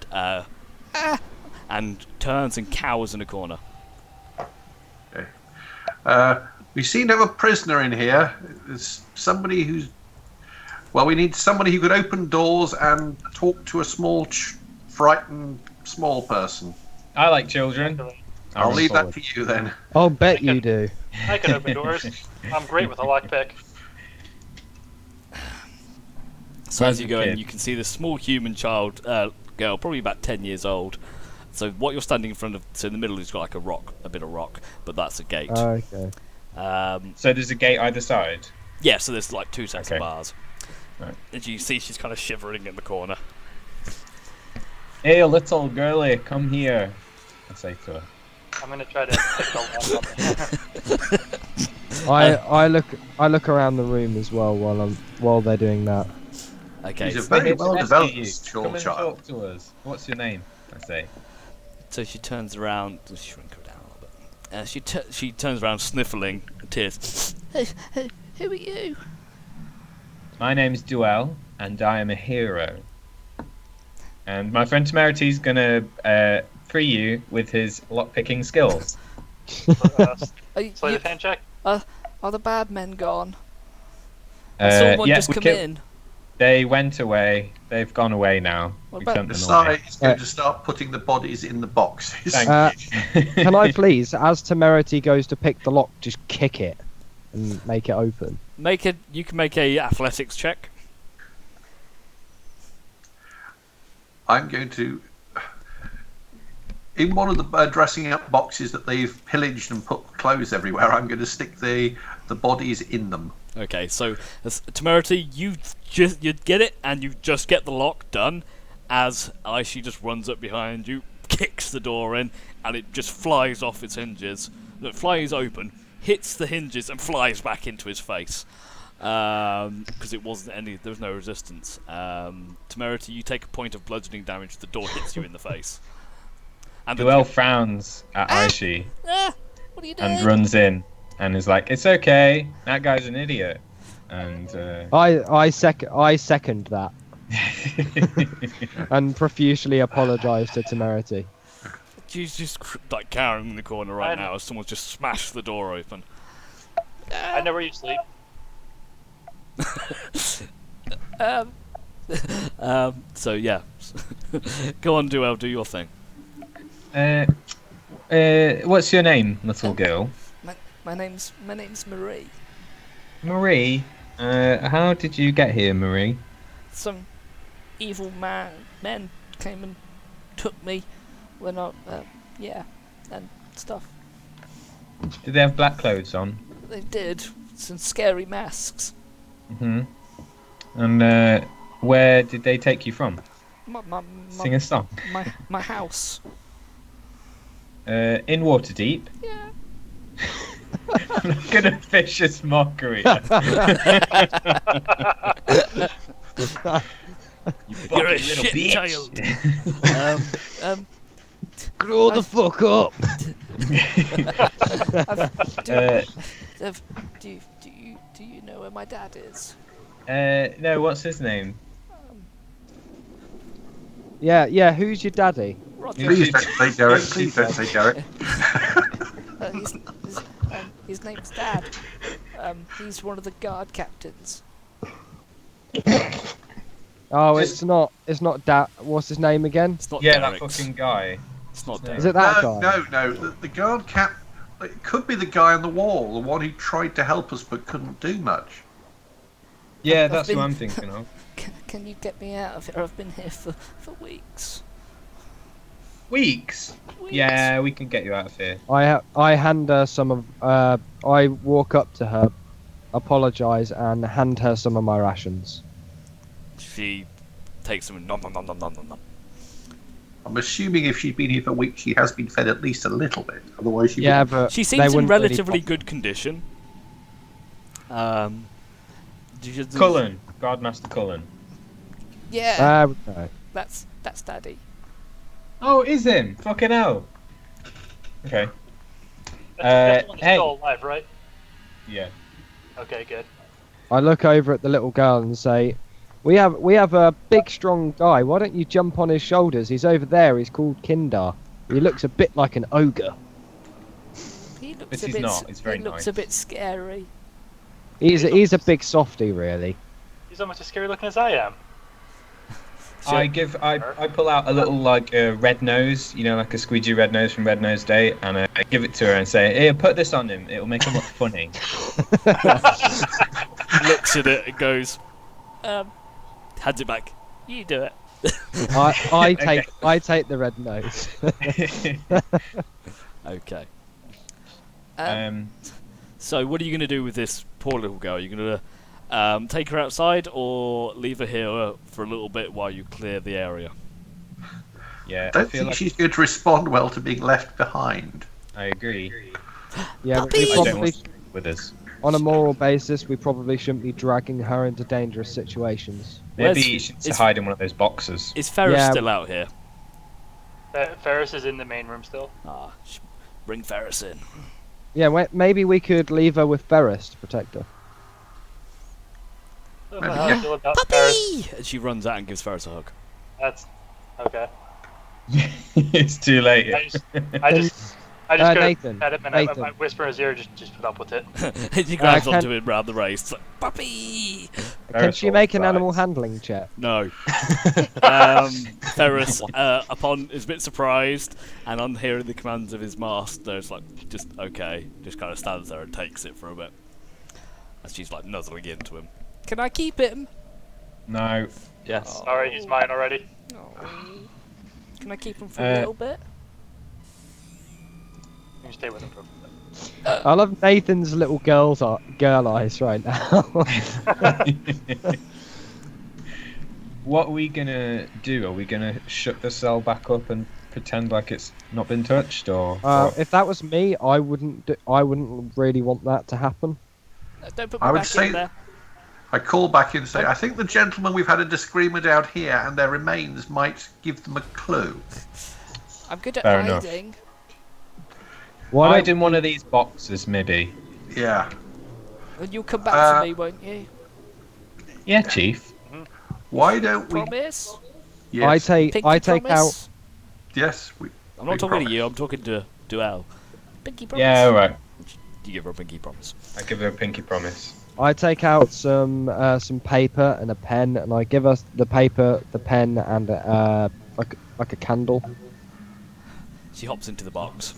turns and cowers in a corner. Okay. We seem to have a prisoner in here. It's somebody who's... Well, we need somebody who could open doors and talk to a small, frightened, small person. I like children. I'll leave that forward. for you then. I'll bet you do. I can open doors. I'm great with a lockpick. So Where's as you the go in, kid? you can see this small human child, girl, probably about 10 years old. So what you're standing in front of, so in the middle is got like a bit of rock, but that's a gate. Okay. So there's a gate either side. Yeah, so there's like 2 sets Okay. of bars. Right. And you see she's kind of shivering in the corner. Hey, little girlie, come here. I say to her. I'm gonna try to pick the lock on I look around the room as well while they're doing that. Okay. He's a So, very Here to well rescue developed you. small Come and child. talk to us. What's your name? I say. so she turns around. Shrink her down a little bit. She turns around, sniffling, tears. Who are you? My name's Duel, and I am a hero. And my friend Temerity's gonna free you with his lockpicking skills. Sleight of hand check. Are the bad men gone? I saw one just come in. They went away. They've gone away now. What We about- sent them away. Besides, going to start putting the bodies in the boxes. Thank you. Can I please, as Temerity goes to pick the lock, just kick it and make it open? You can make a athletics check. I'm going to, in one of the dressing up boxes that they've pillaged and put clothes everywhere, I'm going to stick the bodies in them. Okay, so Temerity, you get it, and you just get the lock done. As Aishi just runs up behind you, kicks the door in, and it just flies off its hinges. It flies open, hits the hinges, and flies back into his face. Because there was no resistance. Temerity, you take a point of bludgeoning damage. The door hits you in the face. And Duel frowns at Aishi what are you doing? and runs in and is like, "It's okay. That guy's an idiot." And I second that and profusely apologise to Temerity. She's just like cowering in the corner right I'm- now as someone's just smashed the door open. I know where you sleep. So yeah, go on, Duel, do your thing. what's your name, little girl? My name's Marie. Marie. How did you get here, Marie? Some evil men came and took me when I and stuff. Did they have black clothes on? They did some scary masks. Hmm. And where did they take you from? Sing a song. My house. In Waterdeep. Yeah. I'm not gonna vicious mockery. You're a shit child. Grow the fuck up! Do you know where my dad is? No, what's his name? Yeah, who's your daddy? Roger. Please don't say Derek. Please don't say Derek. His name's Dad. He's one of the guard captains. Oh, it's not Dad. What's his name again? It's not Yeah, Derek's. that fucking guy. It's not Is Derek. Is it that guy? No. The guard cap. It could be the guy on the wall, the one who tried to help us but couldn't do much. Yeah, I've that's been- who I'm thinking of. Can you get me out of here? I've been here for weeks. Weeks? Yeah, we can get you out of here. I hand her some of. I walk up to her, apologise, and hand her some of my rations. She takes them and nom nom nom nom nom nom nom. I'm assuming if she's been here for weeks, she has been fed at least a little bit. Otherwise, she Yeah, wouldn't. but She they seems in wouldn't really relatively pop- good condition. Cullen. Guardmaster Cullen. Yeah, No. that's Daddy. Oh, it is him! Fucking hell! Okay. That's the one that's hey. still alive, right? Yeah. Okay, good. I look over at the little girl and say, "We have a big, strong guy. Why don't you jump on his shoulders? He's over there. He's called Kindar. He looks a bit like an ogre. He looks But a he's bit. not, he's very he looks nice. a bit scary. He's a big softy, really." He's almost as scary looking as I am. I pull out a little like red nose, you know, like a squeegee red nose from Red Nose Day, and I give it to her and say, "Here, put this on him. It'll make him look funny." Looks at it and goes, hands it back. You do it. I take the red nose. Okay. um, So what are you going to do with this poor little girl? Are you going to take her outside or leave her here for a little bit while you clear the area? yeah, I I don't feel think like she's going to respond well to being left behind. I agree. Yeah, but Puppy! we I don't probably want to with us. On a moral basis, we probably shouldn't be dragging her into dangerous situations. Maybe Where's- she needs to is- hide in one of those boxes. Is Ferris Yeah. still out here? Ferris is in the main room still. Bring Ferris in. Yeah, maybe we could leave her with Ferris to protect her. How do I feel about Ferris? Puppy! And she runs out and gives Ferris a hug. That's okay. It's too late. I just couldn't Nathan, pet him, and Nathan. I whisper in his ear, just put up with it. He grabs can- onto him round the race. It's like, puppy! Can Ferris she make an rides. animal handling check? No. Ferris, upon is a bit surprised, and on hearing the commands of his master, it's like, just okay. Just kind of stands there and takes it for a bit. As she's like nuzzling into him. Can I keep him? No. Yes. Sorry, he's mine already. Can I keep him for a little bit? You can stay with him for a bit. I love Nathan's little girl eyes right now. What are we gonna do? Are we gonna shut the cell back up and pretend like it's not been touched, or? what? If that was me, I wouldn't really want that to happen. Don't put me I would back say in there. I call back in and say, I think the gentlemen we've had a disagreement out here and their remains might give them a clue. I'm good at Fair enough. hiding. Why Hide don't, in one of these boxes, maybe. Yeah. And you'll come back to me, won't you? Yeah, Chief. Why don't we? Promise? Yes. Pinky I take promise? out. Yes. I'm not we talking promise. to you, I'm talking to Duel. Pinky promise? Yeah, all right. You give her a pinky promise. I give her a pinky promise. I take out some paper and a pen, and I give us the paper, the pen, and like a candle. She hops into the box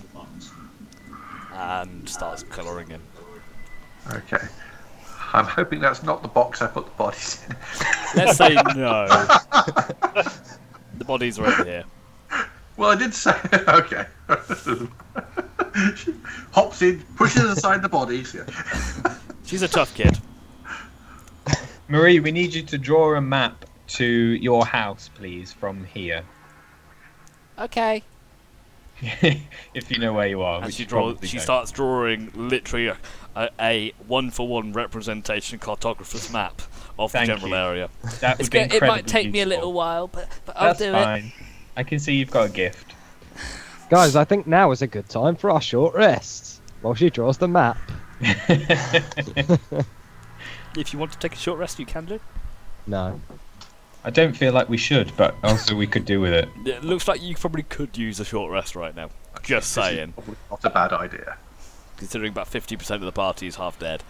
and starts colouring in. Okay. I'm hoping that's not the box I put the bodies in. Let's say no. The bodies are over here. Well, I did say okay. She hops in, pushes aside the bodies. She's a tough kid. Marie, we need you to draw a map to your house, please, from here. Okay. If you know where you are. And which she you probably she don't. starts drawing literally a one-for-one representation cartographer's map of Thank the general you. area. That would It's be it might incredibly take me a little useful. while, but I'll That's do fine. I can see you've got a gift. Guys, I think now is a good time for our short rest while she draws the map. it. If you want to take a short rest, you can do. No. I don't feel like we should, but also we could do with it. It looks like you probably could use a short rest right now. Just saying. Probably not a bad idea. Considering about 50% of the party is half dead.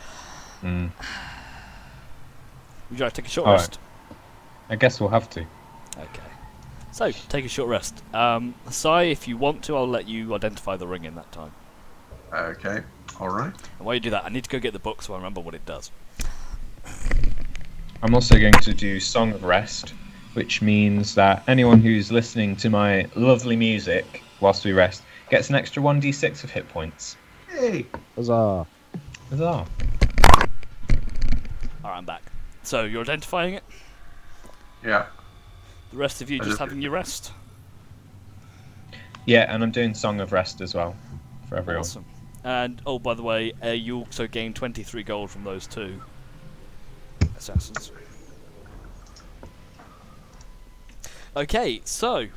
Mm. Would you like to take a short Alright. rest? I guess we'll have to. Okay. So, take a short rest. Sai, if you want to, I'll let you identify the ring in that time. Okay. All right. And while you do that, I need to go get the book so I remember what it does. I'm also going to do Song of Rest, which means that anyone who's listening to my lovely music whilst we rest gets an extra 1d6 of hit points. Hey. Huzzah. Huzzah. Alright, I'm back. So, you're identifying it? Yeah. The rest of you just having your rest? Yeah, and I'm doing Song of Rest as well for everyone. Awesome. And, oh, by the way, you also gain 23 gold from those two assassins. Okay, so,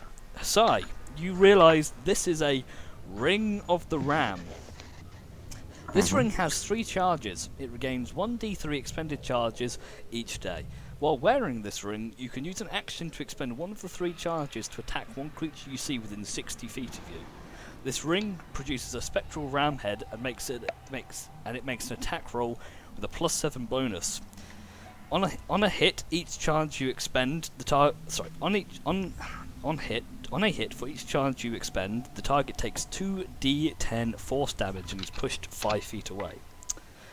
Sai, you realise this is a Ring of the Ram. This ring has 3 charges. It regains 1d3 expended charges each day. While wearing this ring, you can use an action to expend one of the 3 charges to attack one creature you see within 60 feet of you. This ring produces a spectral ram head and makes an attack roll with a +7 bonus. On a hit, each charge you expend, on a hit for each charge you expend, the target takes 2d10 force damage and is pushed 5 feet away.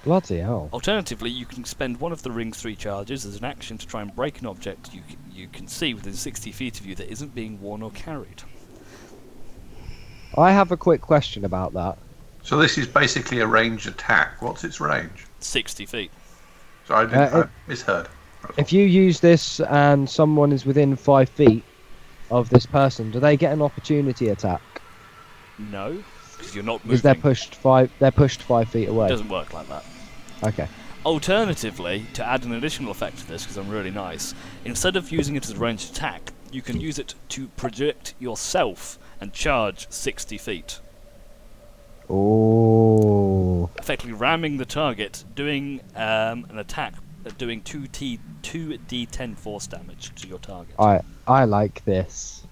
Bloody hell. Alternatively, you can spend one of the ring's 3 charges as an action to try and break an object you can see within 60 feet of you that isn't being worn or carried. I have a quick question about that. So this is basically a ranged attack. What's its range? 60 feet. So I misheard. If you use this and someone is within 5 feet of this person, do they get an opportunity attack? No, because you're not moving. Because they're pushed 5 feet It away. doesn't work like that. Okay. Alternatively, to add an additional effect to this, because I'm really nice, instead of using it as a ranged attack, you can use it to project yourself and charge 60 feet. Oh. Effectively ramming the target, doing an attack, doing 2d10 force damage to your target. I like this.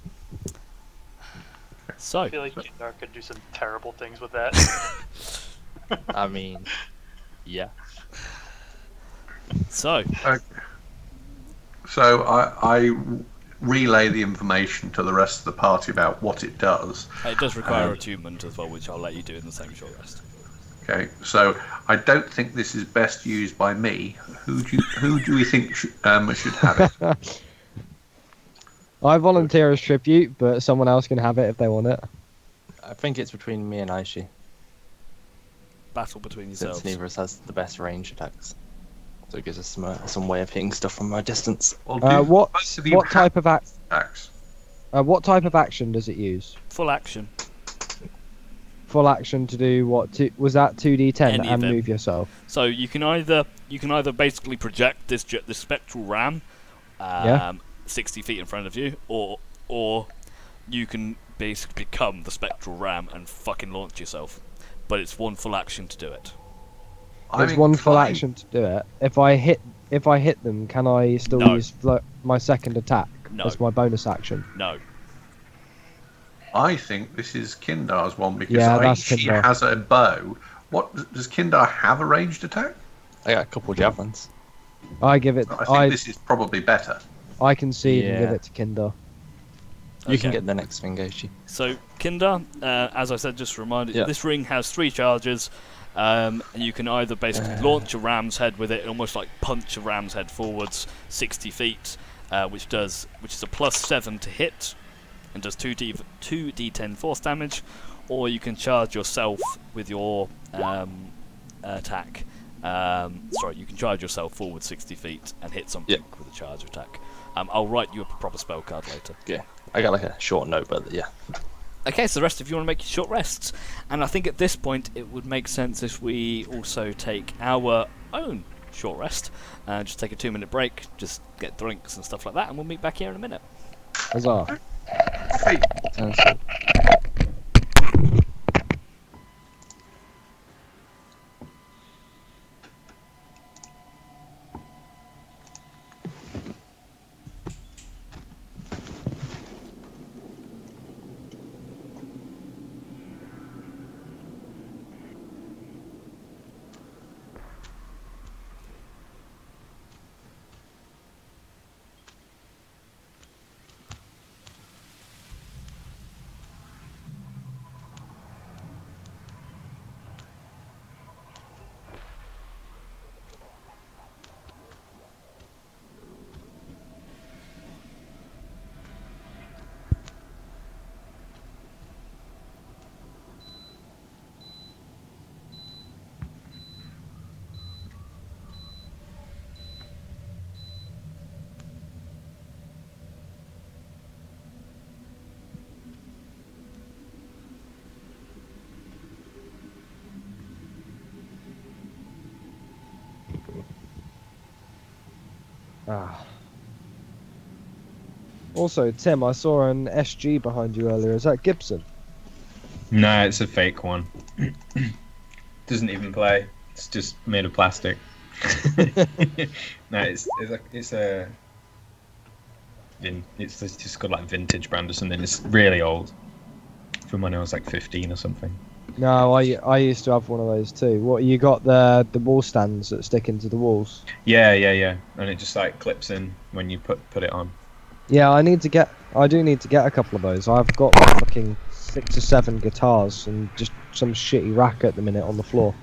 So, I feel like Kindar could do some terrible things with that. I mean, yeah. so So I relay the information to the rest of the party about what it does. it does require attunement as well, which I'll let you do in the same short rest. Okay, so I don't think this is best used by me. Who do we think should have it? I volunteer as tribute, but someone else can have it if they want it. I think it's between me and Aishi, Battle between yourselves. since neither of us has the best range attacks. So it gives us some way of hitting stuff from a distance. Well, do What both of you what have type of attacks? what type of action does it use? Full action. Full action to do what? Was that 2d10 Any and of it. move yourself? So you can either basically project this spectral ram, Yeah. 60 feet in front of you, or you can basically become the spectral ram and fucking launch yourself. But it's one full action to do it. It's one full action to do it. If I hit them, can I still No. use my second attack No. as my bonus action? No. I think this is Kindar's one because Yeah, that's she Kindar. has a bow. What does Kindar have a ranged attack? I got a couple of javelins. I give it. I think this is probably better. I concede and give Yeah. it to Kindar. You can Okay. get the next thing, Aishi. So Kindar, as I said, just a reminder, Yeah. this ring has 3 charges. And you can either basically launch a ram's head with it, almost like punch a ram's head forwards 60 feet, which is a +7 to hit, and does 2d10 force damage, or you can charge yourself with your attack. You can charge yourself forward 60 feet and hit something with a charge attack. I'll write you a proper spell card later. Yeah, I got like a short note, but yeah. Okay, so the rest of you want to make your short rests, and I think at this point it would make sense if we also take our own short rest, just take a 2-minute break, just get drinks and stuff like that, and we'll meet back here in a minute. Huzzah. Hey, Sounds good. Ah. Also, Tim, I saw an SG behind you earlier. Is that Gibson? No, it's a fake one. Doesn't even play. It's just made of plastic. No, it's just got like vintage brand or something. It's really old. From when I was like 15 or something. No, I used to have one of those too. What, you got the wall stands that stick into the walls? Yeah. And it just like clips in when you put it on. Yeah, I do need to get a couple of those. I've got like fucking 6 or 7 guitars and just some shitty rack at the minute on the floor.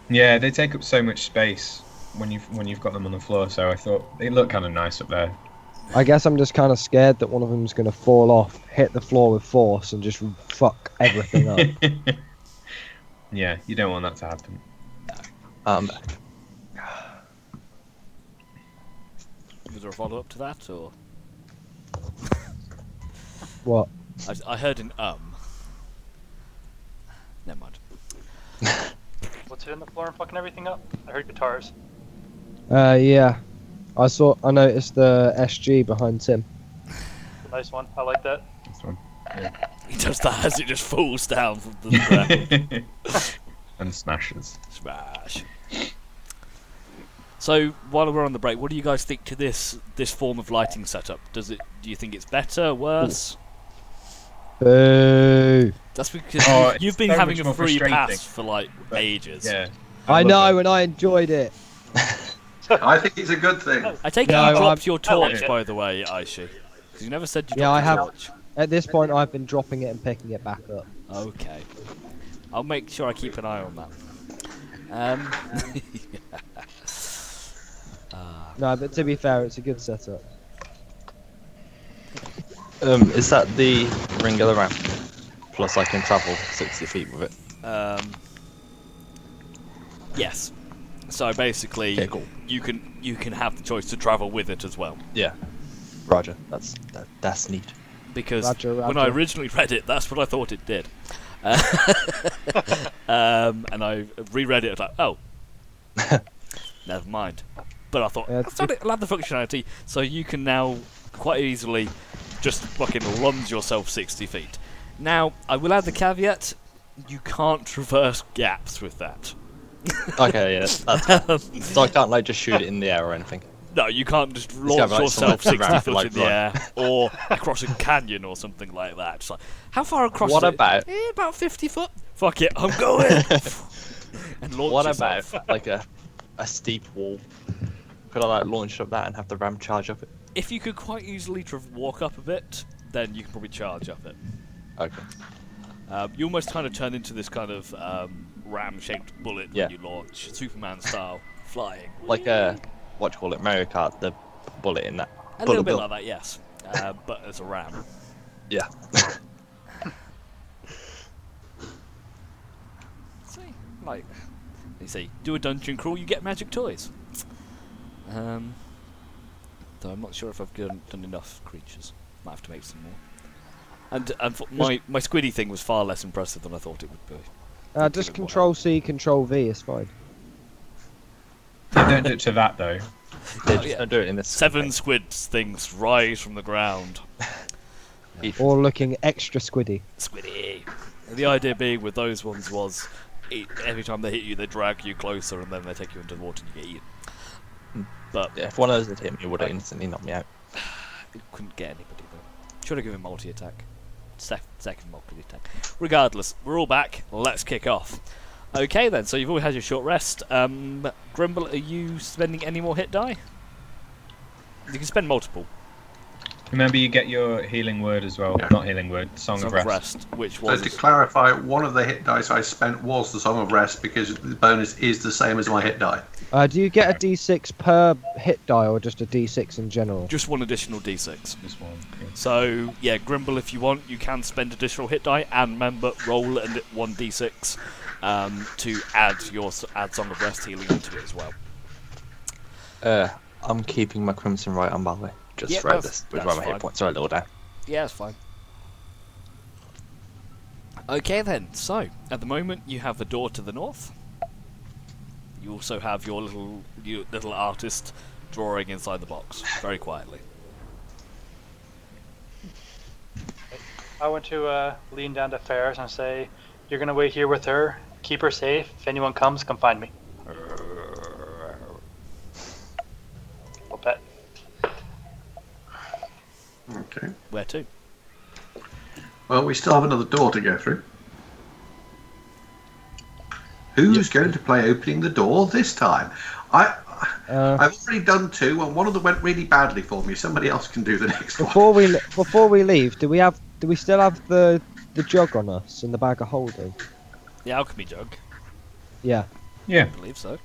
Yeah, they take up so much space when you've got them on the floor. So I thought they look kind of nice up there. I guess I'm just kind of scared that one of them's going to fall off, hit the floor with force, and just fuck everything up. Yeah, you don't want that to happen. Was there a follow-up to that, or...? What? I heard an Never mind. What's hitting the floor and fucking everything up? I heard guitars. Yeah. I noticed the SG behind Tim. Nice one. I like that. This one. He does that as it just falls down from the ground. And smashes. Smash. So while we're on the break, what do you guys think to this form of lighting setup? Do you think it's better, worse? Boo. That's because Oh, you've been so having much a more free frustrating. pass for like ages. Yeah. I love know, it. and I enjoyed it. I think it's a good thing. I take No, it you dropped I'm- your I like torch, it. by the way, Aishi. Because you never said you dropped Yeah, I your have. torch. At this point, I've been dropping it and picking it back up. Okay. I'll make sure I keep an eye on that. No, but to be fair, it's a good setup. Is that the Ringular ramp? Plus I can travel 60 feet with it. Yes. So basically, Okay, cool. you can have the choice to travel with it as well. Yeah. Roger. That's neat. Because Roger, when I roger. originally read it, that's what I thought it did. And I reread it, I was like, oh, never mind. But I thought, Yeah, I'll add the functionality, so you can now quite easily just fucking lunge yourself 60 feet. Now, I will add the caveat, you can't traverse gaps with that. Okay, yeah, that's fine. So I can't like just shoot it in the air or anything. No, you can't just gotta launch be, like, yourself somewhere 60 around, foot like, in the run. air, or across a canyon or something like that. It's like, how far across What is it? about- About 50 foot. Fuck it, I'm going! And launch What yourself. about like a steep wall? Could I like launch up that and have the ram charge up it? If you could quite easily walk up a bit, then you can probably charge up it. Okay. You almost kind of turn into this kind of ram-shaped bullet Yeah. when you launch, Superman style, flying. Like what do you call it? Mario Kart, the bullet in that. A bullet little bit bill. like that, yes. But as a ram. Yeah. See, like, you see, do a dungeon crawl, you get magic toys. Though I'm not sure if I've done enough creatures. Might have to make some more. And my squiddy thing was far less impressive than I thought it would be. Just Control C, Control V is fine. Don't do it to that though. Yeah, just don't do it in this. 7 squids things rise from the ground. Or looking extra squiddy. Squiddy. And the idea being with those ones was every time they hit you, they drag you closer and then they take you into the water and you get eaten. But Yeah, if one of those had hit me, it would have instantly knocked me out. it couldn't get anybody though. Should have given multi-attack. Second multi-attack. Regardless, we're all back. Let's kick off. Okay then, so you've all had your short rest. Grimble, are you spending any more hit die? You can spend multiple. Remember, you get your healing word as well. Yeah. Not healing word, Song of Rest. Which So was to clarify, one of the hit dice I spent was the Song of Rest because the bonus is the same as my hit die. Do you get a D6 per hit die or just a D6 in general? just one additional d6. This one. Yeah. So yeah, Grimble, if you want, you can spend additional hit die, and remember, roll and 1d6 to add Song of Rest healing into it as well. I'm keeping my Crimson right on, by the way. Just Yeah, throughout that's- this, which is that's why my fine. hit points are a little down. Yeah, it's fine. Okay then, so at the moment you have the door to the north. You also have your little artist drawing inside the box, very quietly. I want to lean down to Ferris and say, "You're gonna wait here with her. Keep her safe. If anyone comes, come find me." I'll bet. Okay. Where to? Well, we still have another door to go through. Who's going to play opening the door this time? I've already done 2, and one of them went really badly for me. Somebody else can do the next one. Before we leave, do we still have the jug on us and the bag of holding? The alchemy jug. Yeah. Yeah. I believe so.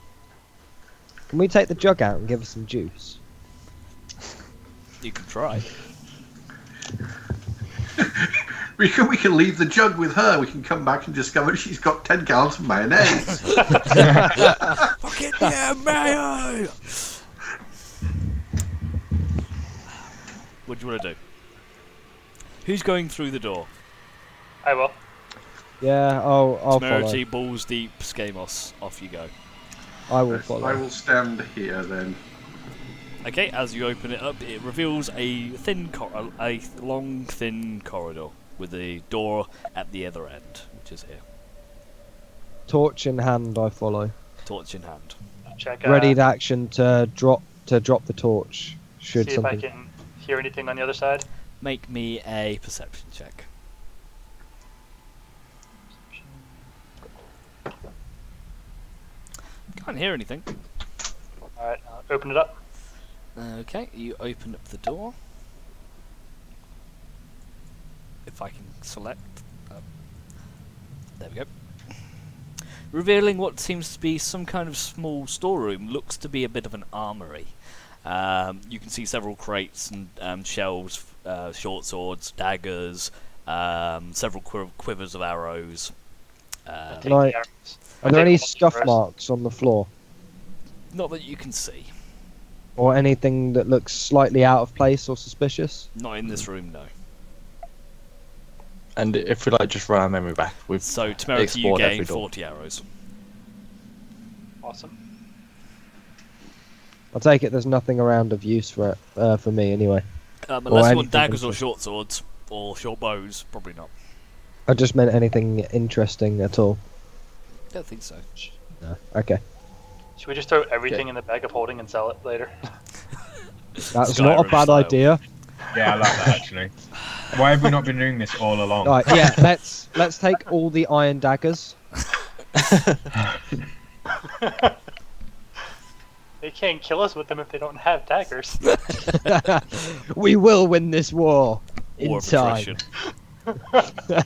Can we take the jug out and give us some juice? You can try. We can leave the jug with her. We can come back and discover she's got 10 gallons of mayonnaise. Fucking yeah, mayo! What do you want to do? Who's going through the door? I will. Yeah, I'll follow. Temerity, balls deep, Skamos. Off you go. I will Yes, follow. I will stand here then. Okay, as you open it up, it reveals a long, thin corridor with a door at the other end, which is here. Torch in hand, I follow. Torch in hand. Check. Ready to action to drop the torch. Should See if I something. can hear anything on the other side. Make me a perception check. Can't hear anything. Alright, I'll open it up. Okay, you open up the door. If I can select. There we go. Revealing what seems to be some kind of small storeroom, looks to be a bit of an armory. You can see several crates and shelves, short swords, daggers, several quivers of arrows. Take Can I- the arrows. Are there any Take them scuff first. marks on the floor? Not that you can see. Or anything that looks slightly out of place or suspicious? Not in this room, no. And if we like just run our memory back, we've So, Temerity, you explored every gain door. 40 arrows. Awesome. I take it there's nothing around of use for it, for me anyway. Unless you anything want daggers or interesting. short swords, or short bows, probably not. I just meant anything interesting at all. Don't think so. No. Okay. Should we just throw everything in the bag of holding and sell it later? That's not a Skyrim bad style. idea. Yeah, I like that actually. Why have we not been doing this all along? Right, yeah, let's take all the iron daggers. They can't kill us with them if they don't have daggers. We will win this war in War of time. attrition.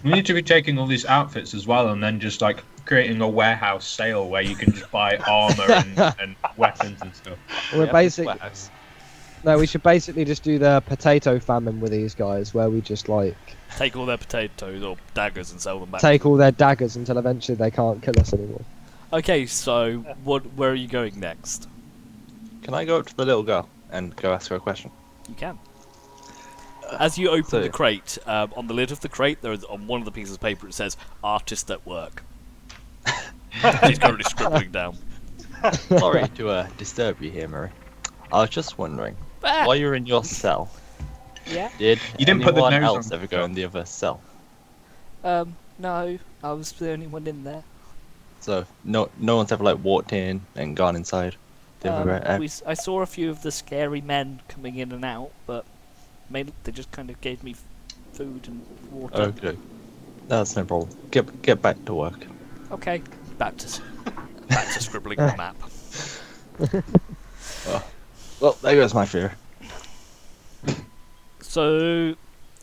We need to be taking all these outfits as well, and then just like creating a warehouse sale where you can just buy armor and weapons and stuff. We're No, we should basically just do the potato famine with these guys, where we just like Take all their potatoes or daggers and sell them back. take all their daggers until eventually they can't kill us anymore. Okay, so where are you going next? Can I go up to the little girl and go ask her a question? You can. As you open so- the crate, on the lid of the crate, there is on one of the pieces of paper it says "Artist at work." She's currently scribbling down. Sorry to disturb you here, Murray. I was just wondering, while you're in your cell, Yeah. did You didn't put the anyone nose else on ever the go top. in the other cell? No, I was the only one in there. So no one's ever like walked in and gone inside. The other I saw a few of the scary men coming in and out, but mainly they just kind of gave me food and water. Okay, that's no problem. Get back to work. Okay, back to scribbling on the map. Well, there goes my fear. So,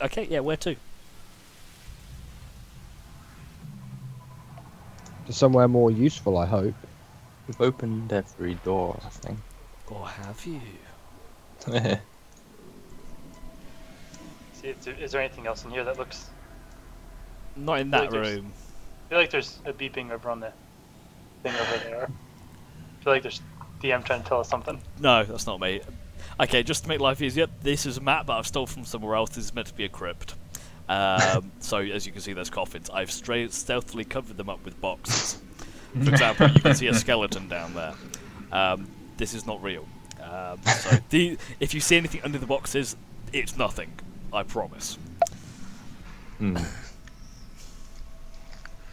okay, yeah, where to? To somewhere more useful, I hope. We've opened every door, I think. Or have you? See, is there anything else in here that looks... Not in I feel that like there's- room. I feel like there's a beeping over on the thing over there. I feel like there's DM trying to tell us something. No, that's not me. Okay, just to make life easier, this is a map that I've stole from somewhere else. This is meant to be a crypt. So, as you can see, there's coffins. I've stealthily covered them up with boxes. For example, you can see a skeleton down there. This is not real. So, if you see anything under the boxes, it's nothing. I promise. Hmm.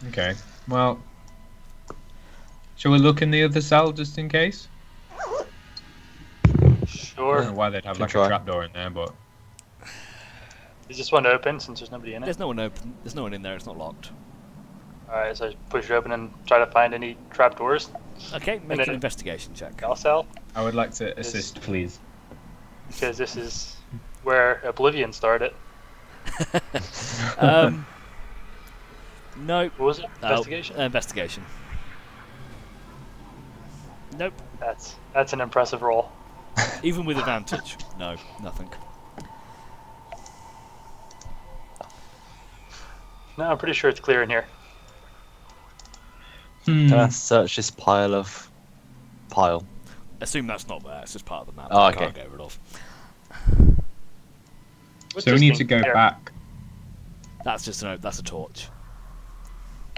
Okay. Well, shall we look in the other cell just in case? I don't Sure. know why they'd have Can like try. a trapdoor in there, but Is this one open since there's nobody in it? There's no one open. There's no one in there. It's not locked. Alright, so I just push it open and try to find any trapdoors. Okay, make then- an investigation check. I'll sell, I would like to assist, please. because this is where Oblivion started. Nope. What was it? Investigation? Investigation. Nope. That's an impressive roll. Even with advantage. No, nothing. No, I'm pretty sure it's clear in here. Can I search this pile? Assume that's not there. It's just part of the map. Oh, I okay. can't get rid of. What's So we this need thing to go here? back. That's just that's a torch.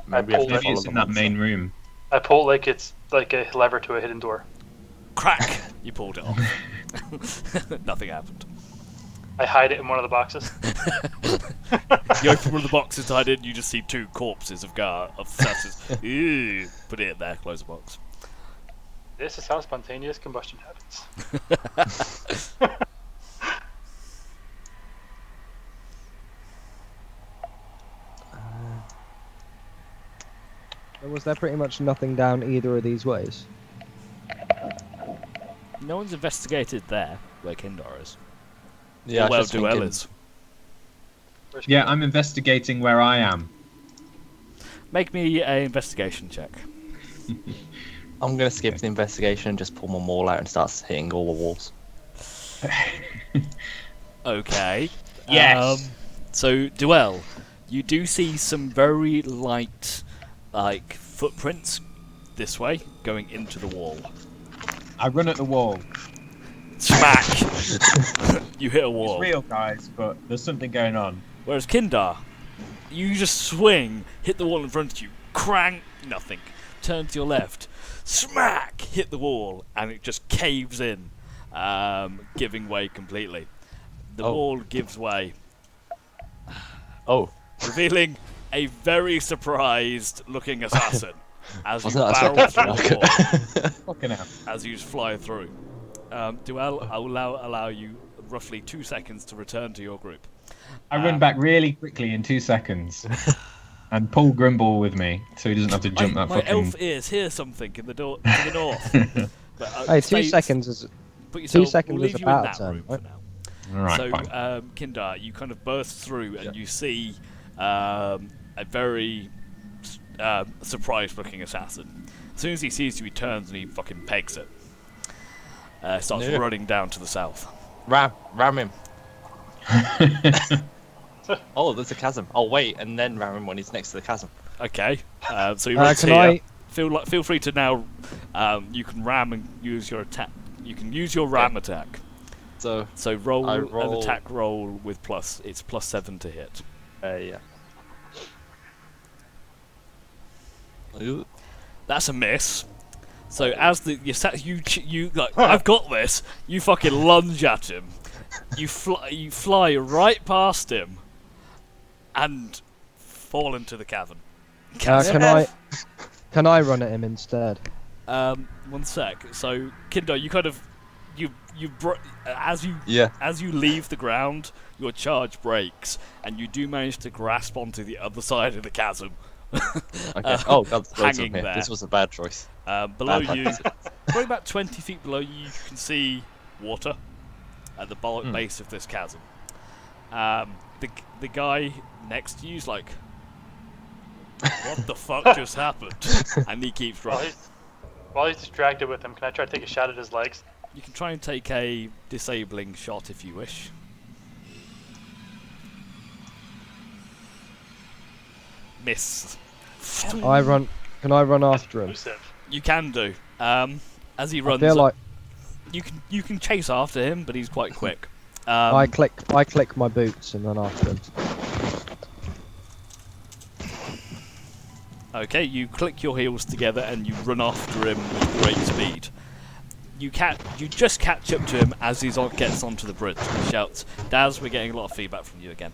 Maybe, pulled if you it. Maybe follow it's the in that monster. main room. I pull like it's like a lever to a hidden door. Crack! You pulled it off. Nothing happened. I hide it in one of the boxes. You open one of the boxes to hide it, and you just see 2 corpses of assassins. Ew. Put it in there, close the box. This is how spontaneous combustion happens. Was there pretty much nothing down either of these ways? No one's investigated there, where Kindar is. Yeah, Or where I was just Duel thinking, is. Where's Yeah, Kendall? I'm investigating where I am. Make me an investigation check. I'm gonna skip the investigation and just pull my maul out and start hitting all the walls. Okay. Yes. So, Duel, you do see some very light, like, footprints this way, going into the wall. I run at the wall. Smack! You hit a wall. It's real, guys, but there's something going on. Whereas Kindar, you just swing, hit the wall in front of you, crank, nothing. Turn to your left, smack, hit the wall, and it just caves in, giving way completely. The Oh. wall gives way, Oh, revealing a very surprised-looking assassin as you wasn't that barrel through expected? the wall, Okay. Fucking hell. as you fly through. Duel, I will allow you roughly 2 seconds to return to your group. I run back really quickly in 2 seconds. And pull Grimble with me, so he doesn't have to jump that My fucking... elf ears hear something in the door to the north. But, Hey, 2 stay- seconds is. Put yourself, 2 seconds we'll is leave you in about that a turn, room for right? now. Alright, So, fine. Kindar, you kind of burst through and you see a very surprised-looking assassin. As soon as he sees you, he turns and he fucking pegs it. Starts Yeah. running down to the south. ram him. Oh, there's a chasm. I'll wait and then ram him when he's next to the chasm. Okay, so he runs Can here. I? Feel free to now. You can ram and use your attack. You can use your ram attack. So, So roll, I an roll- attack roll with plus. It's +7 to hit. yeah. Ooh. That's a miss. So as you like, I've got this. You fucking lunge at him. You fly right past him, and fall into the cavern. Can I run at him instead? 1 sec. So Kindo, you kind of as you Yeah. as you leave the ground, your charge breaks, and you do manage to grasp onto the other side of the chasm. Okay. Oh, God, there's loads of hanging them here. there. This was a bad choice. Below Bad you, probably about 20 feet below you, you can see water at the base of this chasm. The guy next to you's like, what the fuck just happened? And he keeps running. While he's distracted with him, can I try to take a shot at his legs? You can try and take a disabling shot if you wish. Miss. Can I run after him? Elusive. You can do. As he I runs, feel like you can chase after him, but he's quite quick. I click my boots and run after him. Okay, you click your heels together and you run after him with great speed. You just catch up to him as he gets onto the bridge. He shouts, "Daz, we're getting a lot of feedback from you again."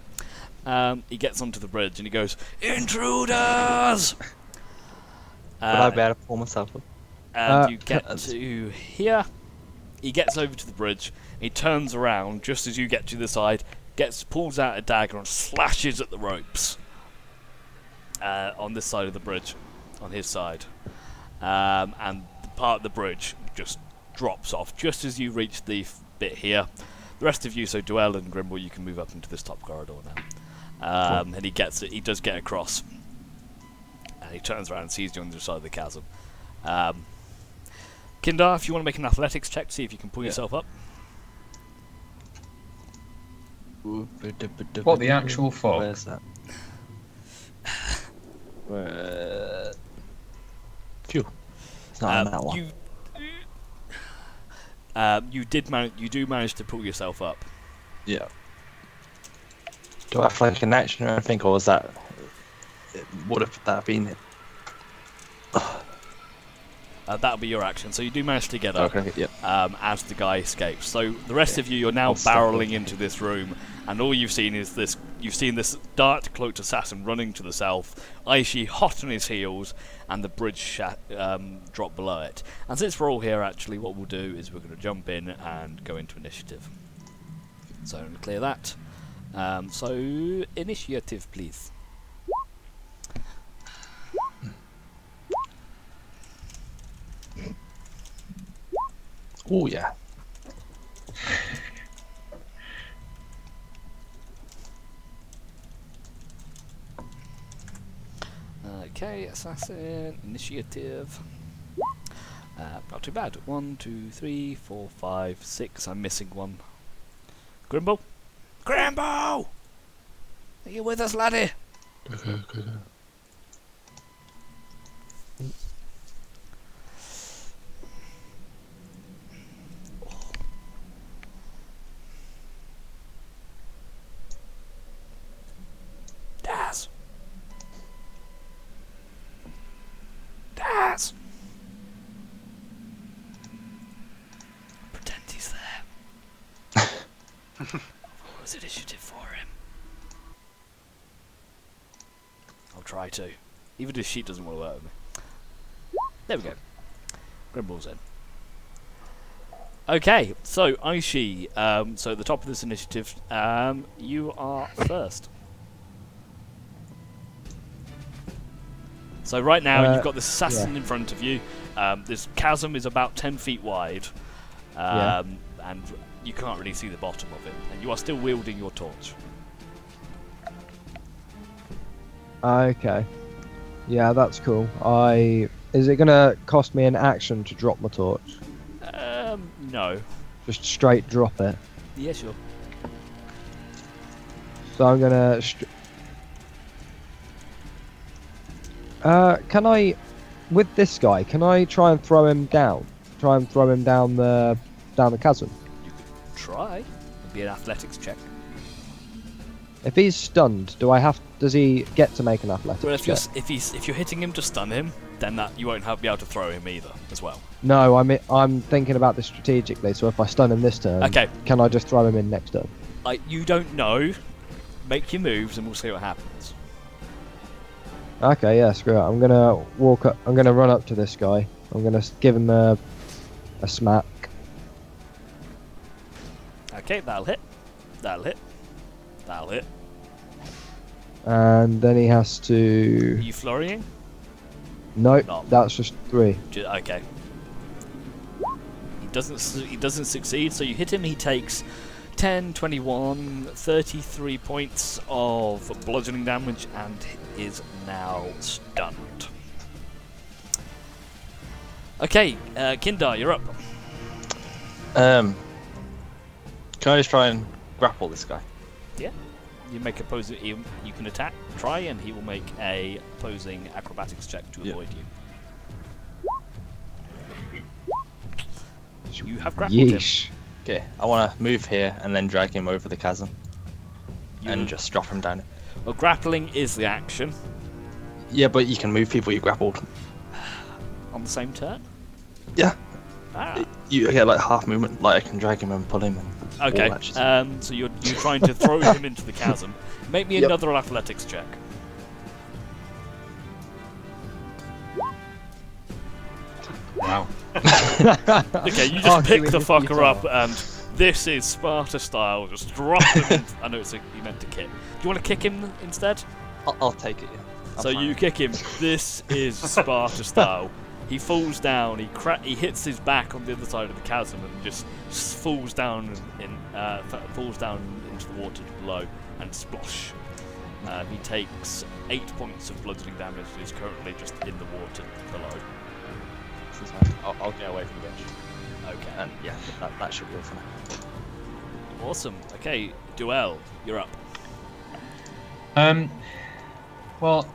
He gets onto the bridge and he goes, "Intruders!" Would I be able to pull myself up? And you get to here. He gets over to the bridge. He turns around just as you get to the side. Pulls out a dagger and slashes at the ropes on this side of the bridge, on his side, and the part of the bridge just drops off just as you reach the bit here. The rest of you, so Duel and Grimble, you can move up into this top corridor now. And he gets it. He does get across, and he turns around and sees you on the other side of the chasm. Kindar, if you want to make an athletics check, see if you can pull yourself up. What the actual fuck? Where's that? Phew. It's not on that one. You do manage to pull yourself up. Yeah. Do I have like an action or anything, or is that? would have that been? That'll be your action. So you do manage to get up Okay, yep. as the guy escapes. So the rest of you're now I'll stop barreling it. into this room, and all you've seen is this. You've seen this dark cloaked assassin running to the south, Aishi hot on his heels, and the bridge drop below it. And since we're all here, actually, what we'll do is we're going to jump in and go into initiative. So I'm going to clear that. So initiative, please. Oh yeah. Okay, assassin, initiative. Not too bad. 1, 2, 3, 4, 5, 6. I'm missing one. Grimble? Grimble! Are you with us, laddie? Okay. Daz! Daz! Pretend he's there. What was initiative for him? I'll try to. Even if sheet doesn't want to work with me. There we go. Grimble's in. Okay, so Aishi, so at the top of this initiative, you are first. So right now you've got this assassin in front of you. This chasm is about 10 feet wide, and you can't really see the bottom of it. And you are still wielding your torch. Okay. Yeah, that's cool. Is it gonna cost me an action to drop my torch? No. Just straight drop it. Yeah, sure. So I'm gonna. Can I, with this guy, can I try and throw him down? Try and throw him down the chasm. You could try. It'd be an athletics check. If he's stunned, does he get to make an athletics Well, check? if you're hitting him to stun him, then that you won't be able to throw him either, as well. No, I'm thinking about this strategically. So if I stun him this turn, Okay. can I just throw him in next turn? You don't know. Make your moves, and we'll see what happens. Okay, yeah, screw it. I'm gonna walk up. I'm gonna run up to this guy. I'm gonna give him a smack. Okay, that'll hit. That'll hit. That'll hit. And then he has Are to. you flurrying? Nope, No. that's just 3. Okay. He doesn't succeed, so you hit him. He takes 10, 21, 33 points of bludgeoning damage and is now stunned. Okay, Kindar, you're up. Can I just try and grapple this guy? Yeah. You make opposing. You can attack, try, and he will make a opposing acrobatics check to avoid you. You have grappled him. Yeesh. Okay, I want to move here and then drag him over the chasm and just drop him down it. Well, grappling is the action Yeah, but you can move people you grappled. on the same turn. Yeah. Ah. You get like half movement, like I can drag him and pull him. And Okay. all that shit. So you're trying to throw him into the chasm. Make me Yep. another athletics check. Wow. Okay, you just Arguing pick the with fucker guitar. up, and this is Sparta style. Just drop him. I know you meant to kick. Do you want to kick him instead? I'll take it. Yeah. I'm So fine. you kick him. This is Sparta style. He falls down. He hits his back on the other side of the chasm and just falls down falls down into the water below and splosh. He takes 8 points of bludgeoning damage. And is currently just in the water below. This is fine. I'll get away from the edge. Okay. And yeah, that should be all for now. Awesome. Okay, Duel, you're up. Well,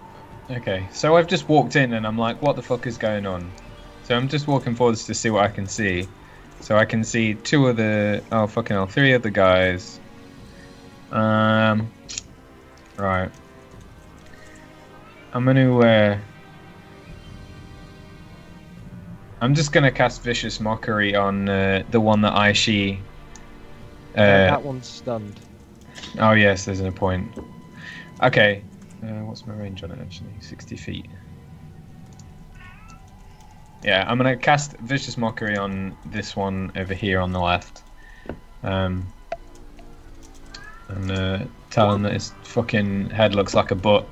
okay. So I've just walked in and I'm like, what the fuck is going on? So I'm just walking forwards to see what I can see. So I can see 3 of the guys. Right. I'm gonna. I'm just gonna cast Vicious Mockery on the one that Aishi. That one's stunned. Oh yes, there's no point. Okay, what's my range on it actually? 60 feet. Yeah, I'm gonna cast Vicious Mockery on this one over here on the left. And tell him that his fucking head looks like a butt.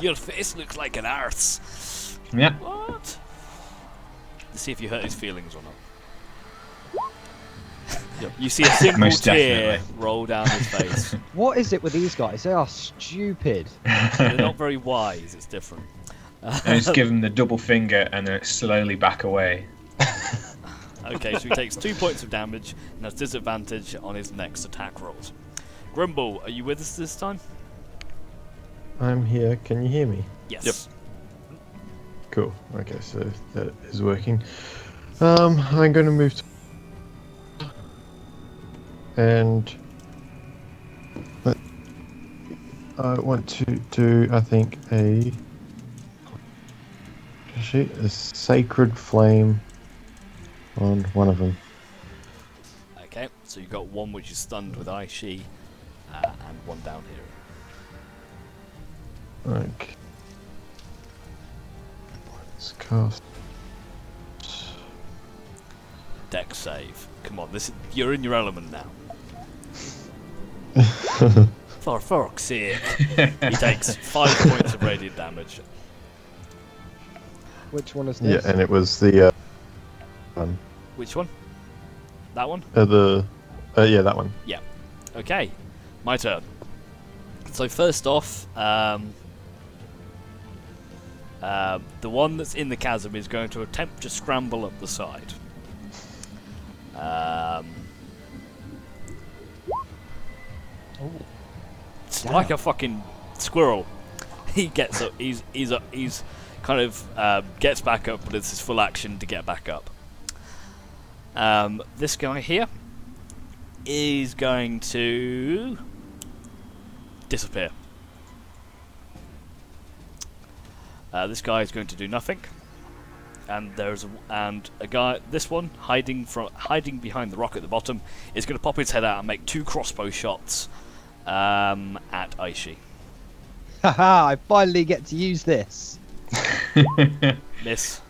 Your face looks like an arse. Yeah. What? Let's see if you hurt his feelings or not. You see a simple Most tear definitely. roll down his face. What is it with these guys? They are stupid. They're not very wise. It's different. I just give him the double finger and then slowly back away. Okay, so he takes 2 points of damage and has disadvantage on his next attack rolls. Grumble, are you with us this time? I'm here. Can you hear me? Yes. Yep. Cool. Okay, so that is working. I'm going to move to and I want to do, I think, a sacred flame on one of them. Okay, so you've got one which is stunned with Aishi, and one down here. Okay. Let's cast. Dex save. Come on, you're in your element now. For fuck's sake. He takes 5 points of radiant damage. Which one is Yeah, this? and it was the one. Which one? That one? Yeah, that one. Okay, my turn. So first off, the one that's in the chasm is going to attempt to scramble up the side. It's like a fucking squirrel. He gets up. He's kind of gets back up, but it's his full action to get back up. This guy here is going to disappear. This guy is going to do nothing, and a guy. This one hiding behind the rock at the bottom is going to pop his head out and make 2 crossbow shots at Aishi. Haha! I finally get to use this. Miss.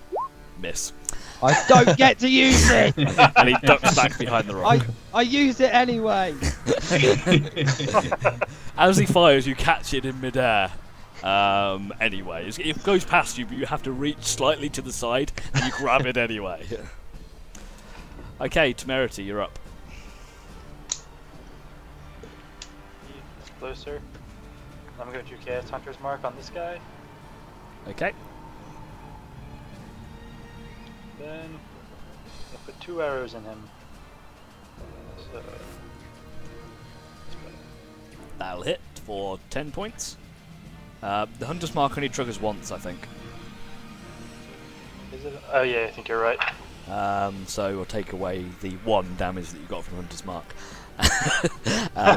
I don't get to use it. And he ducks back behind the rock. I use it anyway. As he fires, you catch it in midair. Anyway, it goes past you, but you have to reach slightly to the side, and you grab it anyway. Okay, Temerity, you're up. It's closer. I'm going to cast Hunter's Mark on this guy. Okay. Then I'll put 2 arrows in him. So That'll hit for 10 points. The Hunter's Mark only triggers once, I think. is it? Oh yeah, I think you're right. So we'll take away the 1 damage that you got from Hunter's Mark.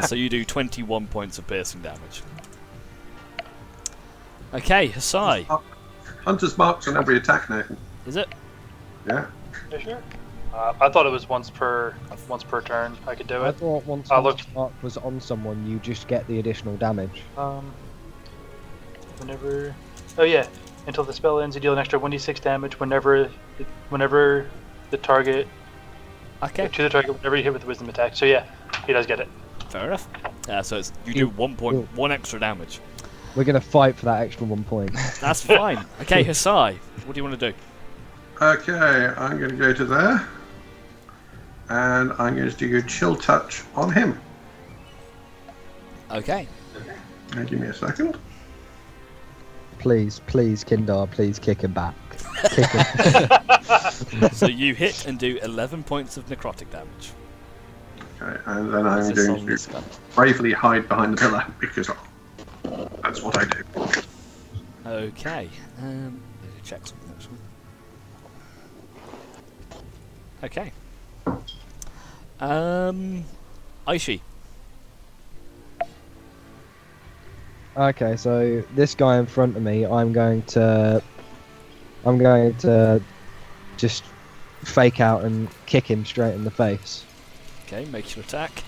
So you do 21 points of piercing damage. Okay, Hasai. Hunter's Mark's on every attack, Nathan. Is it? Yeah. You sure? I thought it was once per turn. I could do I it. thought once I the looked- mark was on someone, you just get the additional damage. Whenever. Oh yeah. Until the spell ends, you deal an extra 1d6 damage whenever the target Okay, to the target whenever you hit with the wisdom attack. So yeah, he does get it. fair enough. So you do 1 extra damage. We're gonna fight for that extra 1 point. That's fine. Okay, Hasai, what do you want to do? Okay, I'm going to go to there. And I'm going to do a chill touch on him. Okay. Now give me a second. Please, Kindar, please kick him back. Kick him. So you hit and do 11 points of necrotic damage. Okay, and then I'm What's this going on to this gun? bravely hide behind the pillar because that's what I do. Okay. Let me check something actually. Okay. Aishi. Okay, so this guy in front of me, I'm going to just fake out and kick him straight in the face. Okay, make your attack.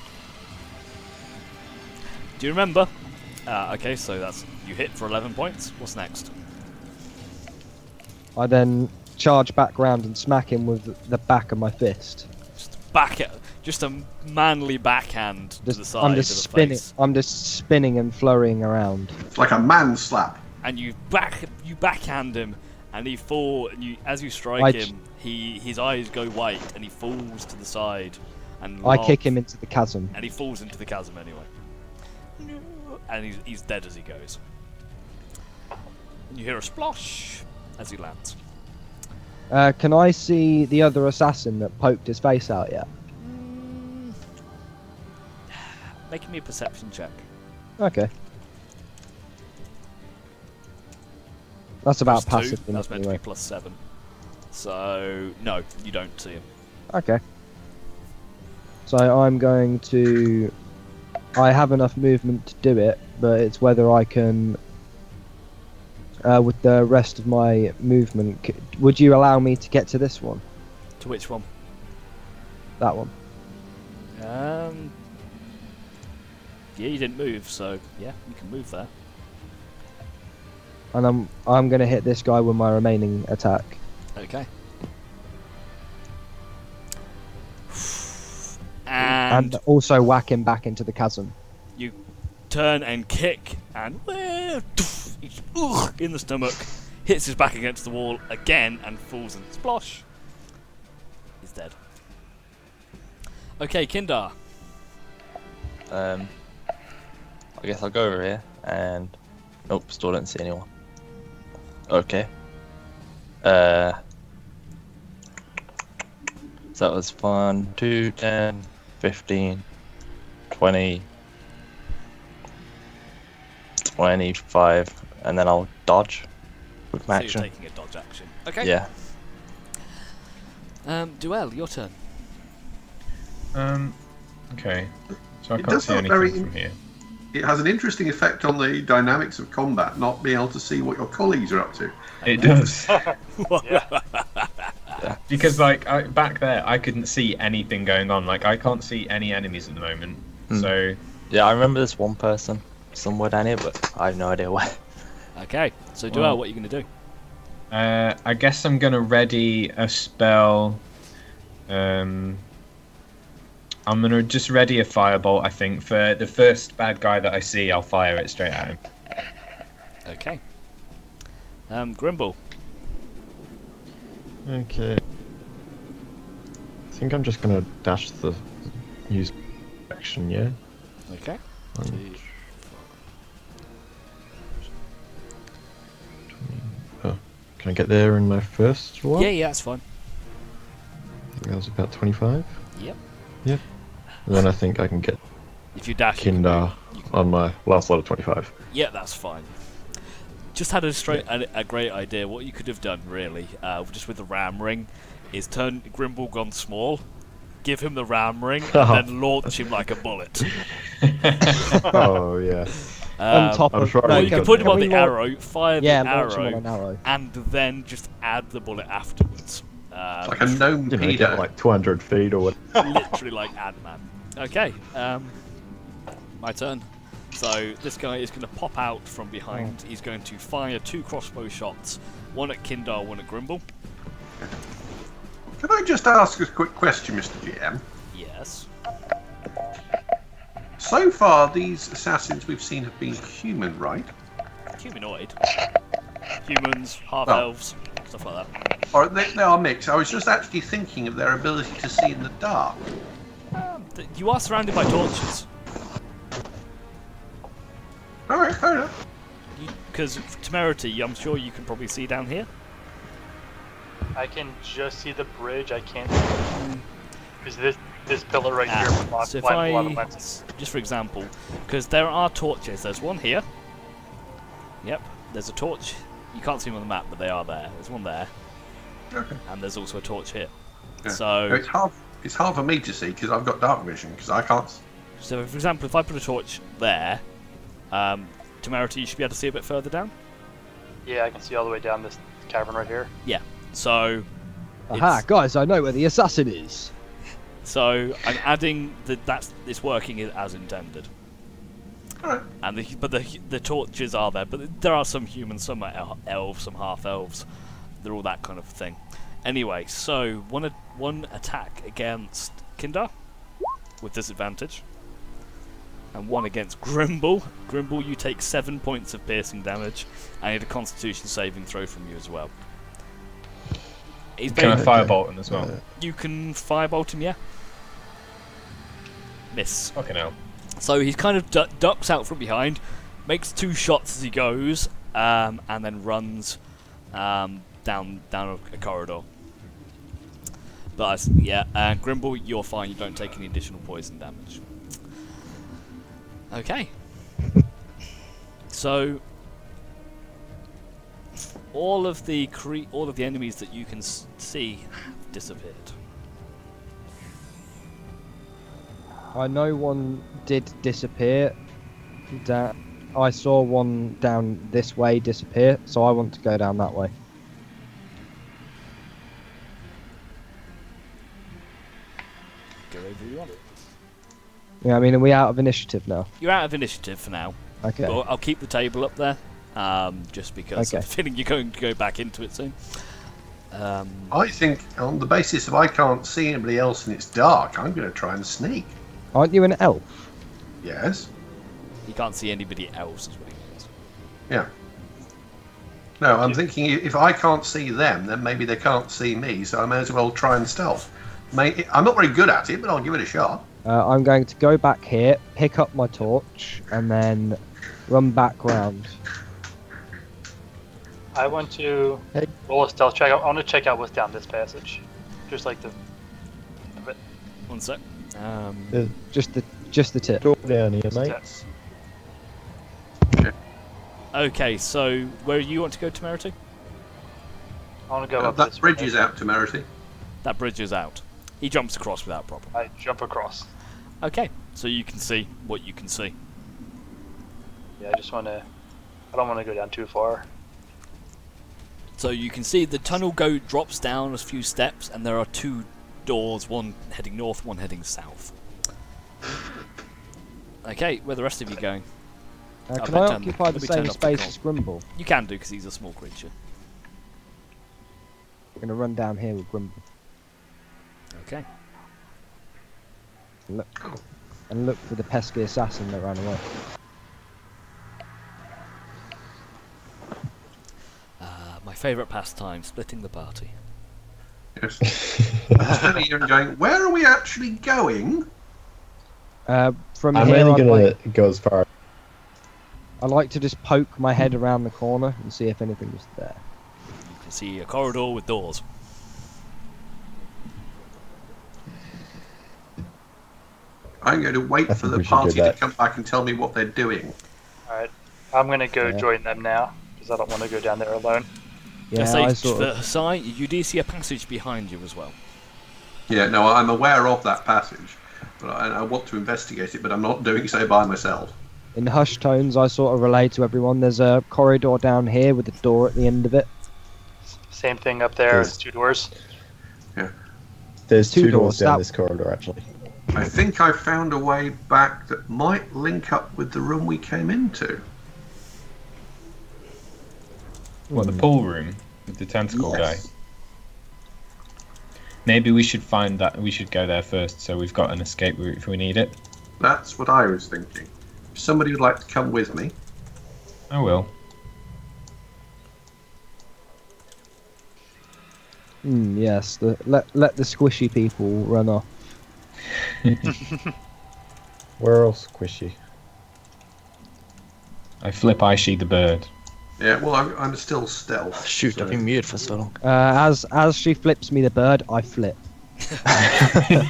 Do you remember? Okay, so that's you hit for 11 points. What's next? I then charge back round and smack him with the back of my fist. Just a manly backhand to the side I'm of just the spinning. face. I'm just spinning and flurrying around. It's like a man slap. And you backhand him, and he fall. And as you strike him, his eyes go white, and he falls to the side. And I kick him into the chasm. And he falls into the chasm anyway. And he's dead as he goes. And you hear a splosh as he lands. Can I see the other assassin that poked his face out yet? Make me a perception check. Okay. That's about +2. passive That's enough meant to anyway. be +7. So no, you don't see him. Okay. So I'm going to... I have enough movement to do it, but it's whether I can... with the rest of my movement... Would you allow me to get to this one? To which one? That one. Yeah, you didn't move, so yeah, you can move there. And I'm going to hit this guy with my remaining attack. Okay. And also whack him back into the chasm. You turn and kick, and he's in the stomach, hits his back against the wall again, and falls and splosh. He's dead. Okay, Kindar. I guess I'll go over here and... Nope, still don't see anyone. Okay. So that was 1, 2, 10, 15, 20, 25, and then I'll dodge with my So action. you're taking a dodge action. Okay. Yeah. Duel, your turn. Okay. So I It can't does see look anything very from here. It has an interesting effect on the dynamics of combat, not being able to see what your colleagues are up to. It does. Yeah. Because back there, I couldn't see anything going on. Like I can't see any enemies at the moment. So Yeah, I remember this one person somewhere down here, but I have no idea where. Okay, so Duel, Well, what are you going to do? I guess I'm gonna ready a spell. I'm gonna just ready a firebolt. I think for the first bad guy that I see, I'll fire it straight at him. Okay. Grimble. Okay. I think I'm just gonna dash the use action, yeah? Okay. 1, 2. 20. Oh, can I get there in my first one? Yeah, that's fine. I think that was about 25. Yep. Yep. And then I think I can get If you dash, you can Kindar move. on my last lot of 25. Yeah, that's fine. Just had a great idea. What you could have done, really, just with the ram ring, is turn Grimble gone small, give him the ram ring, and then launch him like a bullet. Oh, yeah. On top I'm of... sure No, I you can can- put him on we the launch- arrow, fire Yeah, the launch him on arrow, an arrow. and then just add the bullet afterwards. Like a gnome You know, get pedo. like 200 feet or what. Literally like Ant-Man. Okay, my turn. So this guy is going to pop out from behind. He's going to fire 2 crossbow shots, one at Kindar, one at Grimble. Can I just ask a quick question, Mr. GM? Yes. So far, these assassins we've seen have been human, right? Humanoid. Humans, half-elves, stuff like that. Or they are mixed. I was just actually thinking of their ability to see in the dark. You are surrounded by torches. Alright, fair enough. Because temerity, I'm sure you can probably see down here. I can just see the bridge. I can't see because this pillar right here blocks So if a lot of lenses. just for example, because there are torches. There's one here. Yep, there's a torch. You can't see them on the map, but they are there. There's one there, Okay. and there's also a torch here. Yeah. So, It's hard for me to see because I've got dark vision because I can't. for example, if I put a torch there, Temerity, you should be able to see a bit further down. Yeah, I can see all the way down this cavern right here. Yeah. So. Aha, guys, I know where the assassin is. So I'm adding that it's working as intended. Alright. And the torches are there, but there are some humans, some are elves, some half elves. They're all that kind of thing. Anyway, so one attack against Kindar with disadvantage, and one against Grimble. Grimble, you take 7 points of piercing damage. I need a Constitution saving throw from you as well. Can I firebolt him as well? You can firebolt him, yeah. Miss. Fucking hell. So he's kind of ducks out from behind, makes 2 shots as he goes, and then runs down a corridor. But yeah, and Grimble, you're fine. You don't take any additional poison damage. Okay. So all of the enemies that you can see have disappeared. I know one did disappear. I saw one down this way disappear, so I want to go down that way. Go over you want. Yeah, I mean, are we out of initiative now? You're out of initiative for now. Okay. But I'll keep the table up there, just because I'm feeling you're going to go back into it soon. I think on the basis of I can't see anybody else and it's dark, I'm going to try and sneak. Aren't you an elf? Yes. You can't see anybody else, is what he means. Yeah. No, I'm thinking if I can't see them, then maybe they can't see me, so I may as well try and stealth. I'm not very good at it, but I'll give it a shot. I'm going to go back here, pick up my torch, and then run back round. I want to roll a stealth check. I want to check out what's down this passage. Just like the... One sec. Just the tip. Drop down here, mates. Okay, so where you want to go, Temerity? I want to go up That this bridge way. is out, Temerity. That bridge is out. He jumps across without problem. I jump across. Okay, so you can see what you can see. Yeah, I just want to... I don't want to go down too far. So you can see the tunnel drops down a few steps, and there are 2 doors, one heading north, one heading south. Okay, where are the rest of you going? Can I occupy the same space as Grimble? You can do, because he's a small creature. I'm going to run down here with Grimble. Okay. And look for the pesky assassin that ran away. My favourite pastime, splitting the party. Yes. I'm standing here and going, where are we actually going? From I'm here, only going to go as far. I like to just poke my head around the corner and see if anything was there. You can see a corridor with doors. I'm going to wait for the party to come back and tell me what they're doing. Alright, I'm going to go join them now, because I don't want to go down there alone. Yeah, I for Hasai, you do see a passage behind you as well. Yeah, no, I'm aware of that passage, but I want to investigate it, but I'm not doing so by myself. In hushed tones, I sort of relay to everyone, there's a corridor down here with a door at the end of it. Same thing up there, it's 2 doors. Yeah. There's 2 doors down that- this corridor, actually. I think I found a way back that might link up with the room we came into. What, the pool room with the tentacle guy? Maybe we should find that. We should go there first, so we've got an escape route if we need it. That's what I was thinking. If somebody would like to come with me. I will. Yes. Let the squishy people run off. Where else, Squishy? I flip Aishi the bird. Yeah, well, I'm still stealth. Shoot, so- I've been muted for so long. As she flips me the bird, I flip.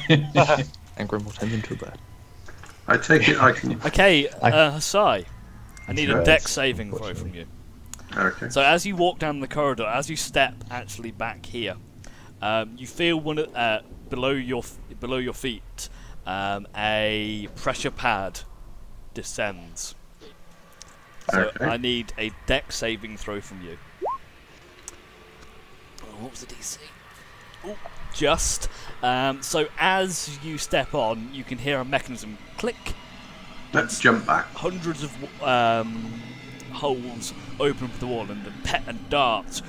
And Grimble turns into a bird. I take it I can... Okay, Hasai, I need a Birds, dex saving throw from you. Okay. So as you walk down the corridor, as you step actually back here, you feel one below your feet, a pressure pad descends. So Okay. I need a dex saving throw from you. Oh, what was the DC? Ooh, just. So as you step on, you can hear a mechanism click. Let's jump back. Hundreds of holes open up the wall, and darts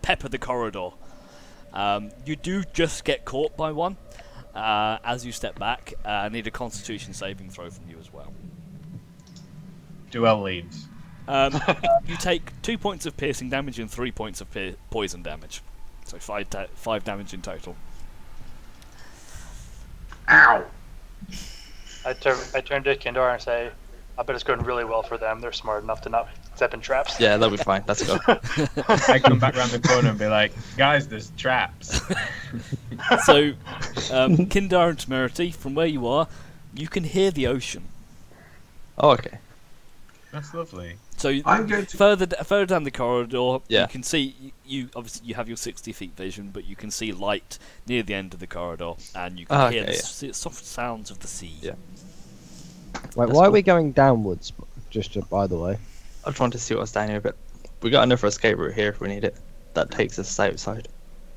pepper the corridor. You do just get caught by one as you step back. I need a Constitution saving throw from you as well. Duel leads. You take 2 points of piercing damage and 3 points of poison damage, so 5 damage in total. Ow! I turn to Kindar and say, I bet it's going really well for them. They're smart enough to not step in traps. Yeah, that'll be fine. Let's go. I come back around the corner and be like, guys, there's traps. So, Kindar and Temerity, from where you are, you can hear the ocean. Oh, okay. That's lovely. So I'm going to- further down the corridor, Yeah. you can see you obviously you have your 60 feet vision, but you can see light near the end of the corridor, and you can hear the soft sounds of the sea. Yeah. Wait, That's why are cool. we going downwards? Just by the way. I just want to see what's down here, but we got another escape route here if we need it. That takes us outside.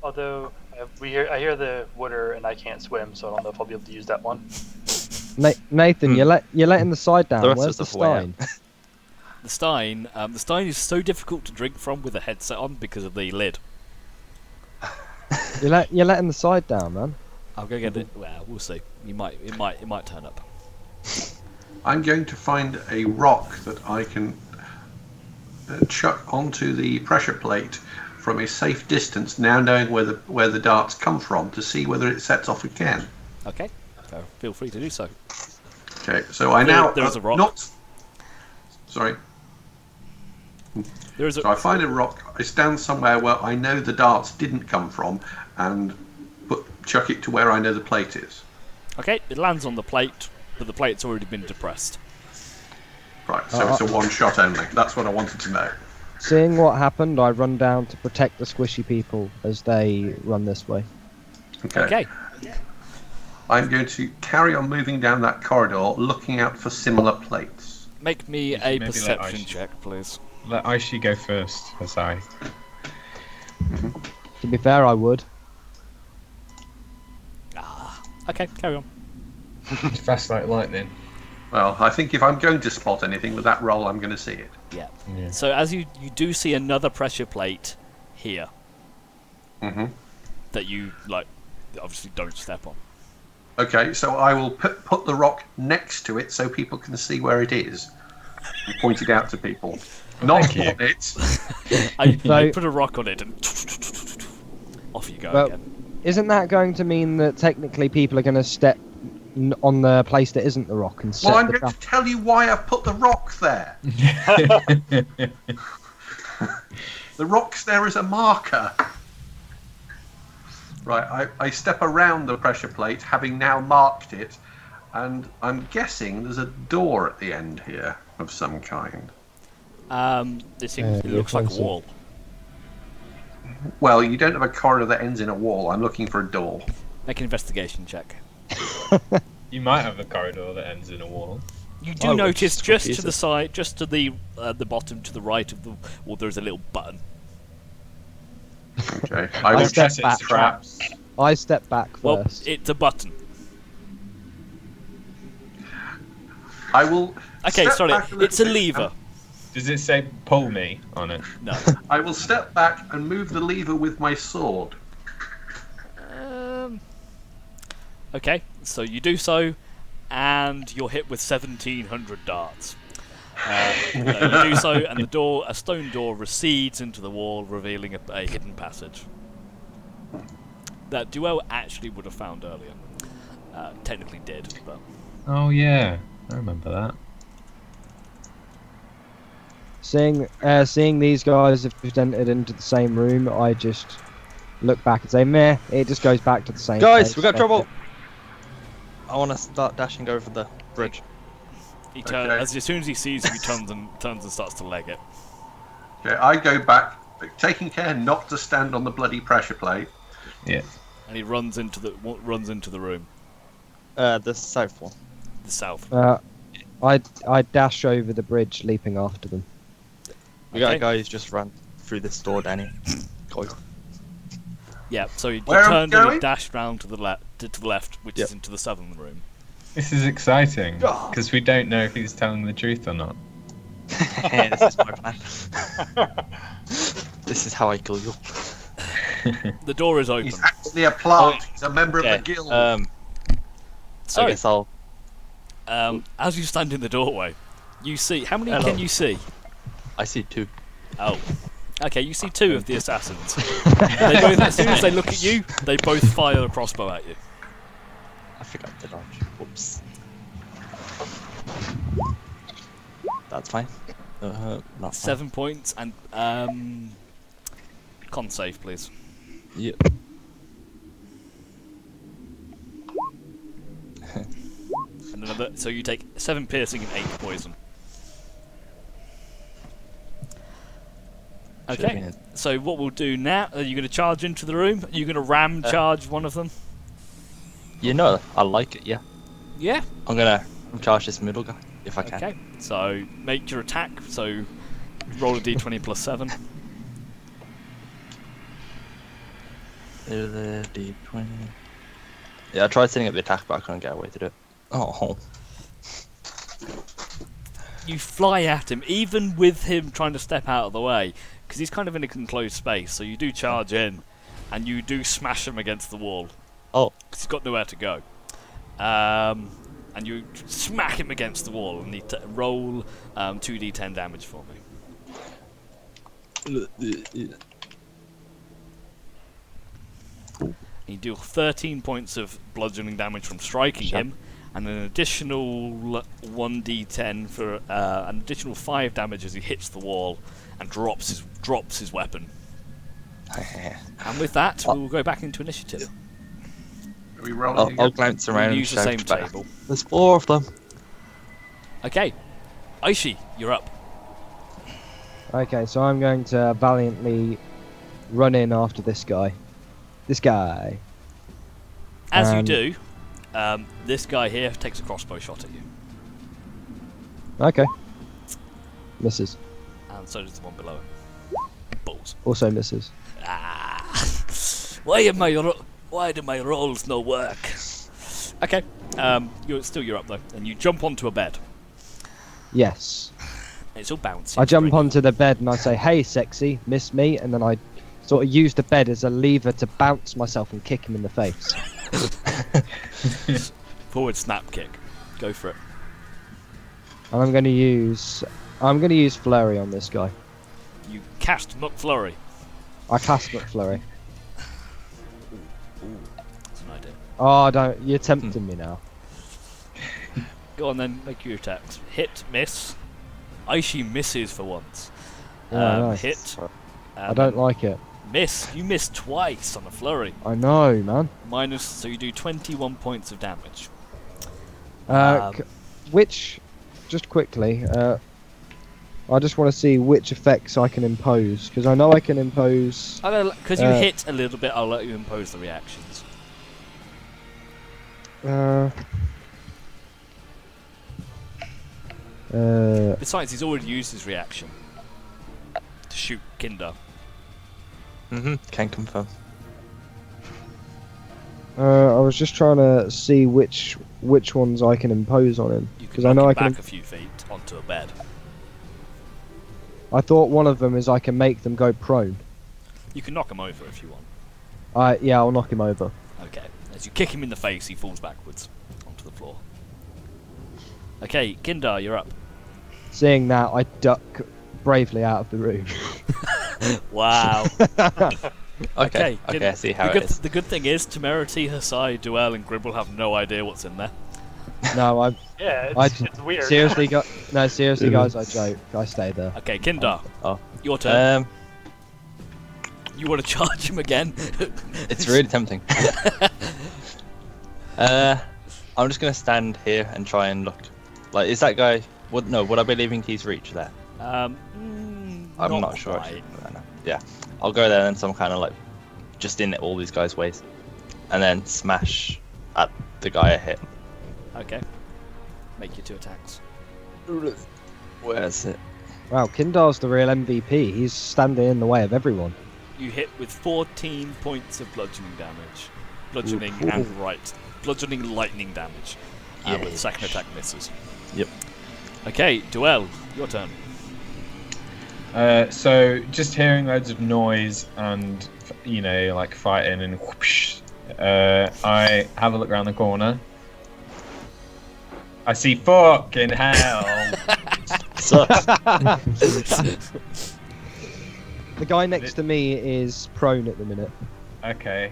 Although I hear the water and I can't swim, so I don't know if I'll be able to use that one. Nathan, you're letting the side down. The rest Where's of the us are way stein? The stein is so difficult to drink from with a headset on because of the lid. You're letting the side down, man. I'll go get it. Well, we'll see. It might turn up. I'm going to find a rock that I can chuck onto the pressure plate from a safe distance, now knowing where the darts come from, to see whether it sets off again. Okay, so feel free to do so. Okay, so I now there's a rock. Sorry. There is So I find a rock. I stand somewhere where I know the darts didn't come from, and chuck it to where I know the plate is. Okay, it lands on the plate, but the plate's already been depressed. Right, so it's a one shot only. That's what I wanted to know. Seeing what happened, I run down to protect the squishy people as they run this way. Okay. I'm going to carry on moving down that corridor, looking out for similar plates. Make me You should a maybe let perception Aishi- check, please. Let Aishi go first, Hasai. To be fair, I would. Okay, carry on. Fast like lightning. Well, I think if I'm going to spot anything with that roll, I'm going to see it. Yeah. Yeah. So as you do see another pressure plate here Mm-hmm. that you obviously don't step on. Okay, so I will put the rock next to it so people can see where it is and point it out to people. Not Thank you. on it. I put a rock on it and off you go Well, again. Isn't that going to mean that technically people are going to step on the place that isn't the rock and set Well, I'm the going to trap? tell you why I put the rock there. The rock's there as a marker. Right, I step around the pressure plate, having now marked it, and I'm guessing there's a door at the end here of some kind. It looks like a wall. Well, you don't have a corridor that ends in a wall. I'm looking for a door. Make an investigation check. You might have a corridor that ends in a wall. You do notice just to the side, just to the bottom, to the right of the wall, there's a little button. Okay. I will step Press back. its traps. I step back Well, first. it's a button. I will. Okay, step sorry, back little it's a bit lever. Does it say pull me on it? No. I will step back and move the lever with my sword. Okay, so you do so, and you're hit with 1,700 darts. You do so, and a stone door recedes into the wall, revealing a hidden passage that Duel actually would have found earlier. Technically did, but Oh yeah, I remember that. Seeing these guys have entered into the same room, I just look back and say, meh, it just goes back to the same Guys, place. we got trouble! I want to start dashing over the bridge. he turns Okay. as soon as he sees you, he turns and starts to leg it. Okay, I go back, taking care not to stand on the bloody pressure plate. Yeah. And he runs into the room, The south one. the south. I dash over the bridge, leaping after them. We got a Okay. guy who's just ran through this door, Danny. Go. Yeah, so you Where are we turned and you going? dashed round to the left, which Yep. is into the southern room. This is exciting because we don't know if he's telling the truth or not. This is my plan. This is how I kill you. The door is open. He's actually a plant. He's a member of the guild. So, I guess I'll. as you stand in the doorway, you see how many Hello. can you see? I see 2. Oh, okay. You see 2 of the assassins. They both, as soon as they look at you, they both fire a crossbow at you. I forgot to dodge. Whoops. That's fine. Not 7 points and con save, please. Yep. And another. So you take 7 piercing and 8 poison. Should've Okay. been So what we'll do now? Are you going to charge into the room? Are you going to ram charge one of them? You know, I like it. Yeah. Yeah. I'm gonna charge this middle guy if I can. Okay. So make your attack. So roll a d20 plus 7. The D20. Yeah, I tried setting up the attack, but I couldn't get away to do it. Oh. You fly at him, even with him trying to step out of the way, because he's kind of in a enclosed space. So you do charge in, and you do smash him against the wall. Oh. Because he's got nowhere to go. And you smack him against the wall, and need to roll 2d10 damage for me. You do 13 points of bludgeoning damage from striking him, and an additional 1d10 for an additional 5 damage as he hits the wall and drops his weapon. And with that, we will go back into initiative. Are we rolling I'll again? glance We'll around and use the shout same back. table. There's 4 of them. Okay, Aishi, you're up. Okay, so I'm going to valiantly run in after this guy. This guy. As you Um, do, this guy here takes a crossbow shot at you, Okay. Misses. and so does the one below him. Balls. Also misses. Ah, why do my rolls no work? Okay, you're up though, and you jump onto a bed. Yes. It's all bouncy. I jump Great. onto the bed and I say, "Hey, sexy, miss me," and then I sort of use the bed as a lever to bounce myself and kick him in the face. Forward snap kick. Go for it. And I'm going to use flurry on this guy. You cast McFlurry. I cast McFlurry. Ooh, that's an idea. Oh, don't! You're tempting me now. Go on then, make your attacks. Hit, miss. Aishi misses for once. Yeah, nice. Hit. I don't like it. Miss. You missed twice on a flurry. I know, man. Minus, so you do 21 points of damage. Which, just quickly, I just want to see which effects I can impose, because I know I can impose. Because you hit a little bit, I'll let you impose the reactions. Besides, he's already used his reaction to shoot Kinder. Can confirm. I was just trying to see which ones I can impose on him, You because can I know I knock him can. back a few feet onto a bed. I thought one of them is I can make them go prone. You can knock him over if you want. Yeah, I'll knock him over. Okay. As you kick him in the face, he falls backwards onto the floor. Okay, Kinder, you're up. Seeing that, I duck bravely out of the room. Wow. Okay, I see how it is. The good thing is, Temerity, Hasai, Duel, and Gribble have no idea what's in there. No, Yeah, it's weird. seriously, seriously, guys, I joke. I stay there. Okay, Kinder, Oh. your turn. Um, You want to charge him again? it's really tempting. I'm just gonna stand here and try and look. Like, is that guy? Would I be leaving Keith's reach there? I'm I'm not sure. Actually. No. Yeah, I'll go there and some kind of like, just in all these guys' ways, and then smash at the guy I hit. Okay. Make your 2 attacks. Where's it? Wow, Kindar's the real MVP. He's standing in the way of everyone. You hit with 14 points of bludgeoning damage. Bludgeoning bludgeoning lightning damage. With the second attack misses. Yep. Okay, Duel, your turn. So just hearing loads of noise and like fighting and whoosh, I have a look around the corner. I see fucking hell. The guy next to me is prone at the minute. Okay,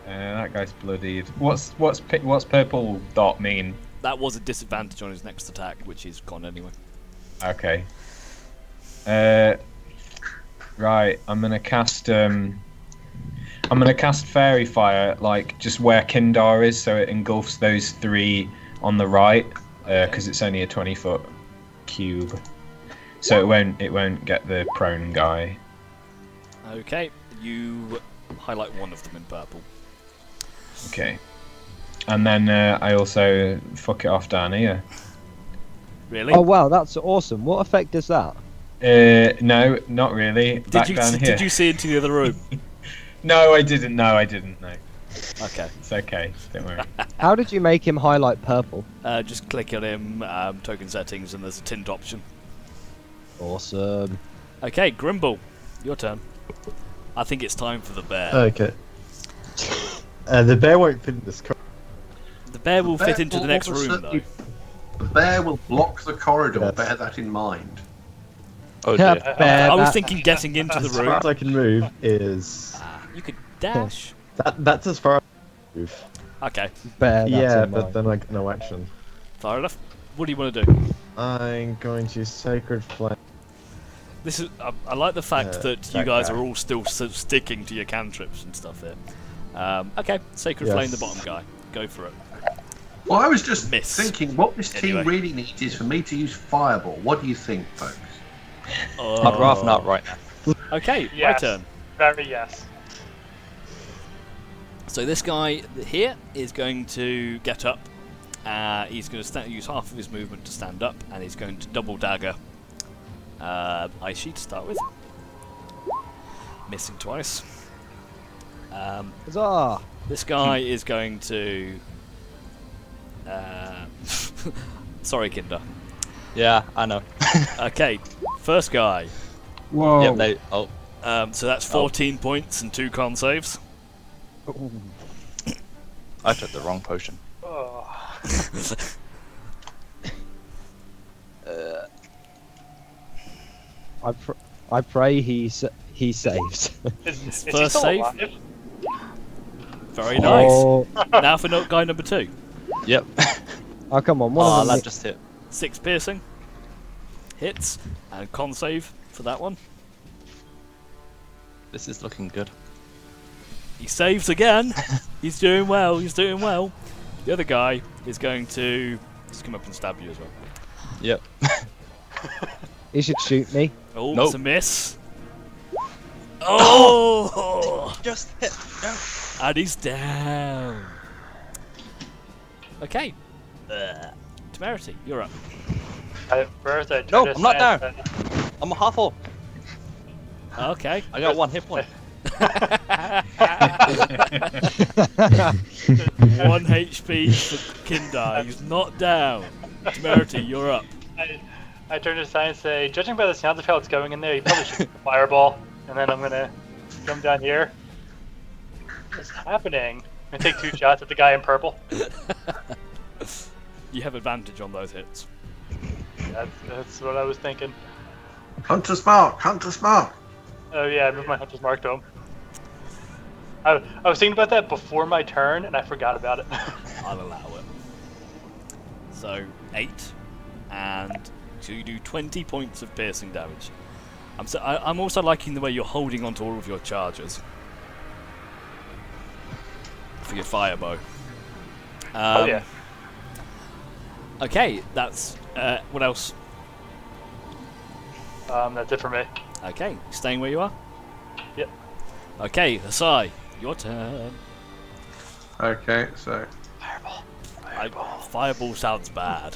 that guy's bloodied. What's purple dot mean? That was a disadvantage on his next attack, which is gone anyway. Okay. Right, I'm gonna cast Fairy Fire, like just where Kindar is, so it engulfs those 3 on the right, because it's only a 20-foot cube, so it won't get the prone guy. Okay, you highlight one of them in purple. Okay, and then I also fuck it off down here. Really? Oh wow, that's awesome. What effect is that? No, not really. Back down here. Did you see into the other room? No, I didn't. No. Okay. It's okay. Don't worry. How did you make him highlight purple? Just click on him, token settings, and there's a tint option. Awesome. Okay, Grimble, your turn. I think it's time for the bear. Okay. The bear won't fit in this corridor. The bear will fit into the next will room, though. The bear will block the corridor. Yes. Bear that in mind. Oh dear. I was thinking getting into the As far room. as I can move is You could dash. that's as far as I can move. Okay, Bear, that's Yeah, in but mind. then I get no action. fair enough. What do you want to do? I'm going to Sacred Flame. This is. I like the fact that you that guys guy. are all still sticking to your cantrips and stuff here. Okay, Sacred Yes. Flame, the bottom guy. Go for it. Well, I was just Miss. thinking what this team Anyway. really needs is for me to use Fireball. What do you think, folks? I'd rather not right now. Okay, Yes. my turn. Very yes. So this guy here is going to get up. He's going to use half of his movement to stand up, and he's going to double dagger Ice Sheet to start with. Missing twice. Huzzah! This guy is going to... Sorry, Kinder. Yeah, I know. Okay, first guy. Whoa. Yep, they. Oh, So that's 14 points and 2 con saves. I took the wrong potion. Oh. I pray he saves. Is he First still save. alive? Very nice. Oh, Now for guy number 2. Yep. oh, come on, one Oh, of them. that just hit. 6 piercing. Hits. And con save for that one. This is looking good. He saves again. He's doing well. He's doing well. The other guy is going to just come up and stab you as well. Yep. He should shoot me. Oh, Nope. it's a miss. Oh! Just hit. No. And he's down. Okay. Temerity, you're up. First, I No, tried to I'm not stand- down. I'm a half full. Okay. I got 1 hit point. 1 HP for Kindar. He's not down. Temerity, you're up. I turn to the side and say, judging by the sounds of how it's going in there, you probably should shoot the fireball. And then I'm gonna come down here. What's happening? I'm gonna take 2 shots at the guy in purple. You have advantage on those hits. That's what I was thinking. Hunter's Mark! Hunter's Mark! Oh yeah, I moved my hunter's mark to him. I was thinking about that before my turn, and I forgot about it. I'll allow it. So 8, and so you do 20 points of piercing damage. I'm also liking the way you're holding onto all of your charges for your fire bow. Oh yeah. Okay, that's what else? That's it for me. Okay, staying where you are. Yep. Okay, Asai, your turn. Okay, so Fireball. Fireball sounds bad.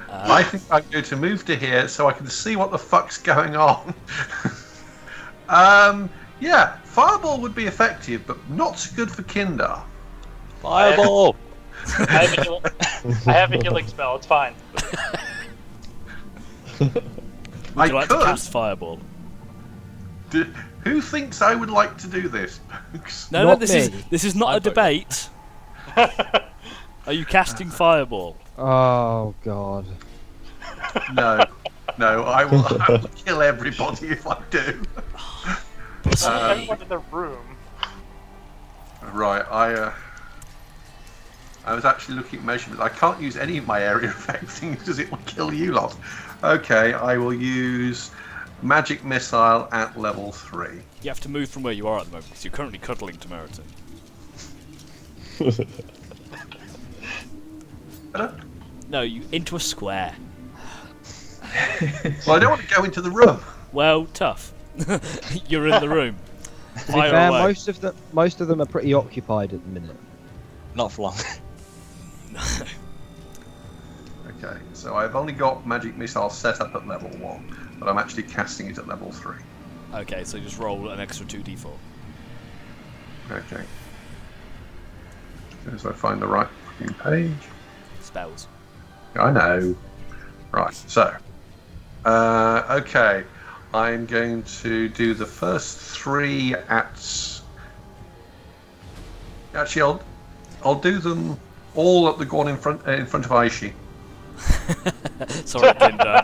I think I'm going to move to here so I can see what the fuck's going on. Yeah, Fireball would be effective, but not so good for Kinder. Fireball! I have a healing spell. It's fine. Would I you like could. to cast Fireball? Who thinks I would like to do this, folks? No, Not this me. is not a debate. Are you casting Fireball? Oh God. No, I will kill everybody if I do. Everyone in the room. Right, I was actually looking at measurements. I can't use any of my area effect things because it will kill you lot. Okay, I will use Magic Missile at level 3. You have to move from where you are at the moment because you're currently cuddling to Meriton. No, you into a square. Well, I don't want to go into the room. Well, tough. You're in the room. To be Fire fair, away. most of them are pretty occupied at the minute. Not for long. Okay, so I've only got Magic Missile set up at level 1, but I'm actually casting it at level 3. Okay, so just roll an extra 2d4. Okay. So I find the right fucking page. Spells. I know. Right, so. Okay. I'm going to do the first 3 at. Actually, I'll do them all at the one in front of Aishi. Sorry, Kinder.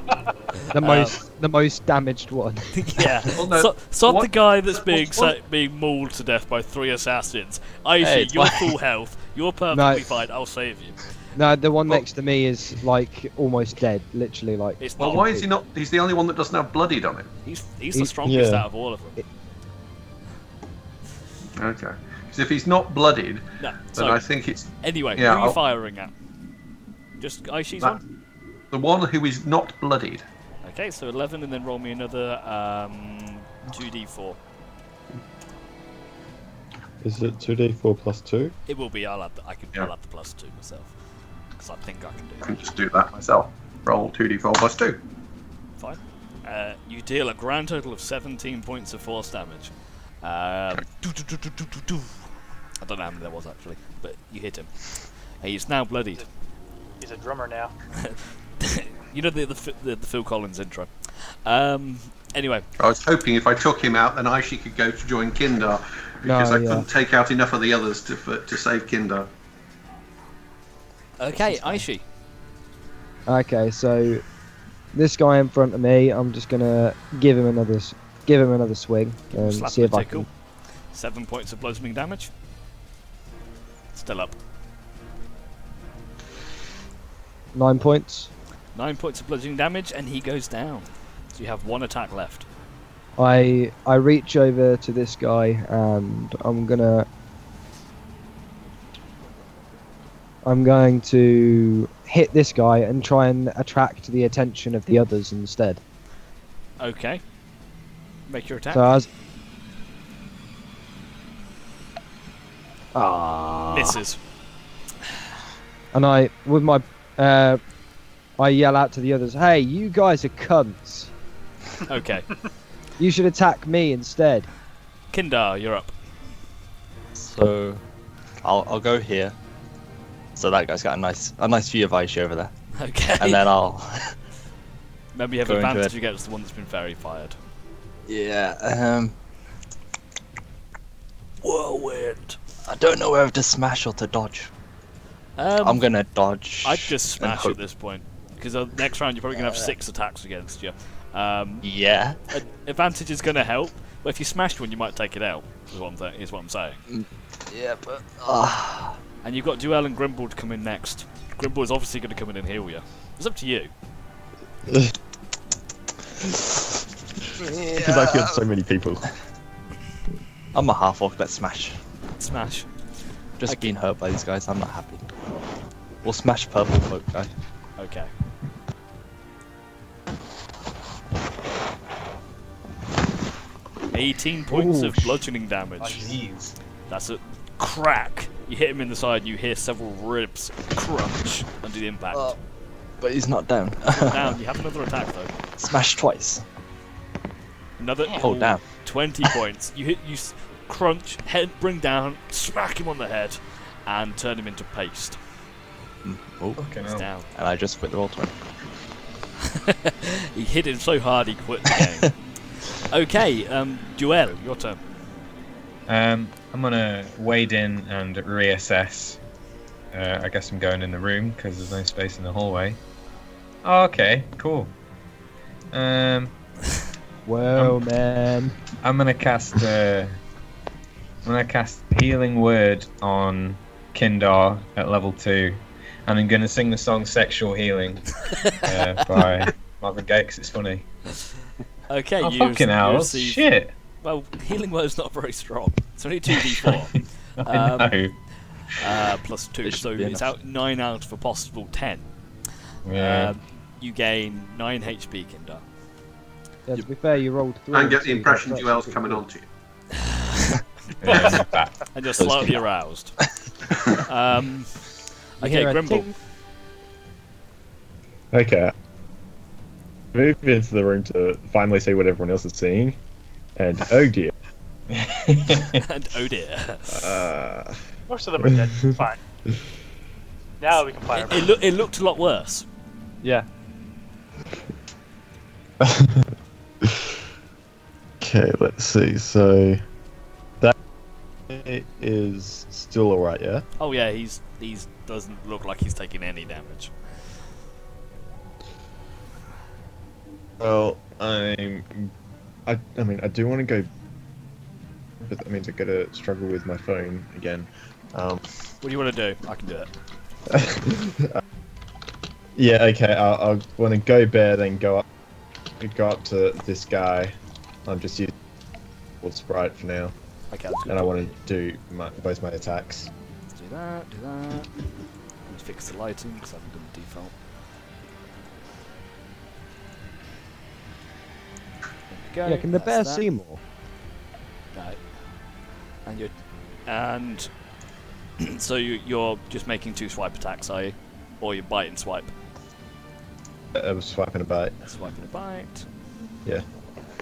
The most damaged one. Yeah. Well, no, Sod the what- guy that's what- being mauled to death by 3 assassins. Aishi, Hey, it's you're fine. full health. You're perfectly fine. I'll save you. No, the one Well- next to me is like almost dead. Literally, like. It's Well, not. why is he not? He's the only one that doesn't have bloodied on him. He's the strongest Yeah. out of all of them. Okay. Because if he's not bloodied, No. then So I think it's anyway, Yeah, who are you I'll- firing at? Just Aishi's that, one. the one who is not bloodied. Okay, so 11, and then roll me another 2d4. Is it 2d4 plus 2? It will be. I'll add the +2 myself because I think I can do I that. can just do that myself. Roll 2d4 plus 2. Fine. You deal a grand total of 17 points of force damage. I don't know how many there was actually, but you hit him. He's now bloodied. He's a drummer now. You know the Phil Collins intro. Anyway, I was hoping if I took him out, then Aishi could go to join Kinder, because No, I yeah. couldn't take out enough of the others to save Kinder. okay, Aishi. Okay, so this guy in front of me, I'm just gonna give him another swing and Slap see and if I tickle. can. 7 points of bludgeoning damage. Still up. 9 points. 9 points of bludgeoning damage, and he goes down. So you have 1 attack left. I reach over to this guy and I'm going to hit this guy and try and attract the attention of the others instead. Okay. Make your attack. So as Misses. and I with my I yell out to the others, "Hey, you guys are cunts. Okay. You should attack me instead." Kindar, you're up. So, I'll go here. So that guy's got a nice view of Aishi over there, Okay. and then I'll Maybe you have go into advantage it. against the one that's been fairy fired. yeah. Whirlwind. I don't know whether to smash or to dodge. I'm gonna dodge. I'd just and smash hope- at this point because next round you're probably gonna have 6 attacks against you. Yeah. Advantage is gonna help, but if you smashed one, you might take it out. Is what I'm saying. Yeah, but And you've got Duel and Grimble to come in next. Grimble is obviously going to come in and heal you. It's up to you. Because I killed so many people. I'm a half orc. Let's smash. Smash. Just Okay. being hurt by these guys, I'm not happy. We'll smash purple folk guy. Okay. "18 points of bludgeoning damage. Jeez. That's a crack You hit him in the side, you hear several ribs crunch under the impact. But he's not down. Down, you have another attack though. Smash twice. Another Oh, damn. 20 points. You crunch, head, bring down, smack him on the head, and turn him into paste. Oh, He's down. and I just quit the roll 20. He hit him so hard he quit the game. Okay, Duel, your turn. I'm gonna wade in and reassess. I guess I'm going in the room because there's no space in the hallway. Oh, okay, cool. Well, man. I'm gonna cast Healing Word on Kindar at level 2, and I'm gonna sing the song "Sexual Healing" by Marvin Gaye because it's funny. Okay, Oh, you fucking hell! receive... Shit! Well, Healing Word's not very strong. It's only 2d4. I know. Plus 2, It should so be it's enough. out 9 out of a possible 10. Yeah. You gain 9 HP, Kindar. Yeah, to be fair, you rolled 3. And get the so impression that's Duel's pretty coming good. on to you. Yeah, back. And you're slightly aroused. You Okay, hear a Grimble. ting. Okay. Move into the room to finally see what everyone else is seeing. And oh dear. And oh dear. Most of them are dead. Fine. Now we can fire. It looked a lot worse. Yeah. Okay, let's see. So that is still alright, yeah? Oh yeah, he's doesn't look like he's taking any damage. Well, I mean, I do want to go, but that means I gotta struggle with my phone again. What do you want to do? I can do it. Yeah, okay. I'll want to go bear, then go up to this guy. I'm just using sprite for now, Okay, let's go. and I want to do both my attacks. Let's do that. Do that. Let's fix the lighting because I haven't done the default. There we go. Yeah, can the that's bear that. see more? No. And so you're just making 2 swipe attacks, are you? Or you bite and swipe? I was swiping a bite. Swipe and a bite. Yeah.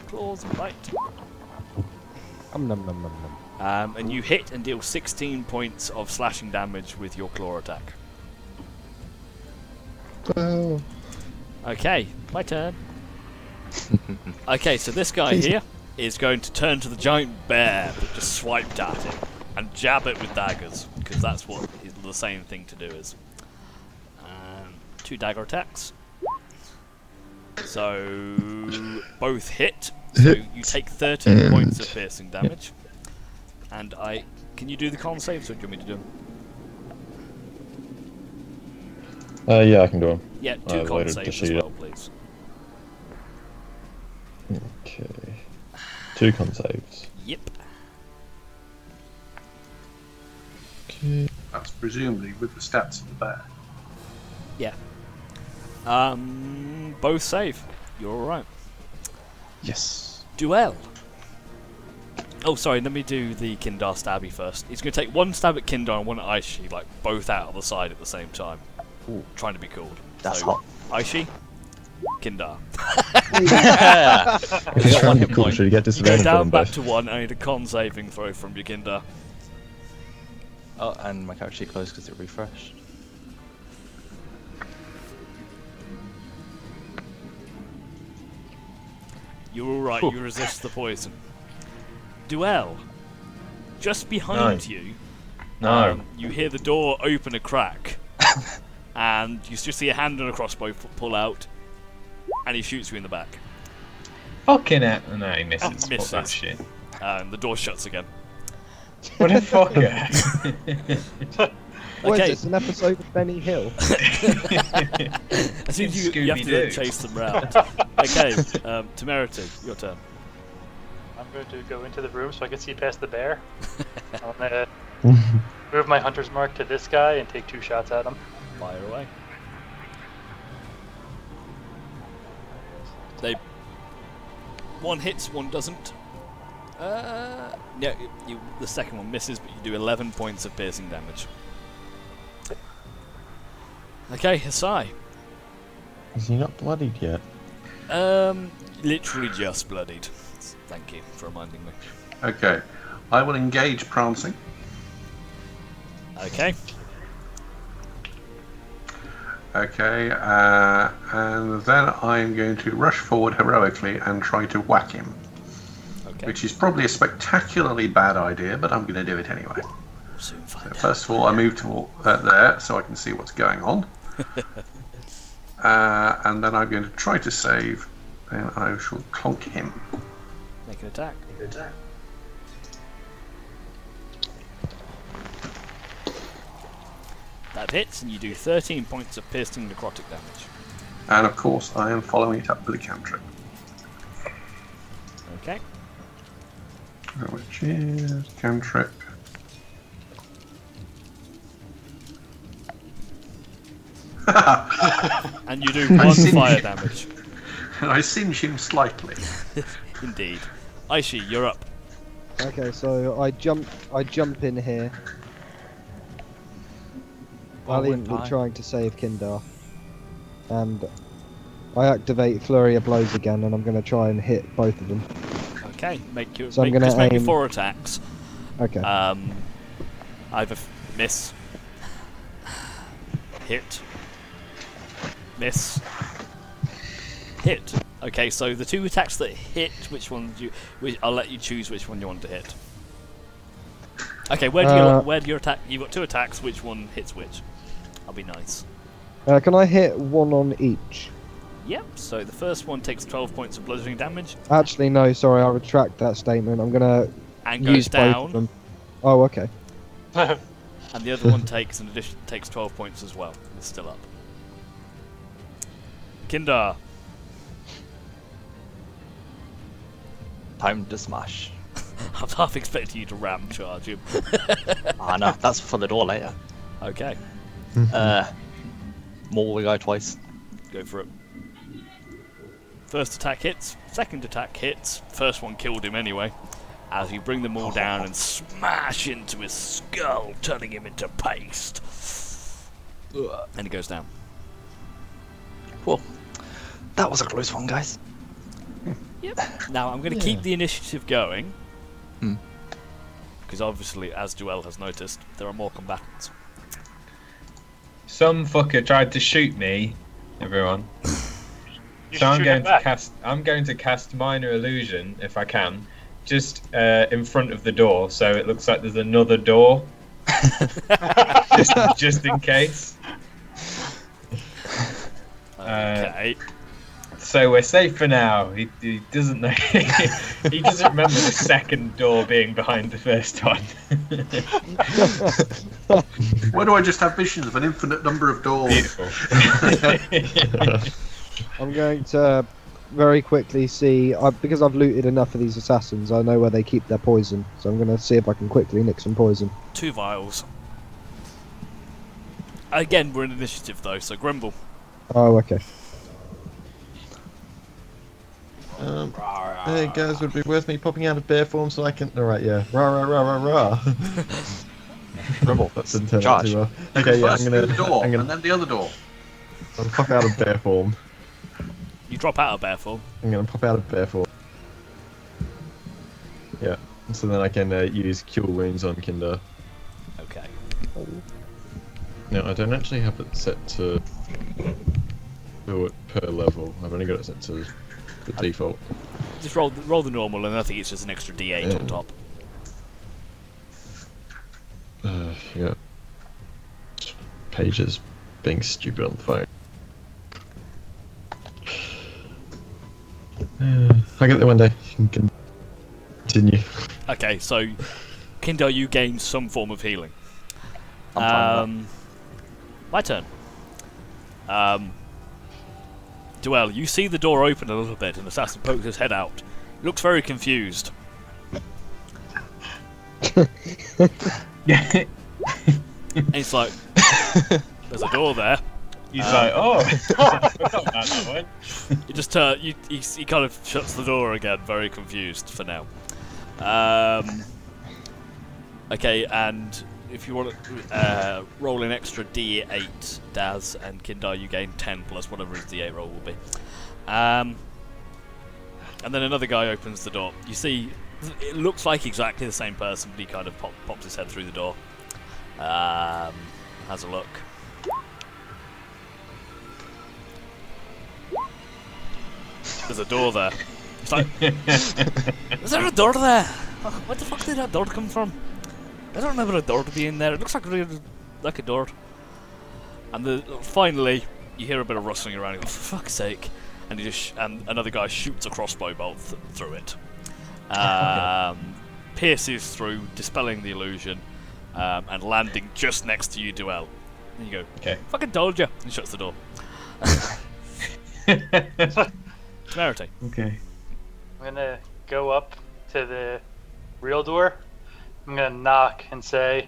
Claws and bite. Nom nom nom nom nom. And you hit and deal 16 points of slashing damage with your claw attack. Well, Okay, my turn. Okay, so this guy here is going to turn to the giant bear that just swiped at him and jab it with daggers, because that's what is the same thing to do is. 2 dagger attacks. So both hit. So you take 13 points of piercing damage. And can you do the con saves, or do you want me to do them? yeah, I can do them. Yeah, 2 con loaded saves as defeat. well, please. Okay. 2 con saves. Yep. Okay. That's presumably with the stats of the bear. Yeah. Both save. You're alright. Yes. Duel. Oh, sorry, let me do the Kindar stabby first. He's going to take 1 stab at Kindar and 1 at Aishi, like both out of the side at the same time. Ooh. Trying to be cool. That's So, hot. Aishi, Kindar. If You he's got trying 1 to hit be cool, point. should he get You go disadvantage on down them back both? to 1, I need a con saving throw from your Kindar. Oh, and my character sheet closed because it refreshed. You're alright, Whew. you resist the poison. Duel. Just behind you, No. you hear the door open a crack, and you just see a hand and a crossbow pull out, and he shoots you in the back. Fucking it. No, he misses. Oh, Fuck misses. that shit. And the door shuts again. What a fucker. What Okay. is this, an episode of Benny Hill? As soon as you have to Scooby-Doo. chase them round. Okay, Temerity, your turn. I'm going to go into the room so I can see past the bear. I'm gonna move my hunter's mark to this guy and take 2 shots at him. Fire away. One hits, one doesn't. Yeah, the second one misses, but you do 11 points of piercing damage. Okay, Hisai. Is he not bloodied yet? Literally just bloodied. Thank you for reminding me. Okay. I will engage Prancing. Okay. Okay, and then I'm going to rush forward heroically and try to whack him. Okay. Which is probably a spectacularly bad idea, but I'm going to do it anyway. We'll soon find So out. first of all, I move to there so I can see what's going on. And then I'm going to try to save, and I shall clonk him. Make an attack. That hits, and you do 13 points of piercing necrotic damage. And of course, I am following it up with a cantrip, Okay. which is cantrip. And you do 1 fire damage. I singe him slightly. Indeed. Aishi, you're up. Okay, so I jump in here, valiantly trying to save Kindar, and I activate Flurry of Blows again, and I'm going to try and hit both of them. Okay, make your So I'm gonna just make your aim- 4 attacks. Okay. Either miss, hit, miss, hit. Okay, so the 2 attacks that hit, which one do you? I'll let you choose which one you want to hit. Okay, where do your attack? You've got 2 attacks. Which one hits which? I'll be nice. Can I hit one on each? Yep. So the first one takes 12 points of bludgeoning damage Actually, no. Sorry, I retract that statement. I'm gonna and goes use both of down, them. Oh, okay. and the other one takes 12 points as well. It's still up. Kindar. Time to smash. I'm half expecting you to ram charge him. No, that's for the door later. Okay, Maul the guy twice. go for it. First attack hits, second attack hits. First one killed him anyway. As you bring them all down and smash into his skull, turning him into paste. And he goes down. Cool. That was a close one, guys. Yep. Now I'm going to keep the initiative going. Hmm. Because obviously, as Joel has noticed, there are more combatants. Some fucker tried to shoot me, everyone. You So should shoot him back. I'm going to cast minor illusion if I can, just in front of the door, so it looks like there's another door, just in case. Okay. So we're safe for now. He doesn't know. He doesn't remember the second door being behind the first one. Why do I just have visions of an infinite number of doors? Beautiful. I'm going to very quickly see, because I've looted enough of these assassins, I know where they keep their poison. So I'm going to see if I can quickly nick some poison. 2 vials. Again, we're in initiative though, so Grimble. Oh, okay. Hey guys, would it be worth me popping out of bear form so I can? Alright, yeah. Rah rah rah rah rah. Rebel. That didn't turn out Charge. too well. Okay, yeah, First I'm gonna. the door, I'm and gonna. then the other door. I'll pop out of bear form. You drop out of bear form. I'm gonna pop out of bear form. Yeah. So then I can use cure wounds on Kinder. Okay. No, I don't actually have it set to per level. I've only got it set to the default. Just roll the normal, and I think it's just an extra D8 on top. Yeah. Pages being stupid on the phone. I'll get there one day. You can continue. Okay, so Kindar, you gain some form of healing. I'm fine with My turn. Joel, you see the door open a little bit, and Assassin pokes his head out. He looks very confused. And he's like, "There's a door there." He's like, oh, I forgot about that one. He just he kind of shuts the door again, very confused for now. Okay, and if you want to roll an extra D8, Daz, and Kindar, you gain 10 plus whatever his D8 roll will be. And then another guy opens the door. You see, it looks like exactly the same person, but he kind of pops his head through the door. Has a look. There's a door there. It's like, is there a door there? Where the fuck did that door come from? I don't remember a door to be in there. It looks like a door. And finally, you hear a bit of rustling around. You go, for fuck's sake! And and another guy shoots a crossbow bolt through it. Pierces through, dispelling the illusion, and landing just next to you, Duel. And you go, Okay. fucking told you! And shuts the door. Temerity. Okay. I'm gonna go up to the real door. I'm gonna knock and say,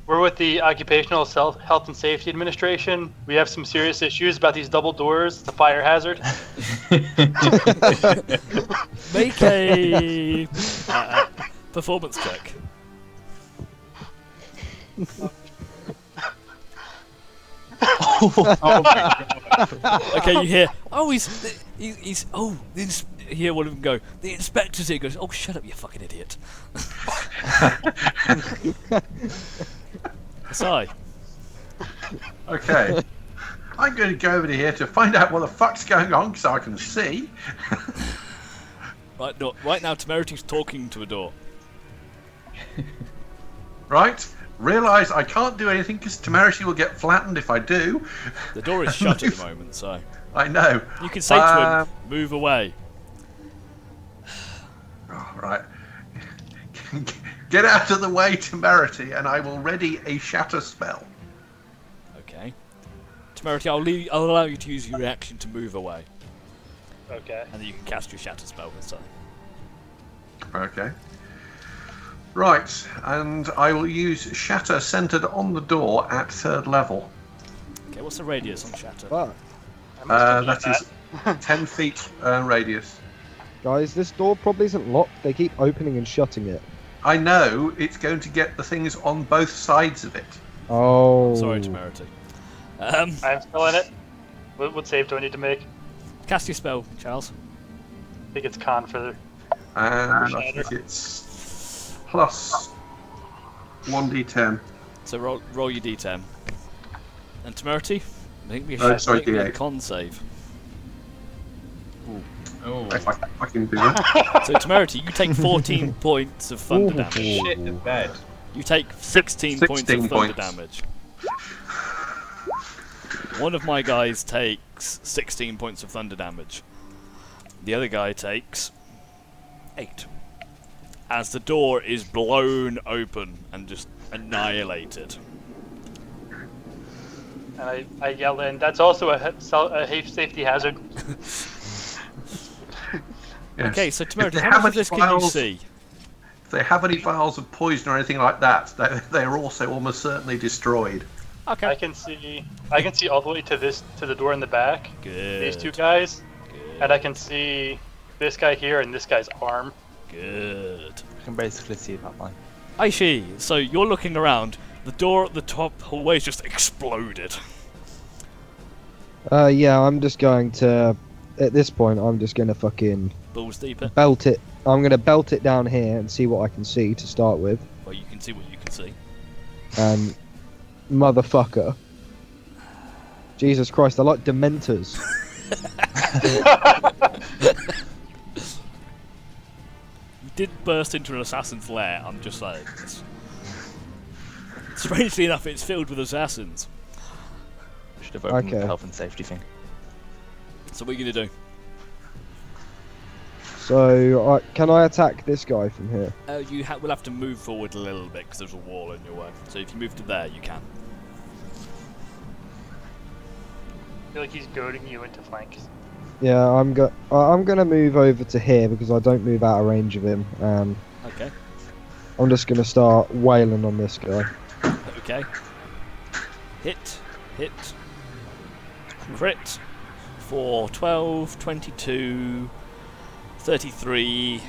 "We're with the Occupational Health and Safety Administration. We have some serious issues about these double doors. It's a fire hazard." Make a performance check. Okay, you hear, oh, he's oh, you hear one of them go, the inspector's here. Goes, oh, shut up, you fucking idiot. Asai. Okay. I'm going to go over to here to find out what the fuck's going on so I can see. Right, no, right now, Temerity's talking to a door. Right? Realise I can't do anything because Temerity will get flattened if I do. The door is shut at the moment, so I know. you can say to him, move away. Oh, right. Get out of the way, Temerity, and I will ready a shatter spell. Okay. Temerity, I'll allow you to use your reaction to move away. Okay. And then you can cast your shatter spell this time. Okay. Right, and I will use shatter centered on the door at 3rd level. Okay, what's the radius on shatter? Fuck. That is 10 feet radius. Guys, this door probably isn't locked. They keep opening and shutting it. I know it's going to get the things on both sides of it. Oh. Sorry, Temerity. I'm still in it. What save do I need to make? Cast your spell, Charles. I think it's con for the. And I think it's plus 1d10. So roll your d10. And Temerity, make me a, sorry, make me a D8. con save. Oh. If I can do that. So Temerity, you take 14 points of thunder damage. Shit the bed. You take 16 points of 16 thunder points. damage. One of my guys takes 16 points of thunder damage. The other guy takes 8. As the door is blown open and just annihilated. And I yell in, "That's also a safety hazard." Yes. Okay, so If Temerity, they how have much of any this can you vials- see? If they have any vials of poison or anything like that, they're also almost certainly destroyed. Okay. I can see all the way to the door in the back. Good. These two guys, Good. and I can see this guy here and this guy's arm. Good. I can basically see that line. Aishi, so you're looking around. The door at the top hallway's just exploded. Yeah, I'm just going to. At this point, I'm just going to fucking Balls deeper. belt it. I'm going to belt it down here and see what I can see to start with. Well, you can see what you can see. And motherfucker. Jesus Christ, they're like dementors. You did burst into an assassin's lair, I'm just saying. Strangely enough, it's filled with assassins. Should have opened Okay. the health and safety thing. So what are you going to do? So, can I attack this guy from here? You will have to move forward a little bit because there's a wall in your way. So if you move to there, you can. I feel like he's goading you into flanks. Yeah, I'm gonna move over to here because I don't move out of range of him. Okay. I'm just gonna start wailing on this guy. Okay. Hit. Crit. For 12, 22, 33,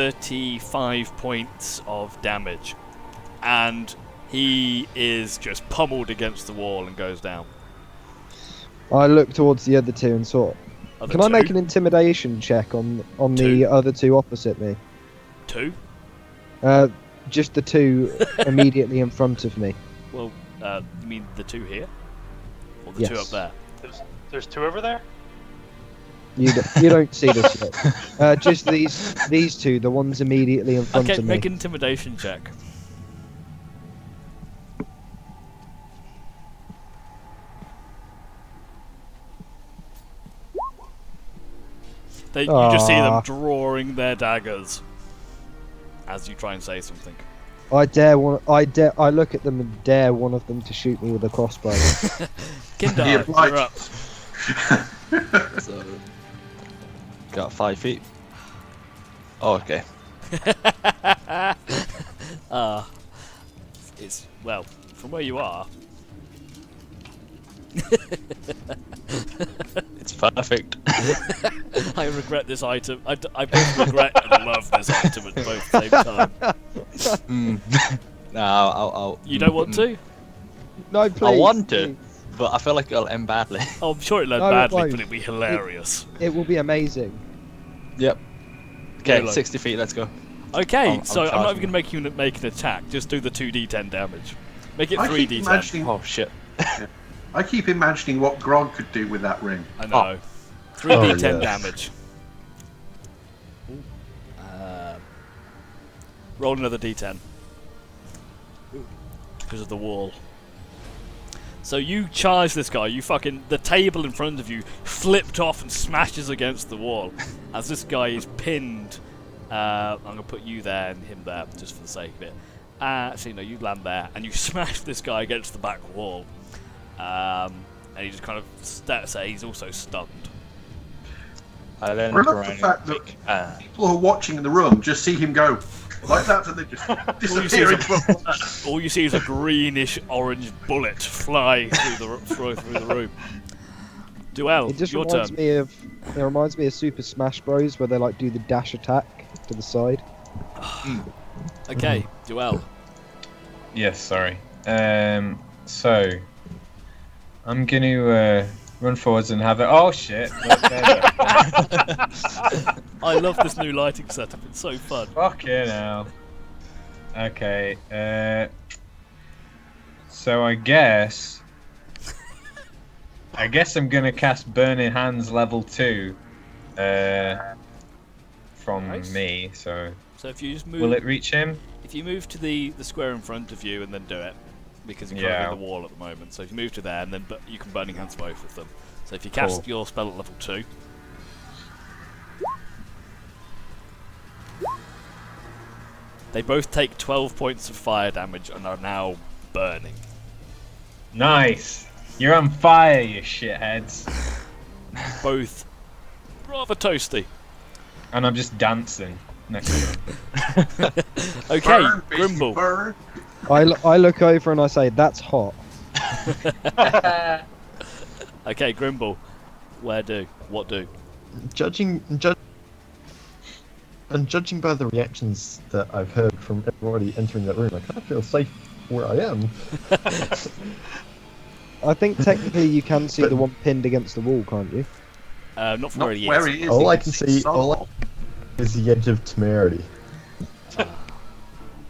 35 points of damage, and he is just pummeled against the wall and goes down. I look towards the other two and sort. Other Can I two? make an intimidation check on the other two opposite me? Two? Just the two immediately in front of me. Well, you mean the two here? Or the two Yes. up there? There's two over there? You don't see this yet. Just these two, the ones immediately in front Okay, of me. make an intimidation check. You just see them Aw. drawing their daggers as you try and say something. I look at them and dare one of them to shoot me with a crossbow. Kindar, You're right. you're up. So, got 5 feet. Oh, okay. It's, well, from where you are. It's perfect. I regret this item. I both regret and love this item at both the same time. No, I'll. You don't want to? No, please. I want to, please. but I feel like it'll end badly. Oh, I'm sure it led No, it badly, won't. but it'd be hilarious. It will be amazing. Yep. Okay, Yolo. 60 feet. Let's go. Okay, I'm so I'm not charging even going to make you make an attack. Just do the 2d10 damage. Make it I keep 3d10. imagining. Oh shit. I keep imagining what Grog could do with that ring. I know. 3d10 Oh, yes. damage. Roll another d10. Because of the wall. So you charge this guy, the table in front of you flipped off and smashes against the wall. As this guy is pinned, I'm going to put you there and him there, just for the sake of it. Actually, no, you land there, and you smash this guy against the back wall. And he just kind of he's also stunned. I then I turn love the around fact and that people who are watching in the room just see him go like that, and they just disappear into the All you see is a greenish-orange bullet fly through the room. Duel, It just your reminds turn. me of Super Smash Bros, where they like do the dash attack to the side. Okay, Duel. Yes, sorry. So I'm going to run forwards and have it. Oh shit! Look, there you go. I love this new lighting setup. It's so fun. Fucking hell. Okay. So I guess I'm gonna cast Burning Hands level 2 from Nice. me. So So if you just move, will it reach him? if you move to the square in front of you and then do it, because you're kind Yeah. of in the wall at the moment. So if you move to there and then you can Burning Hands both of them. So if you cast Cool. your spell at level 2. They both take 12 points of fire damage and are now burning. Nice. You're on fire, you shitheads. Both rather toasty. And I'm just dancing next to them. Okay, burn, baby, Grimble. burn. I look over and I say, "That's hot." Okay, Grimble. Where do? What do? Judging by the reactions that I've heard from everybody entering that room, I kind of feel safe where I am. I think technically you can see the one pinned against the wall, can't you? Not from Not where he where is. he is. All he I can see, Saul. is the edge of temerity.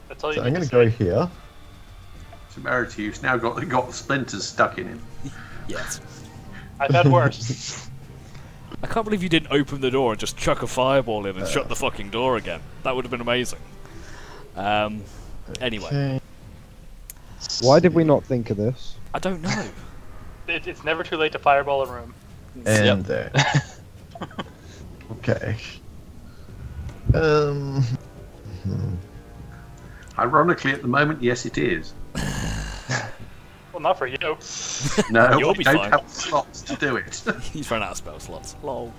That's all you So I'm need going to to go say. here. Temerity, who's now got splinters stuck in him. Yes. I've had worse. I can't believe you didn't open the door and just chuck a fireball in and shut the fucking door again. That would have been amazing. Anyway, Okay. Why did we not think of this? I don't know. It's never too late to fireball a room. And there. Okay. Hmm. Ironically, at the moment, yes, it is. Well, not for you. No, You'll we be don't fine. have slots to do it. He's run out of spell slots. Lol.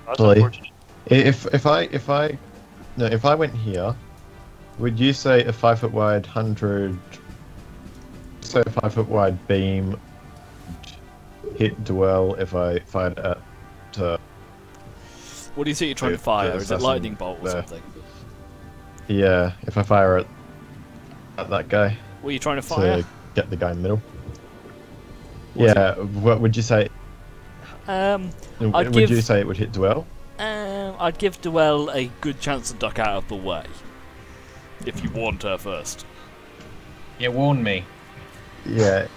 That's Really? unfortunate. If I went here, would you say a 5 foot wide 100? Say a 5 foot wide beam hit Dwell if I fired at What do you think you're trying to fire? There's Is it nothing lightning bolt or there. something? Yeah, if I fire it at that guy What are you trying to fire? to get the guy in the middle. Was Yeah, what would you say? I'd Would give you say it would hit Duel? I'd give Duell a good chance to duck out of the way. If you warned her first. You warned me. Yeah.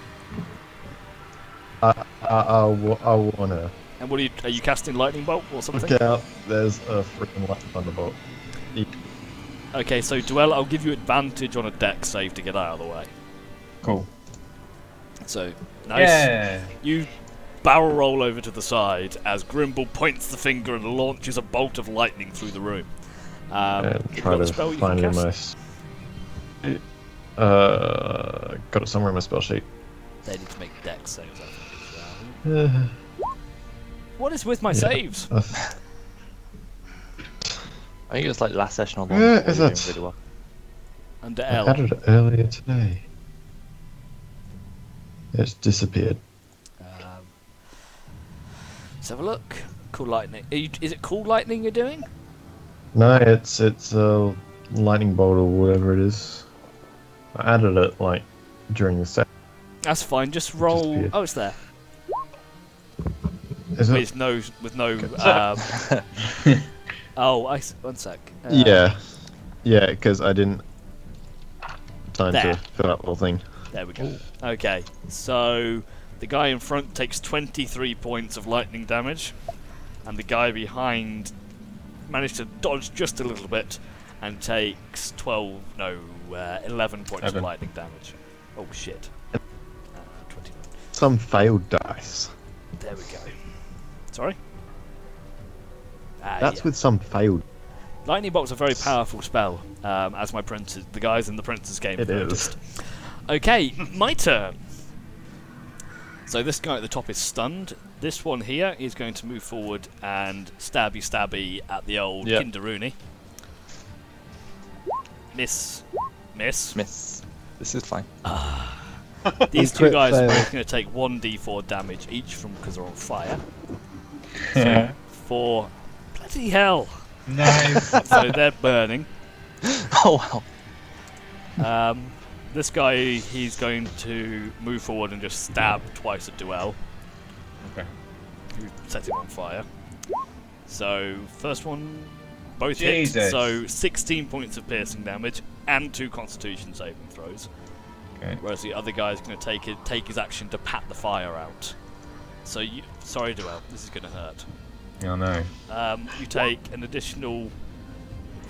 I'll warn her. And what are you casting lightning bolt or something? Look out, there's a freaking lightning thunderbolt. Okay, so Duell, I'll give you advantage on a deck save to get out of the way. Cool. So nice. Yeah. You barrel roll over to the side as Grimble points the finger and launches a bolt of lightning through the room. And you've try got a to spell you find can it in cast? my. Got it somewhere in my spell sheet. They need to make deck saves, I think, as well. What is with my saves? I think it was like last session or the one Where before is you were it? doing really well. Under I L. added it earlier today. It's disappeared. Let's have a look. Cool lightning. Is it cool lightning you're doing? No, it's a lightning bolt or whatever it is. I added it like during the set. That's fine. Just roll. Disappeared. Oh, it's there. Is it? With no. One sec. Yeah, because I didn't time There. to fill out the whole thing. There we go. Okay, so the guy in front takes 23 points of lightning damage, and the guy behind managed to dodge just a little bit and takes 11 points of 11. lightning damage. Oh shit. 29. Some failed dice. There we go. Sorry? That's Yeah. with some failed. Lightning bolt's a very powerful spell, as the guys in the Prince's game have It is. noticed. Okay, my turn. So this guy at the top is stunned. This one here is going to move forward and stabby at the old Yep. Kinderoonie. Miss. Miss. This is fine. These two Crit guys are fail. both going to take 1d4 damage each from because they're on fire. So 4. Bloody hell! Nice. So they're burning. Oh wow. This guy, he's going to move forward and just stab twice at Duell. Okay. Who set him on fire. So, first one, both Jesus. hit. So, 16 points of piercing damage and 2 constitution saving throws. Okay. Whereas the other guy's going to take his action to pat the fire out. So, sorry Duell, this is going to hurt. I know. You take an additional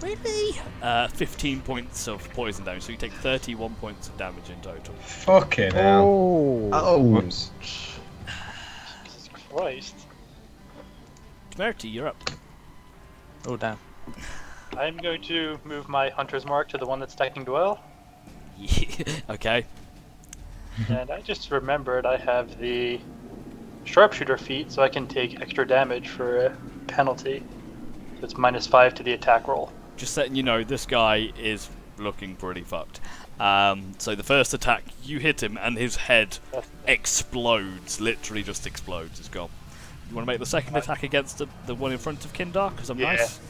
15 points of poison damage, so you take 31 points of damage in total. Fucking hell. Oh. Whoops. Jesus Christ. Temerity, you're up. Oh damn. I'm going to move my hunter's mark to the one that's attacking Duell. Okay. And I just remembered I have the sharpshooter feat, so I can take extra damage for a penalty. So it's -5 to the attack roll. Just letting you know, this guy is looking pretty fucked. So the first attack, you hit him and his head explodes. Literally just explodes. It's gone. You want to make the second attack against the one in front of Kindar? Because I'm Yeah. nice.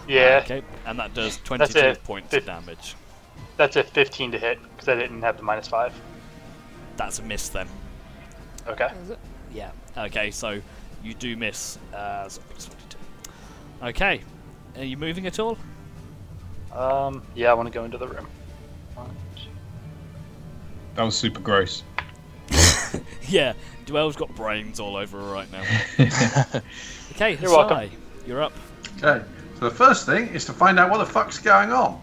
Yeah, Okay, and that does That's 22 it. points of damage. that's a 15 to hit, because I didn't have the -5. That's a miss then. Okay. Yeah. Okay, so you do miss. So it's 22. Okay. Are you moving at all? Yeah, I want to go into the room. That was super gross. Yeah. Duell's got brains all over her right now. Okay, You're welcome. Hasai, you're up. Okay, so the first thing is to find out what the fuck's going on.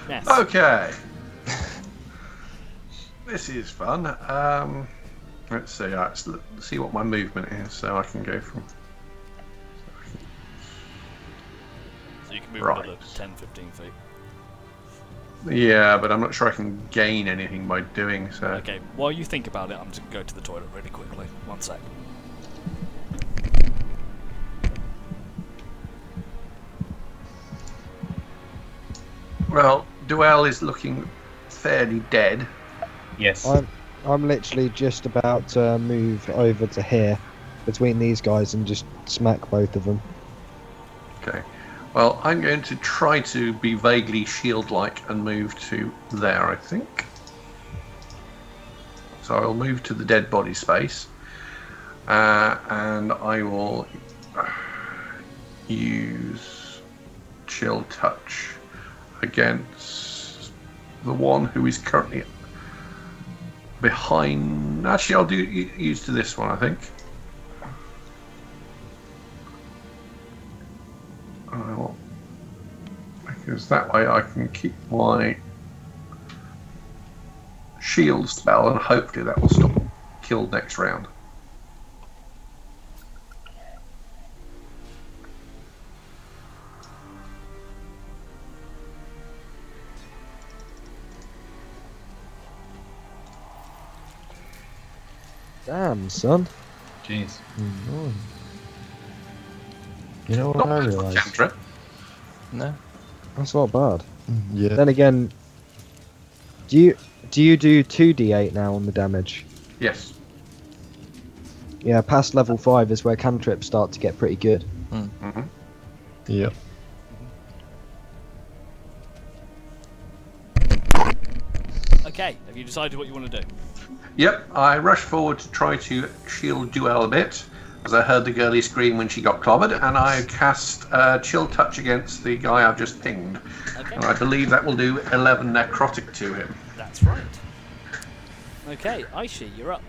Yes. Okay. This is fun. Let's see. Let's see what my movement is, so I can go from. So you can move Right. another 10, 15 feet. Yeah, but I'm not sure I can gain anything by doing so. Okay, while you think about it, I'm just going to go to the toilet really quickly. 1 sec. Well, Duell is looking fairly dead. Yes. I'm literally just about to move over to here between these guys and just smack both of them. Okay. Well, I'm going to try to be vaguely shield-like and move to there, I think. So I'll move to the dead body space. And I will use Chill Touch against the one who is currently behind. Actually, I'll use to this one, I think. Because that way I can keep my shield spell, and hopefully that will stop kill next round. Damn, son. Jeez. You know what Not I bad for realised? cantrip. No. That's not bad. Yeah. Then again, do you do 2d8 now on the damage? Yes. Yeah, past level 5 is where cantrips start to get pretty good. Mm-hmm. Yep. Okay, have you decided what you want to do? Yep, I rushed forward to try to shield Duel a bit, as I heard the girlie scream when she got clobbered, and I cast Chill Touch against the guy I've just pinged. Okay, And I believe that will do 11 necrotic to him. that's right. Okay, Aishi, you're up.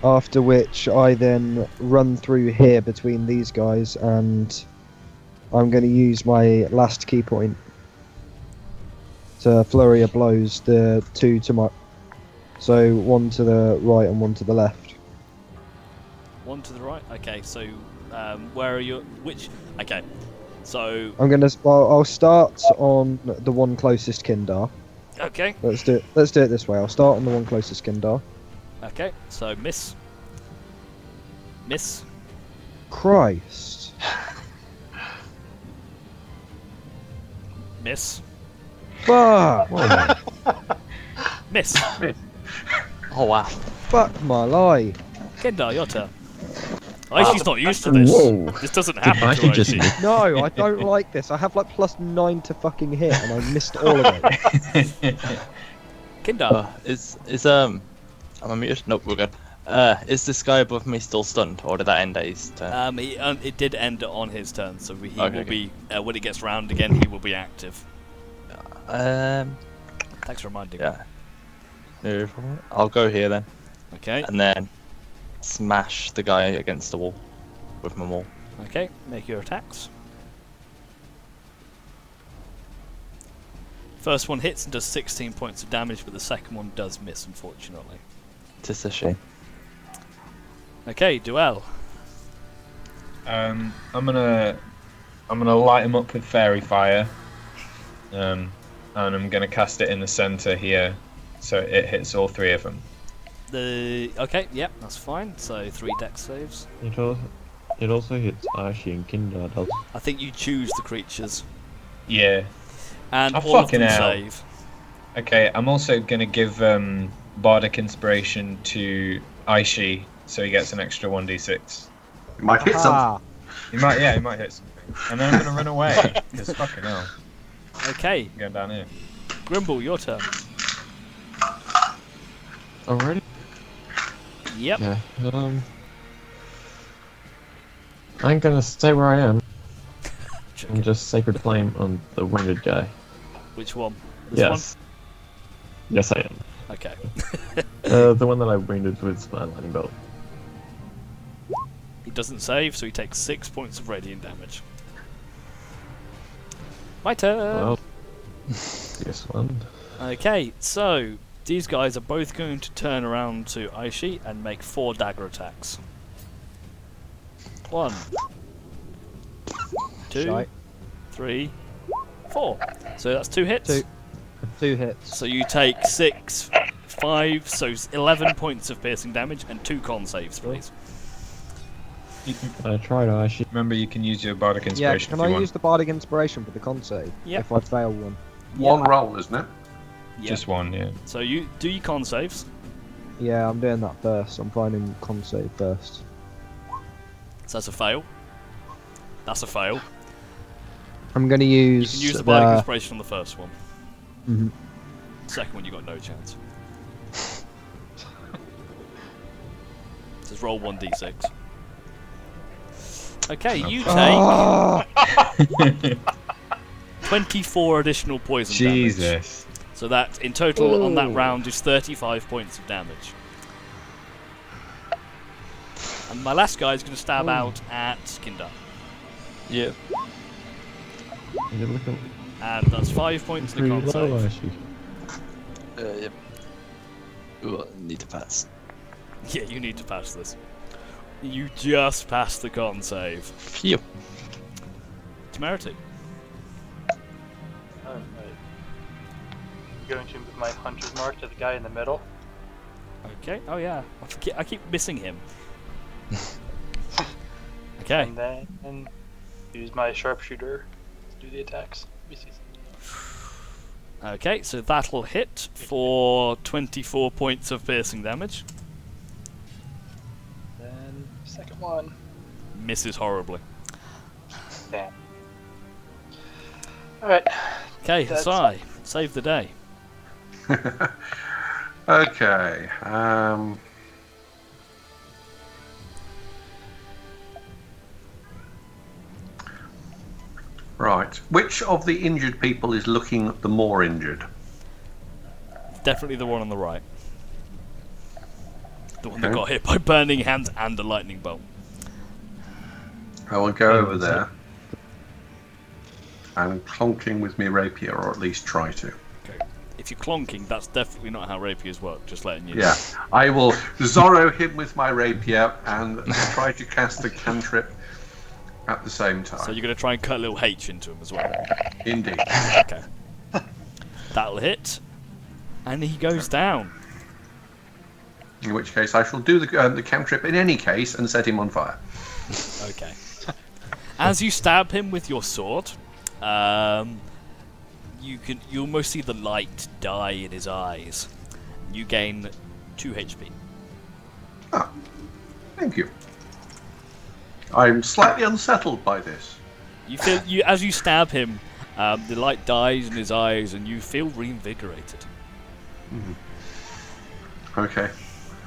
After which I then run through here between these guys, and I'm going to use my last key point to flurry of blows, the two to my... So one to the right and one to the left. One to the right. Okay, so where are you? Which? Okay, so I'm going to... Well, I'll start on the one closest Kindar. okay, Let's do it this way. I'll start on the one closest Kindar. okay. So miss. Christ. Miss. Fuck. Miss. Oh wow. Fuck my life. Kendar, your turn. Aishi's not used to this. Whoa. This doesn't happen I to should just Aishi. No, I don't like this. I have like +9 to fucking hit, and I missed all of it. Kendar. Am I muted? Nope, we're good. Is this guy above me still stunned, or did that end at his turn? It did end on his turn, so he Okay, will be when it gets round again. He will be active. Thanks for reminding me. Yeah. No problem. I'll go here then, Okay. and then smash the guy against the wall with my maul. Okay. Make your attacks. First one hits and does 16 points of damage, but the second one does miss, unfortunately. Tis a shame. Okay, Duel. I'm gonna light him up with fairy fire, and I'm gonna cast it in the center here, so it hits all three of them. Okay, yep, that's fine. So 3 dex saves. It also hits Aishi and Kindar, does I think you choose the creatures, Yeah. and Oh, all of fucking them hell. save. Okay, I'm also gonna give Bardic Inspiration to Aishi, so he gets an extra 1d6. You might hit something. He might hit something. And then I'm gonna run away, because fucking hell. Okay, I'm going down here. Grimble, your turn. Already? Yep. Yeah. I'm gonna stay where I am and just Sacred Flame on the wounded guy. Which one? This Yes. Yes, I am. one? Okay. The one that I wounded with my lightning bolt. He doesn't save, so he takes 6 points of radiant damage. My turn. Well, this one. Okay, so these guys are both going to turn around to Aishi and make 4 dagger attacks. 1, 2, Shite. 3, 4. So that's 2 hits. 2 hits. So you take 6, 5, so 11 points of piercing damage and 2 con saves, please. I tried Aishi. Remember, you can use your Bardic Yeah, Inspiration can if I you want. use the Bardic Inspiration for the con save? Yep. If I fail one. One roll, isn't it? Yeah. Just one, yeah. So you do your con saves. Yeah, I'm doing that first. I'm finding con save first. So that's a fail. That's a fail. I'm going to You use. can use the Bardic Inspiration on the first one. Mhm. Second one, you got no chance. Just roll 1d6. Okay, you take 24 additional poison damage. Jesus. So that, in total, on that round, is 35 points of damage. And my last guy is going to stab out at Kindar. Yeah. You're looking And that's 5 points in the pretty con low, save. actually. Yep. Ooh, I need to pass. Yeah, you need to pass this. You just passed the con save. Phew. Temerity. Alright. I'm going to move my hunter's mark to the guy in the middle. Okay. Oh yeah. I keep missing him. Okay. And then use my sharpshooter to do the attacks. Okay, so that'll hit for 24 points of piercing damage. Then second one. Misses horribly. Damn. Alright. Okay, That's- Hasai, save the day. Okay. Right. Which of the injured people is looking the more injured? Definitely the one on the right. The one that Okay. got hit by burning hands and a lightning bolt. I will go over there and clonking with my rapier, or at least try to. Okay. If you're clonking, that's definitely not how rapiers work, just letting you know. Yeah, I will Zorro him with my rapier and try to cast a cantrip at the same time. So you're going to try and cut a little H into him as well. Indeed. Okay. That'll hit. And he goes down. In which case, I shall do the cantrip in any case and set him on fire. Okay. As you stab him with your sword, you almost see the light die in his eyes. You gain 2 HP. Ah, thank you. I'm slightly unsettled by this. You feel as you stab him, the light dies in his eyes, and you feel reinvigorated. Okay.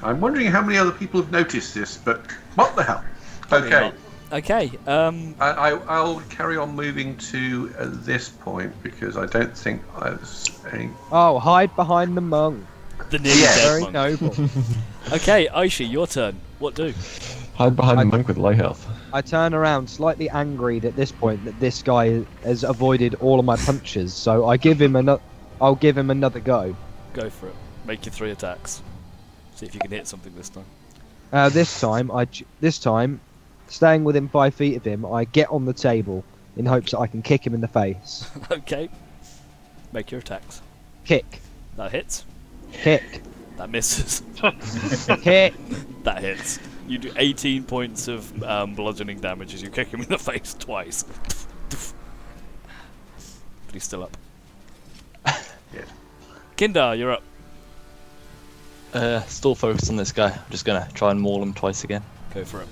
I'm wondering how many other people have noticed this, but what the hell? Okay. Okay. I'll carry on moving to this point because I don't think there's any. Oh, hide behind the monk. The nearly Yeah. dead Very monk. noble. Okay, Aishi, your turn. What do? Hide behind the monk with low health. I turn around, slightly angry at this point that this guy has avoided all of my punches. So I give him I'll give him another go. Go for it. Make your 3 attacks. See if you can hit something this time. This time, staying within 5 feet of him, I get on the table in hopes that I can kick him in the face. Okay. Make your attacks. Kick, That hits. kick, That misses. kick. That hits. You do 18 points of bludgeoning damage as you kick him in the face twice. But he's still up. Yes. Kindar, you're up. Still focused on this guy. I'm just gonna try and maul him twice again. Go for it.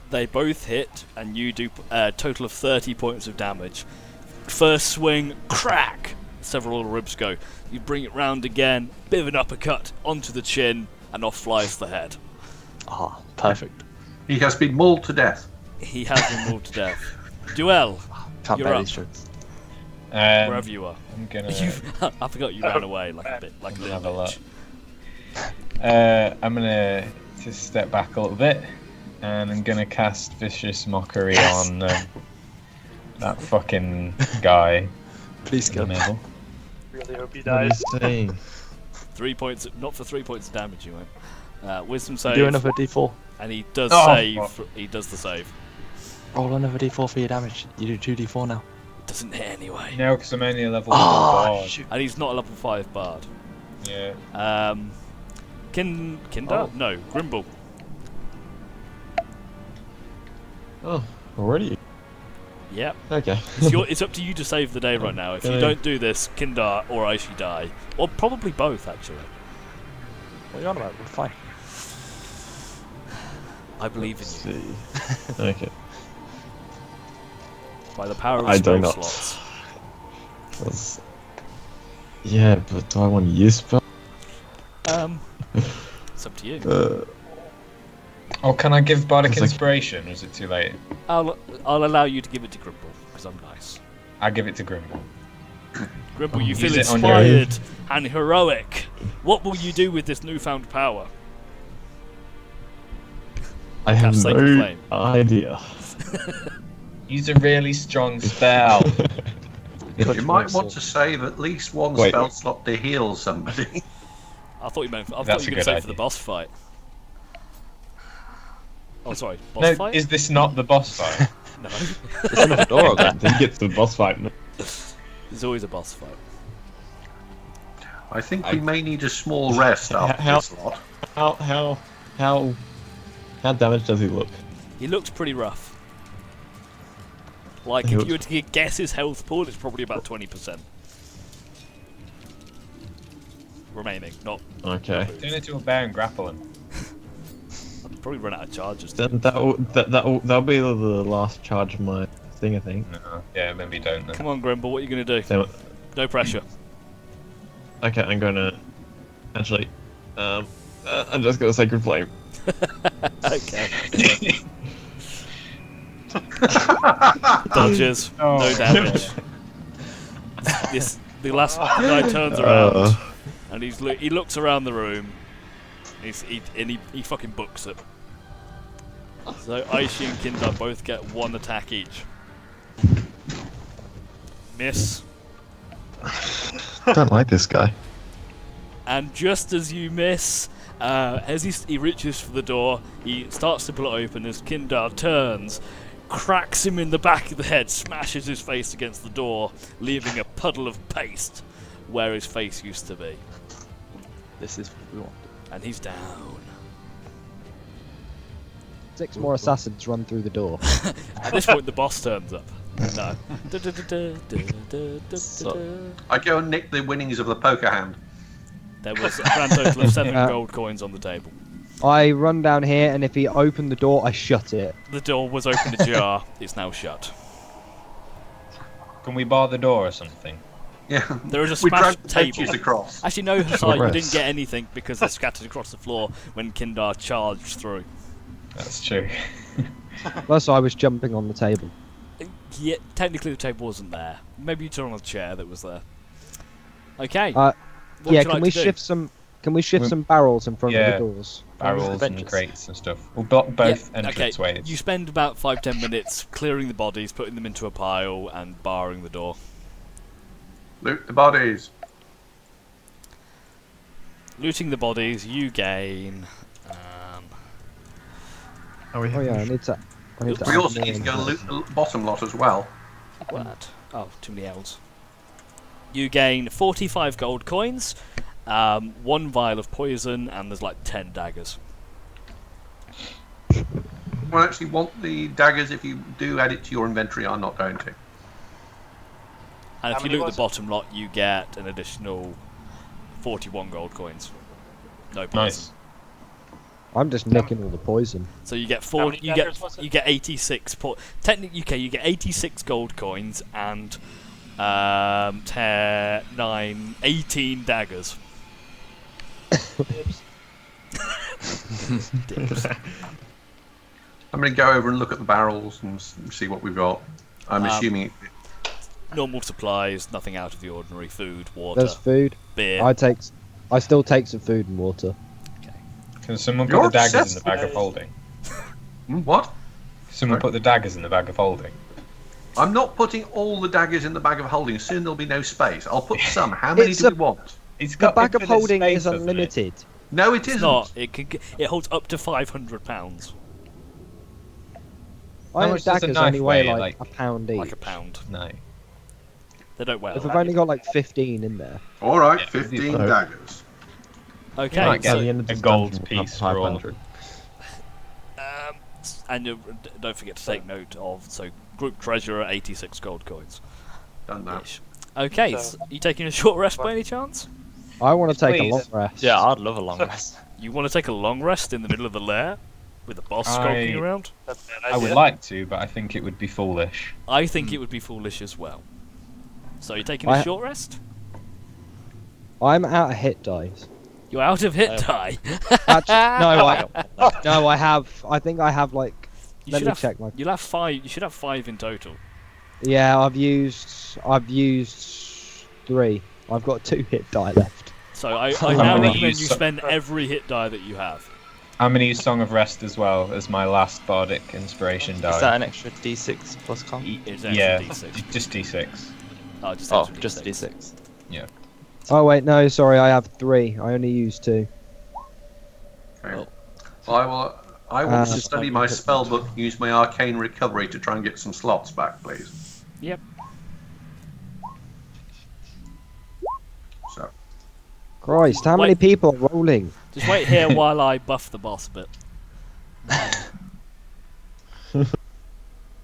They both hit, and you do a total of 30 points of damage. First swing, crack! Several ribs go. You bring it round again, bit of an uppercut onto the chin, and off flies the head. Ah, perfect. He has been mauled to death. He has been mauled to death. Duel, Can't You're bear up. these jokes. wherever you are. I'm gonna. I forgot you ran away like a bit, like a Have a little look. bitch. I'm gonna just step back a little bit, and I'm gonna cast Vicious Mockery on that fucking guy Please in kill the me. middle. Really hope he What are dies. you saying? 3 points, not for 3 points of damage. You went. Wisdom save, Do another d4. and he does Oh, save. fuck. He does the save. Roll another d4 for your damage. You do 2d4 now. Doesn't hit anyway. No, because I'm only a level Oh, 4 shoot. And he's not a level 5 bard. Yeah. Kindar? Oh. No, Grimble. Oh, already? Yep. Okay. It's up to you to save the day right now. If you Okay. don't do this, Kindar or Aishi die. Or probably both, actually. What are you on about? We're fine. I believe in you. See. Okay. By the power of I do spell not. slots. That's- Yeah, but do I want to use spell? It's up to you. Oh, can I give Bardic 'Cause I- Inspiration, or is it too late? I'll allow you to give it to Grimble, because I'm nice. I give it to Grimble. Grimble, you feel use it on your inspired and heroic. What will you do with this newfound power? I have Cast Sacred no Flame. idea. Use a really strong spell. You might want to save at least one Wait. spell slot to heal somebody. I thought you meant. I thought That's you a were going to good say for the idea. boss fight. Oh, sorry, boss No, fight. is this not the boss fight? No, There's another door over there. Then get to the boss fight. there's always a boss fight. I think we may need a small rest after How- this lot. How damaged does he look? He looks pretty rough. Like, He if looks- you were to guess his health pool, it's probably about 20%. Remaining, not. Okay. Turn into a bear and grapple him. I'd probably run out of charges. Then that'll be the last charge of my thing, I think. No. Yeah, maybe don't then. Come on, Grimble, what are you going to do? So, No pressure. okay, I'm gonna actually. I'm just gonna Sacred Flame. Okay. Dodges, Oh. no damage. The last guy turns around and he looks around the room. He fucking books it. So Aishi and Kindar both get one attack each. Miss. Don't like this guy. And just as you miss, as he reaches for the door, he starts to pull it open as Kindar turns, cracks him in the back of the head, smashes his face against the door, leaving a puddle of paste where his face used to be. This is what we want. And he's down. 6 more assassins run through the door. At this point, the boss turns up. No. I go and nick the winnings of the poker hand. There was a grand total of 7 Yeah. gold coins on the table. I run down here, and if he opened the door, I shut it. The door was open ajar. It's now shut. Can we bar the door or something? Yeah. There is a We smashed dragged table. benches across. Actually, no, Hasar, you rest. didn't get anything because they're scattered across the floor when Kindar charged through. That's true. Plus, I was jumping on the table. Yeah, technically the table wasn't there. Maybe you turn on a chair that was there. Okay. Uh, What yeah, would you can like we to do? shift some? Can we shift We- some barrels in front Yeah. of the doors? Barrels and benches. crates and stuff. We'll block both Yeah, entrance okay. ways. You spend about 5-10 minutes clearing the bodies, putting them into a pile, and barring the door. Loot the bodies. Looting the bodies, you gain. Oh yeah, I need to. We add also more need to in go and here. loot the bottom lot as well. What? Oh, too many L's. You gain 45 gold coins, 1 vial of poison, and there's like 10 daggers. We actually want the daggers. If you do add it to your inventory, I'm not going to. And How if you many loot was the it? bottom lot, you get an additional 41 gold coins. No poison. Nice. I'm just nicking all the poison. So you get How 4. many You daggers was it? get 86. Technically, okay, you get 86 gold coins and 10, 9, 18 daggers. Dibs. I'm going to go over and look at the barrels and see what we've got. I'm assuming. Normal supplies, nothing out of the ordinary. Food, water, There's food. beer. I still take some food and water. Can someone You're put the daggers in obsessed the bag of with- holding? What? Someone Sorry? put the daggers in the bag of holding. I'm not putting all the daggers in the bag of holding. Soon there'll be no space. I'll put some. How many It's do a- we want? It's The got bag of infinite holding space, is hasn't it? unlimited. No, it It's isn't. not. It holds up to 500 pounds, Iron much does a daggers knife only weigh weigh, like like- a pound each. like a pound. No. They don't weigh. If a I've lot. only got like 15 in there. All right, Yeah. 15 No. daggers. Okay, might get so, At the end of a this gold dungeon, we'll have piece for all. 500. and don't forget to take note of group treasurer 86 gold coins. Done that. Ish. Okay, So- you taking a short rest by any chance? I want to take a Please. long rest. Yeah, I'd love a long rest. You want to take a long rest in the middle of the lair? With the boss skulking around? That's a bad I idea. would like to, but I think it would be foolish. I think it would be foolish as well. So you're taking a short rest? I'm out of hit dice. You're out of hit die. No, I have. I think I have like. You Let should me have, check my. You'll have 5. You should have 5 in total. Yeah, I've used 3. I've got 2 hit die left. So I How now many recommend you you su- spend every hit die that you have. I'm going to use Song of Rest as well as my last bardic inspiration die. Is that an extra D6 plus con? It's extra Yeah, D6. just D6. Oh, just Oh, extra just D6. D6. Yeah. Oh wait, no, sorry, I have 3. I only used 2. Okay. I will study my spell book, use my arcane recovery to try and get some slots back, please. Yep. So, Christ, how many Wait. people are rolling? Just wait here while I buff the boss a bit.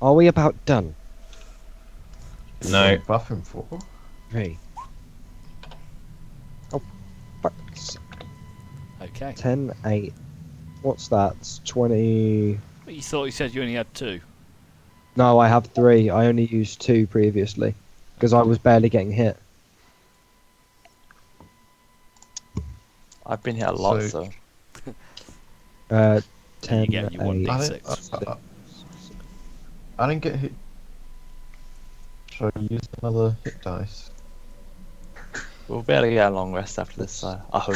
Are we about done? No. Buff him for. 3. Oh, fuck's sake. Okay. 10, 8. What's that? It's 20. But you thought you said you only had 2. No, I have 3. I only used 2 previously because I was barely getting hit. I've been hit a lot, So- so 10, you get your 8. 1d6. I didn't get hit. Should I use another hit dice? we'll be able to get a long rest after this. I hope.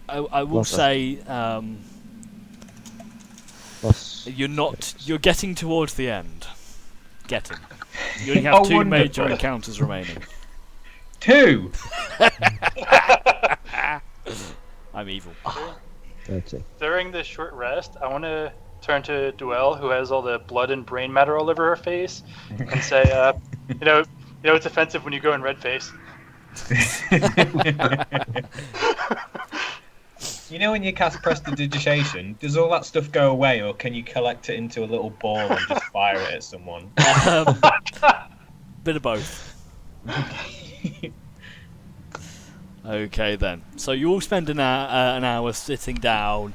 I will Plus- say Plus- you're getting towards the end. Getting. You only have Oh, 2 major wonderful. encounters remaining. 2! I'm evil. 30. During this short rest, I want to turn to Duell, who has all the blood and brain matter all over her face, and say, you know, it's offensive when you go in red face. You know when you cast Prestidigitation, does all that stuff go away, or can you collect it into a little ball and just fire it at someone? Bit of both. Okay then. So you all spend an hour sitting down,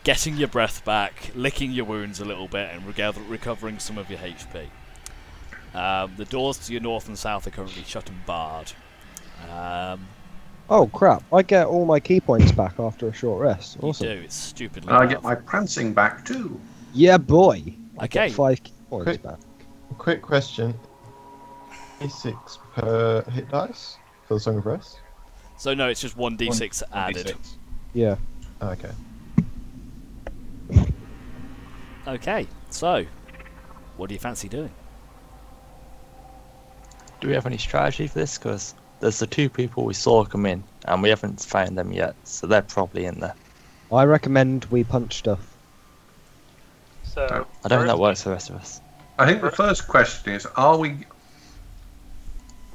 getting your breath back, licking your wounds a little bit, and recovering some of your HP. The doors to your north and south are currently shut and barred. Oh crap! I get all my key points back after a short rest. Awesome. You do. It's stupidly. and I bad. get my prancing back too. Yeah, boy. I Okay. get 5 key points Quick. back. Quick question. D6 per hit dice for the Song of Rest? So no, it's just 1d6 added. 1d6. Yeah. Oh, okay. Okay. So, what do you fancy doing? Do we have any strategy for this? Because there's the 2 people we saw come in, and we haven't found them yet, so they're probably in there. I recommend we punch stuff. So I don't think that first- works for the rest of us. I think the first question is, are we...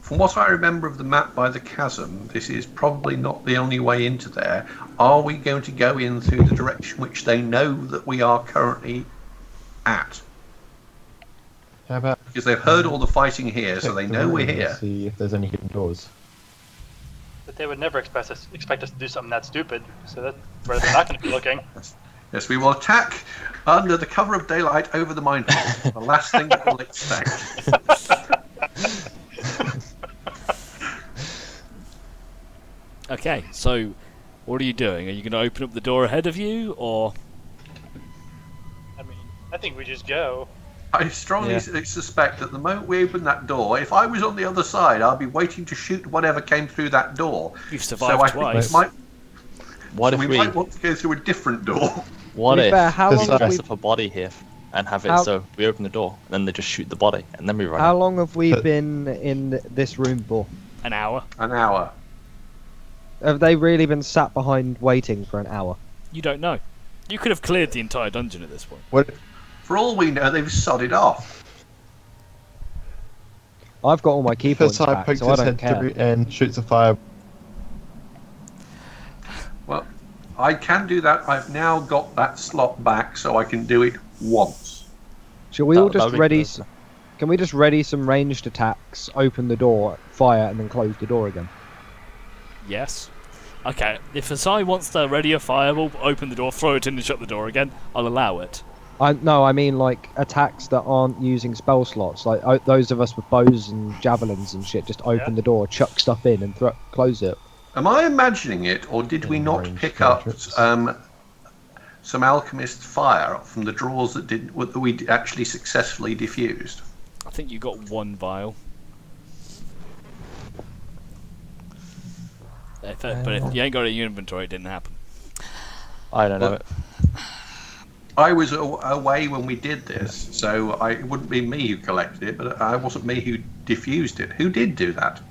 From what I remember of the map by the chasm, this is probably not the only way into there. Are we going to go in through the direction which they know that we are currently at? How about Because they've heard all the fighting here, so check they the know we're room and here. see if there's any hidden doors? But they would never expect us to do something that stupid. So that's where they're not going to be looking. Yes, we will attack under the cover of daylight over the minefield. The last thing that we'll expect. Okay. So, what are you doing? Are you going to open up the door ahead of you, or? I mean, I think we just go. I strongly suspect that the moment we open that door, if I was on the other side, I'd be waiting to shoot whatever came through that door. You've So survived I think twice. we might, What we if we? might want to go through a different door. What To be if fair, how we long have dress we- up a body here and have it How- so we open the door and then they just shoot the body and then we run? How long have we been in this room for? An hour. An hour. Have they really been sat behind waiting for an hour? You don't know. You could have cleared the entire dungeon at this point. What? For all we know, they've sodded off. I've got all my key points First I back, pokes so I his don't head care. through and shoots a fire. Well, I can do that. I've now got that slot back, so I can do it once. Shall we all That- just that'd be ready? good. Can we just ready some ranged attacks, open the door, fire, and then close the door again? Yes. Okay, if Asai wants to ready a fireball, open the door, throw it in and shut the door again, I'll allow it. I mean like attacks that aren't using spell slots. Like those of us with bows and javelins and shit, just open the door, chuck stuff in, and close it. Am I imagining it, or did we not Ranged pick up cantrips. some alchemist fire from the drawers that we actually successfully diffused? I think you got one vial. But if you ain't got it in your inventory, it didn't happen. I don't know. I was away when we did this, so it wouldn't be me who collected it, but I wasn't me who diffused it. Who did do that?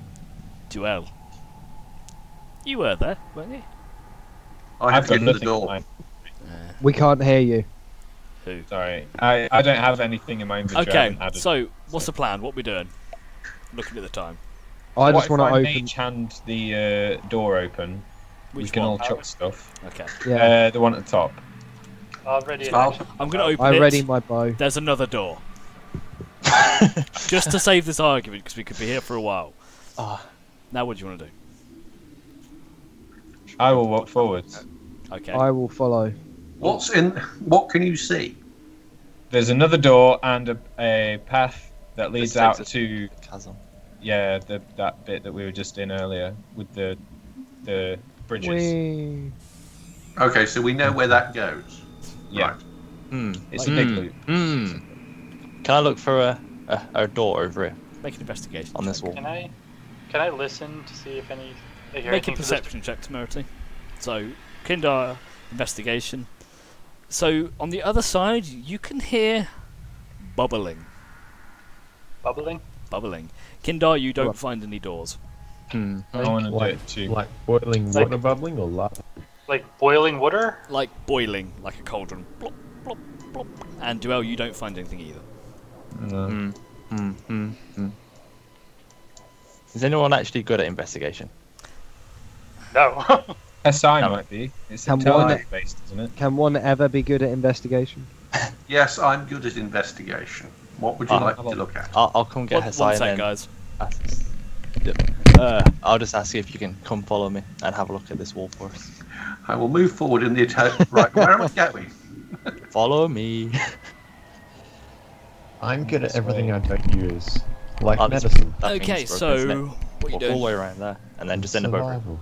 Duel. You were there, weren't you? I have I've got hidden the nothing. door. We can't hear you. Who? Sorry, I don't have anything in my inventory. I Okay, haven't added so what's the plan? What we doing? Looking at the time. I What just if want to I open. mage hand the door open? We Which can all one? chuck stuff. Okay. Yeah, The one at the top. Already in I'll- action. I'm going to open I it. ready my bow. There's another door. Just to save this argument, because we could be here for a while. Ah. Now what do you want to do? I will walk forwards. Okay. I will follow. What can you see? There's another door and a path that leads This out takes us to Chasm. that bit that we were just in earlier with the bridges. Whee. Okay, so we know where that goes. Yeah, Right. it's a big loop. Can I look for a door over here Make an investigation. on this wall? Can I listen to see if any? I hear Make a anything from this- perception check, Temerity. So, Kindar, investigation. So, on the other side, you can hear bubbling. Bubbling. Bubbling. Kindar, you don't What? find any doors. I want to do Like, it too. like boiling Like- water bubbling or lava? Like boiling water. Like boiling, like a cauldron. Plop, plop, plop. And Duel, you don't find anything either. Is anyone actually good at investigation? No. SI No. might be. It's Can intelligence based, isn't it? Can one ever be good at investigation? Yes, I'm good at investigation. What would you like to look at? I'll come get One Hesai sec, and then guys. I'll just ask you if you can come follow me and have a look at this wall for us. I will move forward in the attack. Right, where am I going? Follow me. I'm good at This everything way. I don't use, like Oh, this- medicine, that Okay, thing's broken, isn't it? so what are you Walk all the doing? way around there and then just end up over it. survival.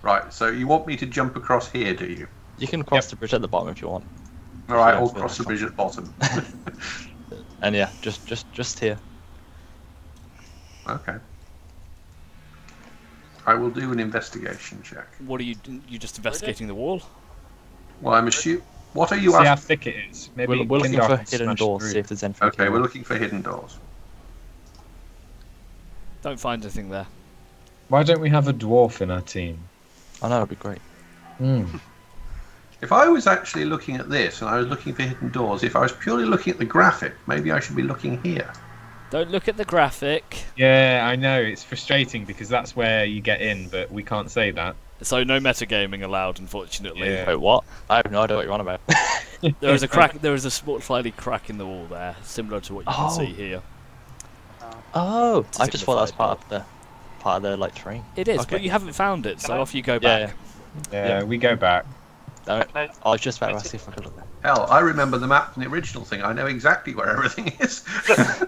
Right, so you want me to jump across here, do you? You can cross the bridge at the bottom if you want. All right, Yeah, I'll so cross the bridge at the bottom. And yeah, just here. Okay. I will do an investigation check. What are you just investigating the wall? Well, I'm assuming. What are you See how asking? thick it is. Maybe We're looking Kindar for can hidden smash doors, through. see if there's anything. Okay, we're looking for hidden doors. Don't find anything there. Why don't we have a dwarf in our team? I know, it'd be great. If I was actually looking at this and I was looking for hidden doors, if I was purely looking at the graphic, maybe I should be looking here. Don't look at the graphic. Yeah, I know. It's frustrating because that's where you get in, but we can't say that. So no metagaming allowed, unfortunately. Yeah. Wait, what? I have no idea what you're on about. There is a crack. There is a slightly crack in the wall there, similar to what you can Oh. see here. Oh, To I just thought that was signify part of the like terrain. It is, Okay. but you haven't found it, so Can I- off you go Yeah, back. Yeah, we go back. Damn it. Can I was just about can I to ask if I could look there. Hell, I remember the map from the original thing. I know exactly where everything is. Can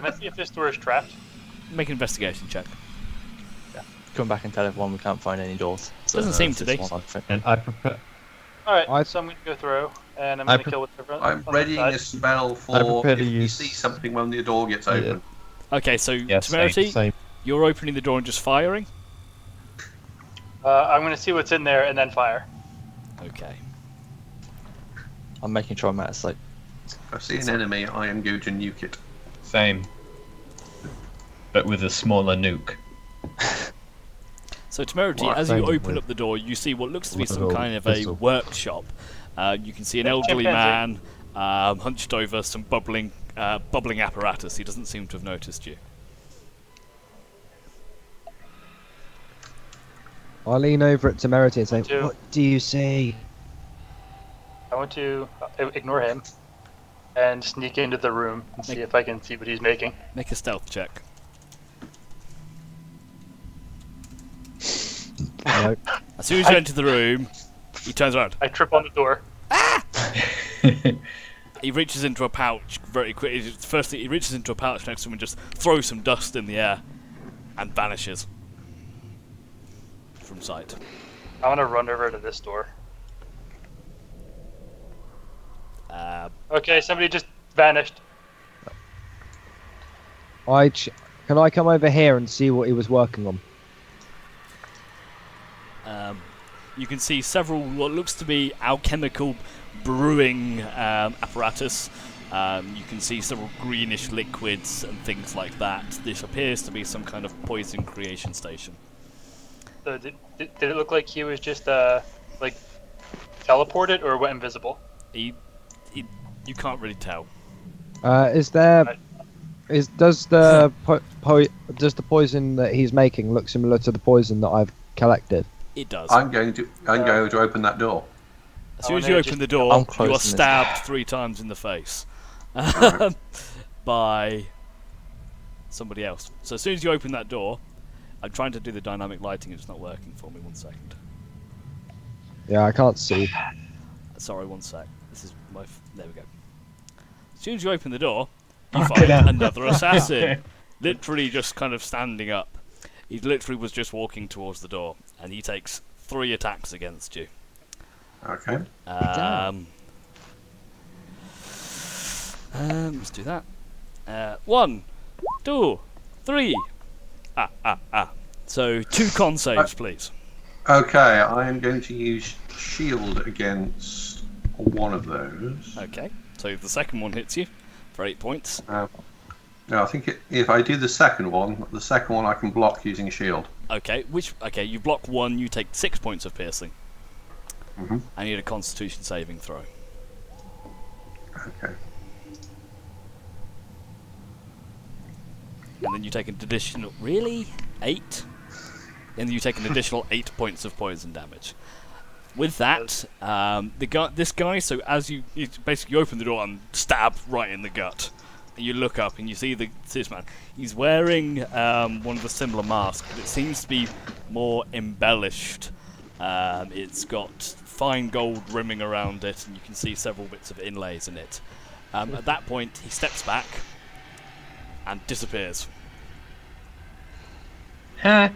I see if this door is trapped? Make an investigation check. Come back and tell everyone we can't find any doors. Doesn't seem to this be. one I think. And I prepare. Alright, so I'm going to go through, and I'm going to kill whatever. I'm on the readying side. a spell I for prepare if to you use- see something when the door gets open. Okay, so Yeah, Temerity, Same. you're opening the door and just firing. I'm going to see what's in there and then fire. Okay. I'm making sure I'm out of sight. If I see an enemy, I am going to nuke it. Same. But with a smaller nuke. So Temerity, Right, as you thank open you. up the door, you see what looks to be some Little kind of a pistol. workshop. You can see an Yeah, elderly chimpanzee. man hunched over some bubbling apparatus. He doesn't seem to have noticed you. I lean over at Temerity and say, Two. "What do you see?" I want to ignore him and sneak into the room and see if I can see what he's making. Make a stealth check. No. As soon as you enter the room, he turns around. I trip on the door. He reaches into a pouch very quickly. Firstly, he reaches into a pouch next to him and just throws some dust in the air and vanishes from sight. I want to run over to this door. Okay, somebody just vanished. Can I come over here and see what he was working on? You can see several what looks to be alchemical brewing apparatus. You can see several greenish liquids and things like that. This appears to be some kind of poison creation station. So did it look like he was just like teleported or went invisible? You can't really tell. Does the poison that he's making look similar to the poison that I've collected? It does. I'm going to open that door. As soon as you open the door, you are stabbed 3 times in the face by somebody else. So as soon as you open that door, I'm trying to do the dynamic lighting, it's not working for me. 1 second. Yeah, I can't see. Sorry, 1 sec. This is my. There we go. As soon as you open the door, you find another assassin. Literally just kind of standing up. He literally was just walking towards the door, and he takes 3 attacks against you. Okay. Let's do that. 1, 2, 3. So 2 con saves, please. Okay, I am going to use shield against one of those. Okay, so the second one hits you for 8 points. No, I think if I do the second one I can block using shield. Okay, you block 1, you take 6 points of piercing. Mm-hmm. I need a Constitution saving throw. Okay. And then you take an additional... Really? 8? And then you take an additional 8 points of poison damage. With that, this guy, so as you basically open the door and stab right in the gut. And you look up and you see this man. He's wearing one of the similar masks, but it seems to be more embellished. It's got fine gold rimming around it, and you can see several bits of inlays in it. At that point, he steps back and disappears. Huh?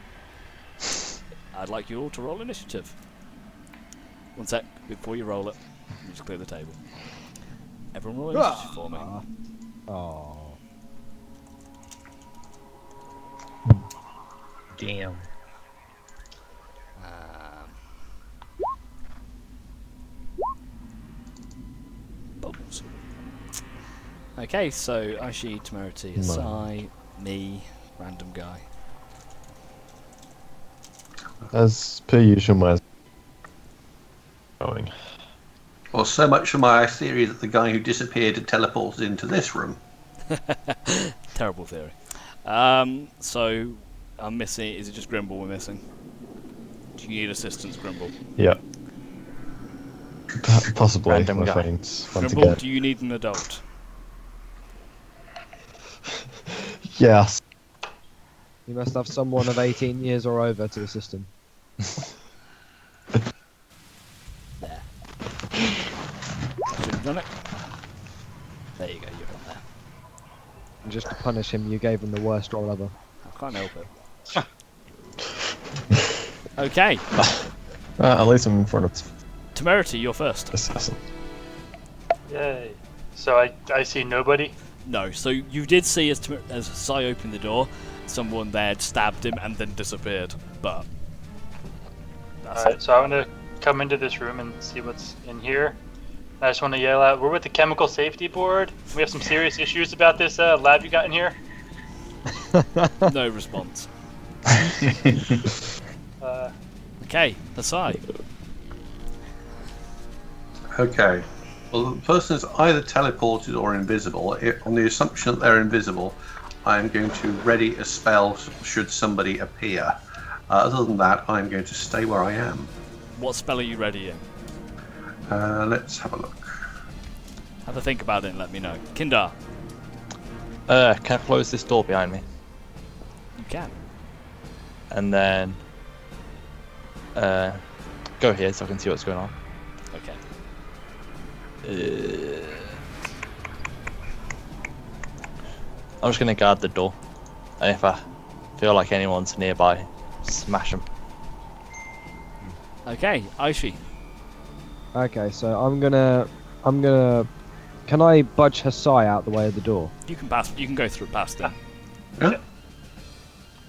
I'd like you all to roll initiative. 1 sec, before you roll it, just clear the table. Everyone roll initiative for me. Oh. Damn. Bubbles. Okay, so Aishi, Temerity, Asai, me, random guy. As per usual, my going. Well, so much for my theory that the guy who disappeared had teleported into this room. Terrible theory. So I'm missing. Is it just Grimble we're missing? Do you need assistance, Grimble? Yeah. Possibly. Random my guy. friends. Once Grimble, again. do you need an adult? Yes. You must have someone of 18 years or over to assist him. There. Should have done it. There you go, you're on there. And just to punish him, you gave him the worst roll ever. I can't help it. Okay, At least I'm in front of Temerity, you're first. assassin. Yay. So I see nobody. No, so you did see as Sai opened the door, someone there had stabbed him and then disappeared, but that's Alright, it. so I want to come into this room and see what's in here. I just want to yell out, we're with the Chemical Safety Board. We have some serious issues about this lab you got in here. No response. Uh, Okay, Asai. Okay. Well, the person is either teleported or invisible. On the assumption that they're invisible, I'm going to ready a spell should somebody appear. Other than that, I'm going to stay where I am. What spell are you readying? Let's have a look. Have a think about it and let me know. Kindar, Can I close this door behind me? you can. And then go here so I can see what's going on. Okay. I'm just gonna guard the door, and if I feel like anyone's nearby, smash them. Okay, Aishi. Okay, so I'm gonna. Can I budge Hasai out the way of the door? You can pass. You can go through past them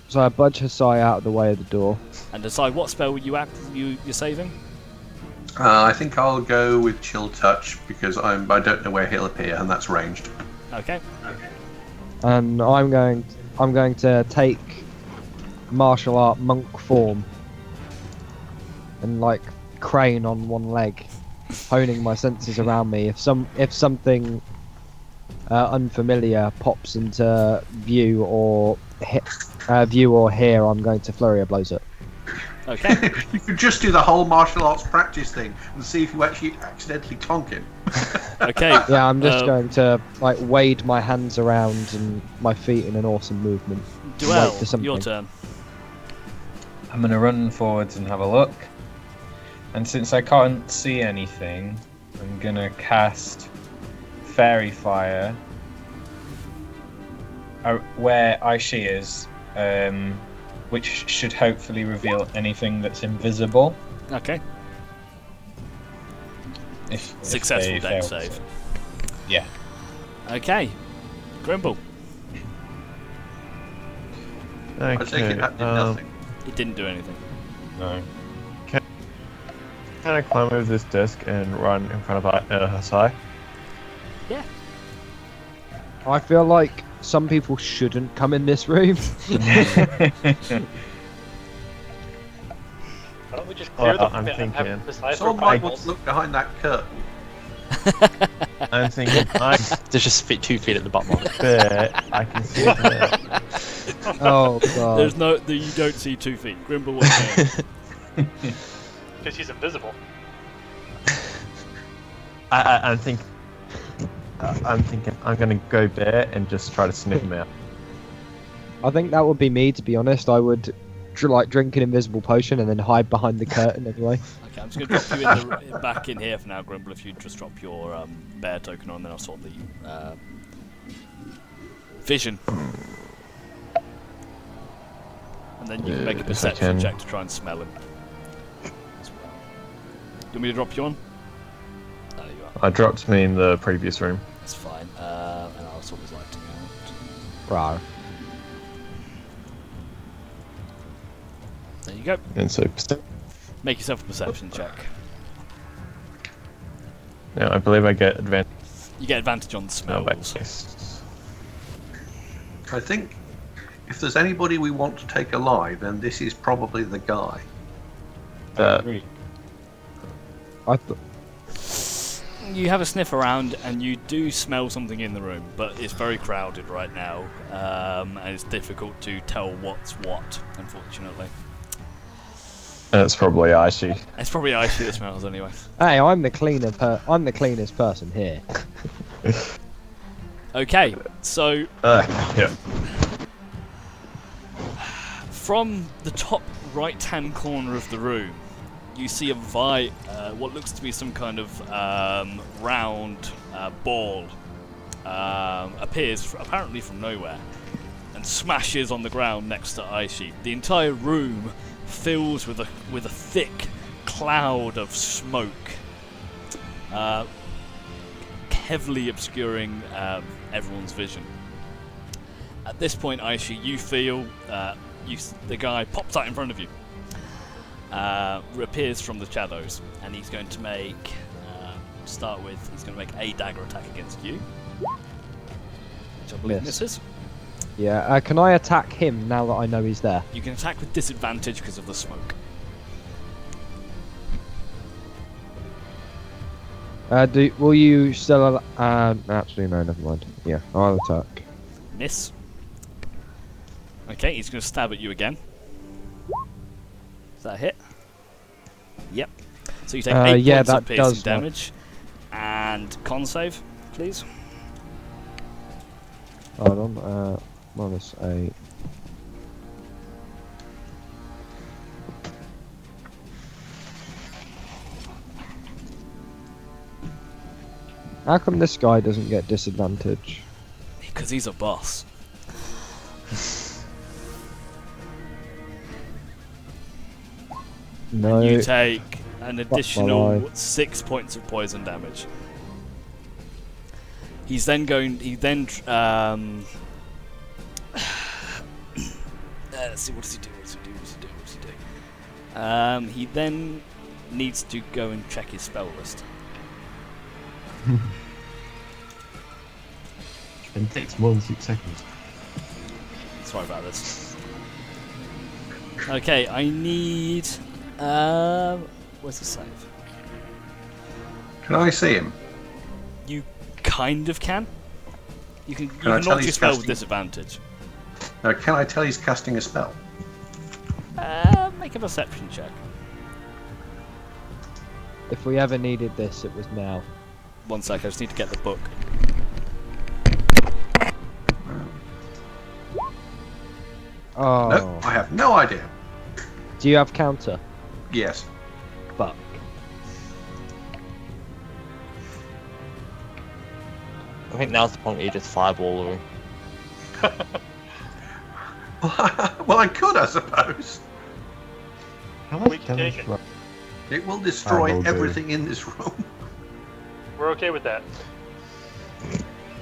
So I budge Hasai out of the way of the door. and decide what spell you're saving. I think I'll go with Chill Touch because I don't know where he'll appear, and that's ranged. Okay. And I'm going to take martial art monk form and like crane on one leg, honing my senses around me. If something unfamiliar pops into view or hear, I'm going to flurry of blows it. Okay. You could just do the whole martial arts practice thing and see if you actually accidentally clonk him. Okay. Yeah, I'm just going to like wade my hands around and my feet in an awesome movement. Duel. Wait for something. Your turn. I'm gonna run forwards and have a look. And since I can't see anything, I'm gonna cast Fairy Fire where Aishi is, which should hopefully reveal anything that's invisible. Okay. If Successful they dex fail, save. so- Yeah. Okay. Grimble. I take it that did nothing. It didn't do anything. No. Can I climb over this desk and run in front of Hasai? Yeah. I feel like some people shouldn't come in this room. Why don't we just clear the I'm pit and have thinking- decipher Someone might want Bibles? to look behind that curtain. I'm thinking There's just 2 feet at the bottom of it. there. I can see there. Oh god. There's you don't see 2 feet. Grimble was there. Because he's invisible. I'm thinking I'm gonna go there and just try to sniff him out. I think that would be me, to be honest. I would drink an invisible potion and then hide behind the curtain anyway. Okay, I'm just going to drop you back in here for now, Grimble. If you just drop your bear token on, then I'll sort the vision. And then you can make a Yes, I perception can. check to try and smell him. As well. Do you want me to drop you on? There you are. I dropped me in the previous room. That's fine. And I'll sort his lighting out. Rawr. There you go. And so Make yourself a perception check. now I believe I get advantage. You get advantage on the No, smells. yes. I think if there's anybody we want to take alive, then this is probably the guy. Agree. You have a sniff around and you do smell something in the room, but it's very crowded right now, and it's difficult to tell what's what, unfortunately. It's probably Aishi. It's probably Aishi that smells anyway. Hey, I'm the cleanest person here. Okay, so Yeah. from the top right-hand corner of the room, you see what looks to be some kind of round ball appears apparently from nowhere and smashes on the ground next to Aishi. The entire room fills with a thick cloud of smoke, heavily obscuring everyone's vision. At this point, Aishi, you feel the guy pops out in front of you. Appears from the shadows, and he's going to make he's going to make a dagger attack against you, which I believe Miss. misses. Yeah, can I attack him now that I know he's there? You can attack with disadvantage because of the smoke. Will you still? Actually, no, never mind. Yeah, I'll attack. Miss. Okay, he's going to stab at you again. Is that a hit? Yep. So you take 8 yeah, points of that piercing does damage. And con save, please. Hold on. -8. How come this guy doesn't get disadvantage? Because he's a boss. No. You take an my additional life. 6 points of poison damage. He's then going. Let's see, what does he do? He then needs to go and check his spell list. And it takes more than 6 seconds. Sorry about this. Okay, I need. Where's the save? Can I see him? You kind of can. You can I tell launch your he's spell with casting? disadvantage. Now, can I tell he's casting a spell? Make a perception check. If we ever needed this, it was now. 1 sec, I just need to get the book. Oh. No, I have no idea. Do you have counter? Yes. Fuck. I think now's the point where you just fireball the room. Well, I could, I suppose. How We much can damage? take it. do It will I destroy will do. everything in this room. We're okay with that.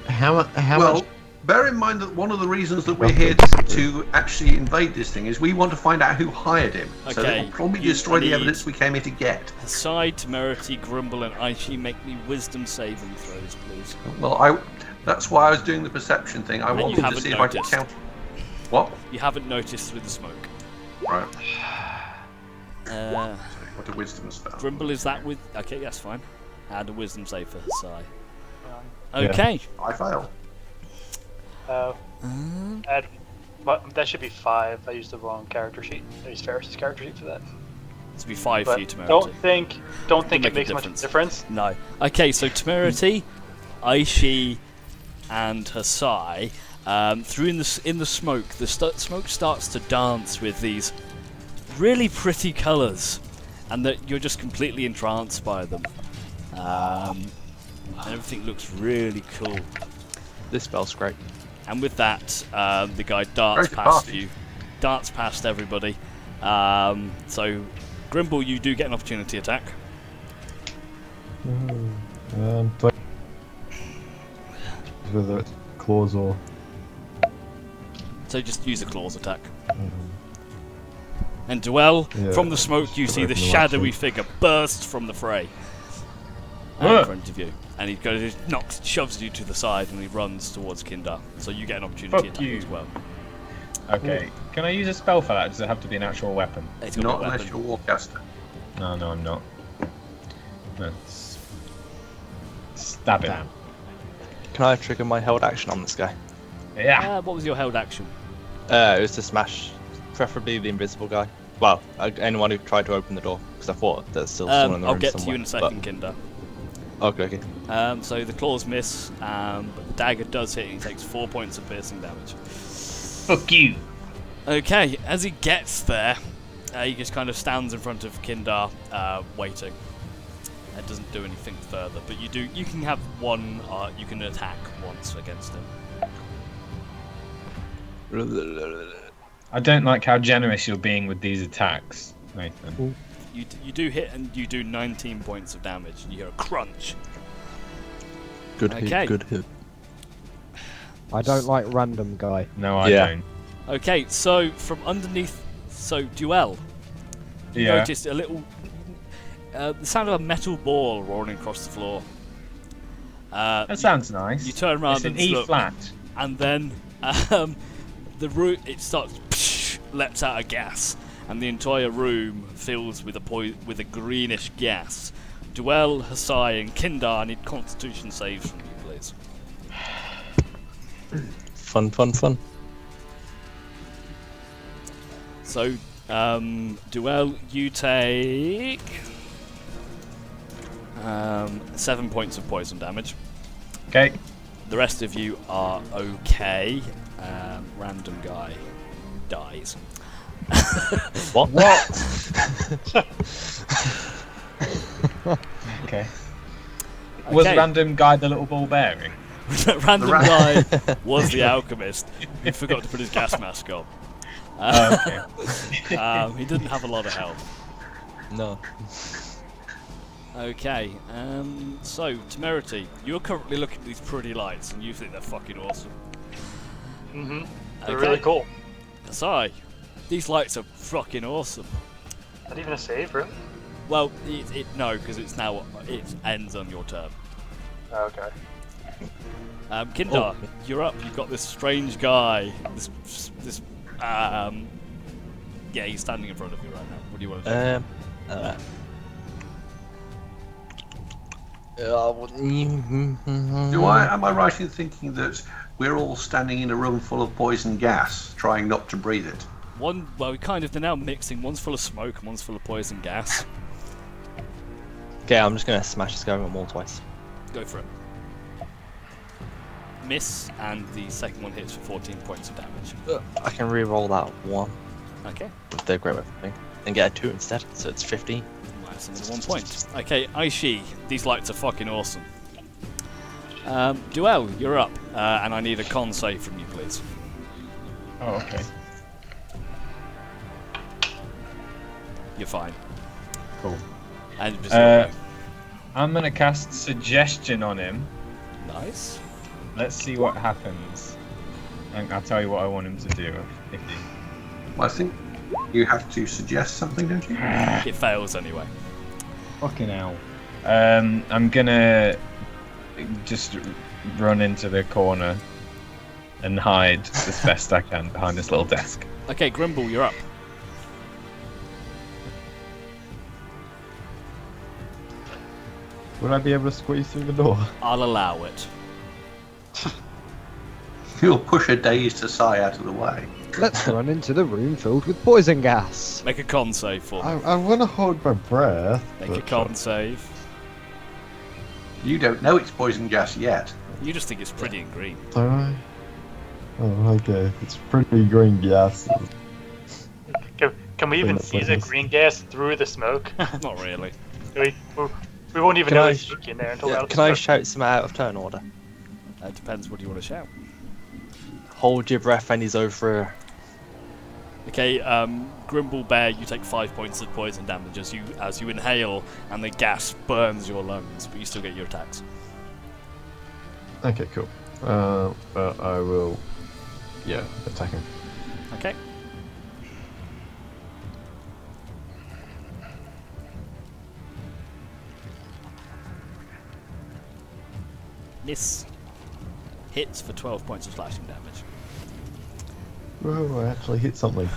How Well, much? bear in mind that one of the reasons that we're Roughly. here to actually invade this thing is we want to find out who hired him. So Okay, that will probably you destroy the need- evidence we came here to get. Hasai, Temerity, Grumble, and Aichi, make me wisdom saving throws, please. Well, that's why I was doing the perception thing. I And you wanted to haven't see if I could noticed. count. What? You haven't noticed through the smoke. Right. What a wisdom spell. Grumble, is that with? Okay, that's fine. Add a wisdom save for Hasai. Um, Okay. I fail. Add, but that should be 5. I used the wrong character sheet. I used Ferris's character sheet for that. It's be 5 But for you, Temerity. don't think make it a makes much difference. difference. No. Okay, so Temerity, Aishi, and Hasai. Through in the smoke, the smoke starts to dance with these really pretty colours, and that you're just completely entranced by them. And everything looks really cool. This spell's great. And with that, the guy darts Great past party. you, darts past everybody. So, Grimble, you do get an opportunity attack. Do whether it's claws or. So just use a claws attack. And Duel, Yeah, from the smoke, you see the open the shadowy action. figure burst from the fray in Ah. front of you, and he goes, shoves you to the side, and he runs towards Kindar. So you get an opportunity Fuck attack you. as well. Okay. Can I use a spell for that? Does it have to be an actual weapon? It's got Not a unless weapon. you're a warcaster. No, I'm not. No. Stab him. Damn. Can I trigger my held action on this guy? Yeah. What was your held action? It was to smash, preferably the invisible guy. Well, anyone who tried to open the door, because I thought there's still someone in the I'll room get to somewhere. you in a second, Kindar. Okay. So the claws miss, but the dagger does hit, and he takes 4 points of piercing damage. Fuck you. Okay, as he gets there, he just kind of stands in front of Kindar, waiting. It doesn't do anything further, but you can have one, you can attack once against him. I don't like how generous you're being with these attacks, Nathan. You do hit, and you do 19 points of damage, and you hear a crunch. Good Okay. hit, good hit. I don't like random guy. No, I Yeah. don't. Okay, so from underneath, Duel, you Yeah. noticed a little, the sound of a metal ball rolling across the floor. That sounds nice. You turn around It's an and E look. flat. And then the room, it starts lets out a gas, and the entire room fills with a greenish gas. Duel, Hasai, and Kindar need Constitution saves from you, please. Fun. So, Duel, you take 7 points of poison damage. Okay. The rest of you are okay. Random guy dies. What? Okay. Was Okay. random guy the little ball bearing? Random guy was the alchemist who forgot to put his gas mask on. Oh, okay. He didn't have a lot of health. No. Okay, so Temerity, you're currently looking at these pretty lights and you think they're fucking awesome. Mm-hmm. They're really cool. Asai, these lights are fucking awesome. Not even a save, really? Well, no, because it ends on your turn. Okay. Kindar, you're up. You've got this strange guy. Yeah, he's standing in front of you right now. What do you want to do? Alright. Am I right in thinking that we're all standing in a room full of poison gas, trying not to breathe it? They're now mixing. One's full of smoke and one's full of poison gas. Okay, I'm just gonna smash this guy with a wall twice. Go for it. Miss, and the second one hits for 14 points of damage. I can re-roll that one Okay. with the great weapon thing and get a 2 instead, so it's 15. Minus another 1 point. Okay, Aishi, these lights are fucking awesome. Duel, you're up, and I need a con save from you, please. Oh, okay. You're fine. Cool. And I'm gonna cast Suggestion on him. nice. Let's see what happens. And I'll tell you what I want him to do. If he... Well, I think you have to suggest something, don't you? It fails anyway. Fucking hell. I'm gonna just run into the corner and hide as best I can behind this little desk. Okay, Grimble, you're up. Would I be able to squeeze through the door? I'll allow it. You'll push a dazed Asai out of the way. Let's run into the room filled with poison gas. Make a con save for me. I want to hold my breath. Make a con save. You don't know it's poison gas yet. You just think it's pretty and green. Don't I? Oh, okay. It's pretty green gas. Can we even see the green gas through the smoke? Not really. We won't even Can know I- it's sneaking there until Yeah, out of can I the shout some out of turn order? It depends what you want to shout. Hold your breath and he's over. Okay, Grimble Bear, you take 5 points of poison damage as you inhale and the gas burns your lungs, but you still get your attacks. Okay, cool. But I will. Yeah, attack him. Okay. Miss. Hits for 12 points of slashing damage. Whoa, I actually hit something.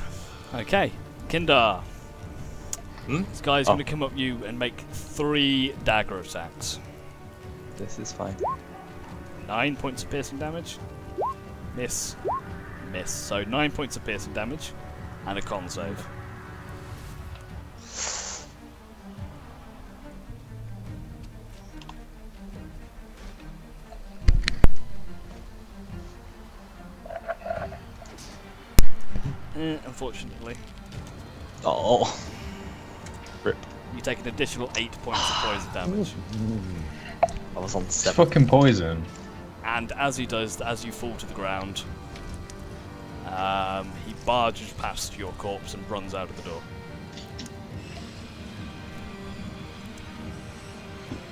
Okay, Kindar. Hmm? This guy's Oh. going to come up you and make 3 dagger attacks. This is fine. 9 points of piercing damage. Miss. Miss. So 9 points of piercing damage and a con save. Unfortunately, Oh. Rip. you take an additional 8 points of poison damage. I was on It's 7. fucking poison. And as he does, as you fall to the ground, he barges past your corpse and runs out of the door.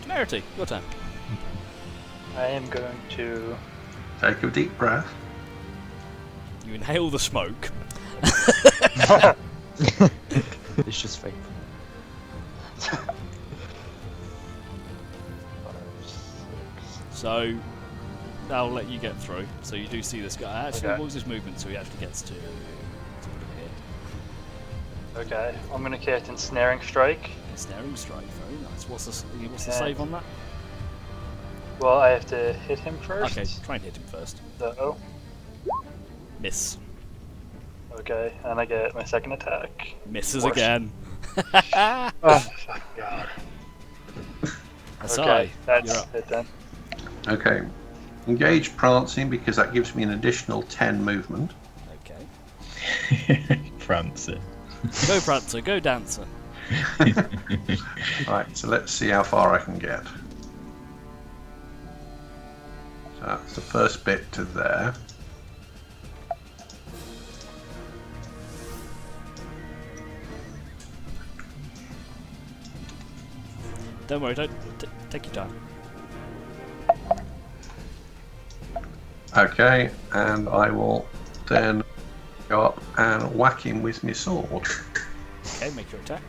Temerity, your turn. I am going to. Take a deep breath. You inhale the smoke. It's just fake. So I'll let you get through. So you do see this guy. Actually, Okay. what was his movement? So he actually gets to put him here. Okay, I'm going to cast Ensnaring Strike. Snaring strike, very nice. What's the Yeah. save on that? Well, I have to hit him first. Okay, try and hit him first. So, Miss. okay, and I get my second attack. Misses Worse. again. Oh, fuck God. Asai, Okay, that's you're up. it then. Okay. Engage prancing because that gives me an additional 10 movement. Okay. Prancer. Go Prancer, go Dancer. Right, so let's see how far I can get. So that's the first bit to there. Don't worry, don't take your time. Okay, and I will then go up and whack him with my sword. Okay, make your attack.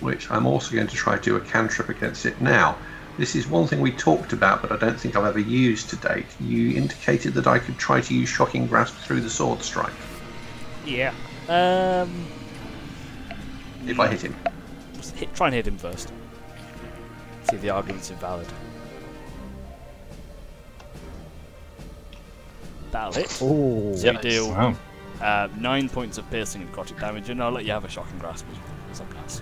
Which I'm also going to try to do a cantrip against it. Now, this is one thing we talked about, but I don't think I've ever used to date. You indicated that I could try to use Shocking Grasp through the sword strike. Yeah. If I hit him. Try and hit him first. See if the argument's invalid. That'll hit. Oh, So you deal Wow. 9 points of piercing and necrotic damage, and I'll let you have a Shocking Grasp as a pass.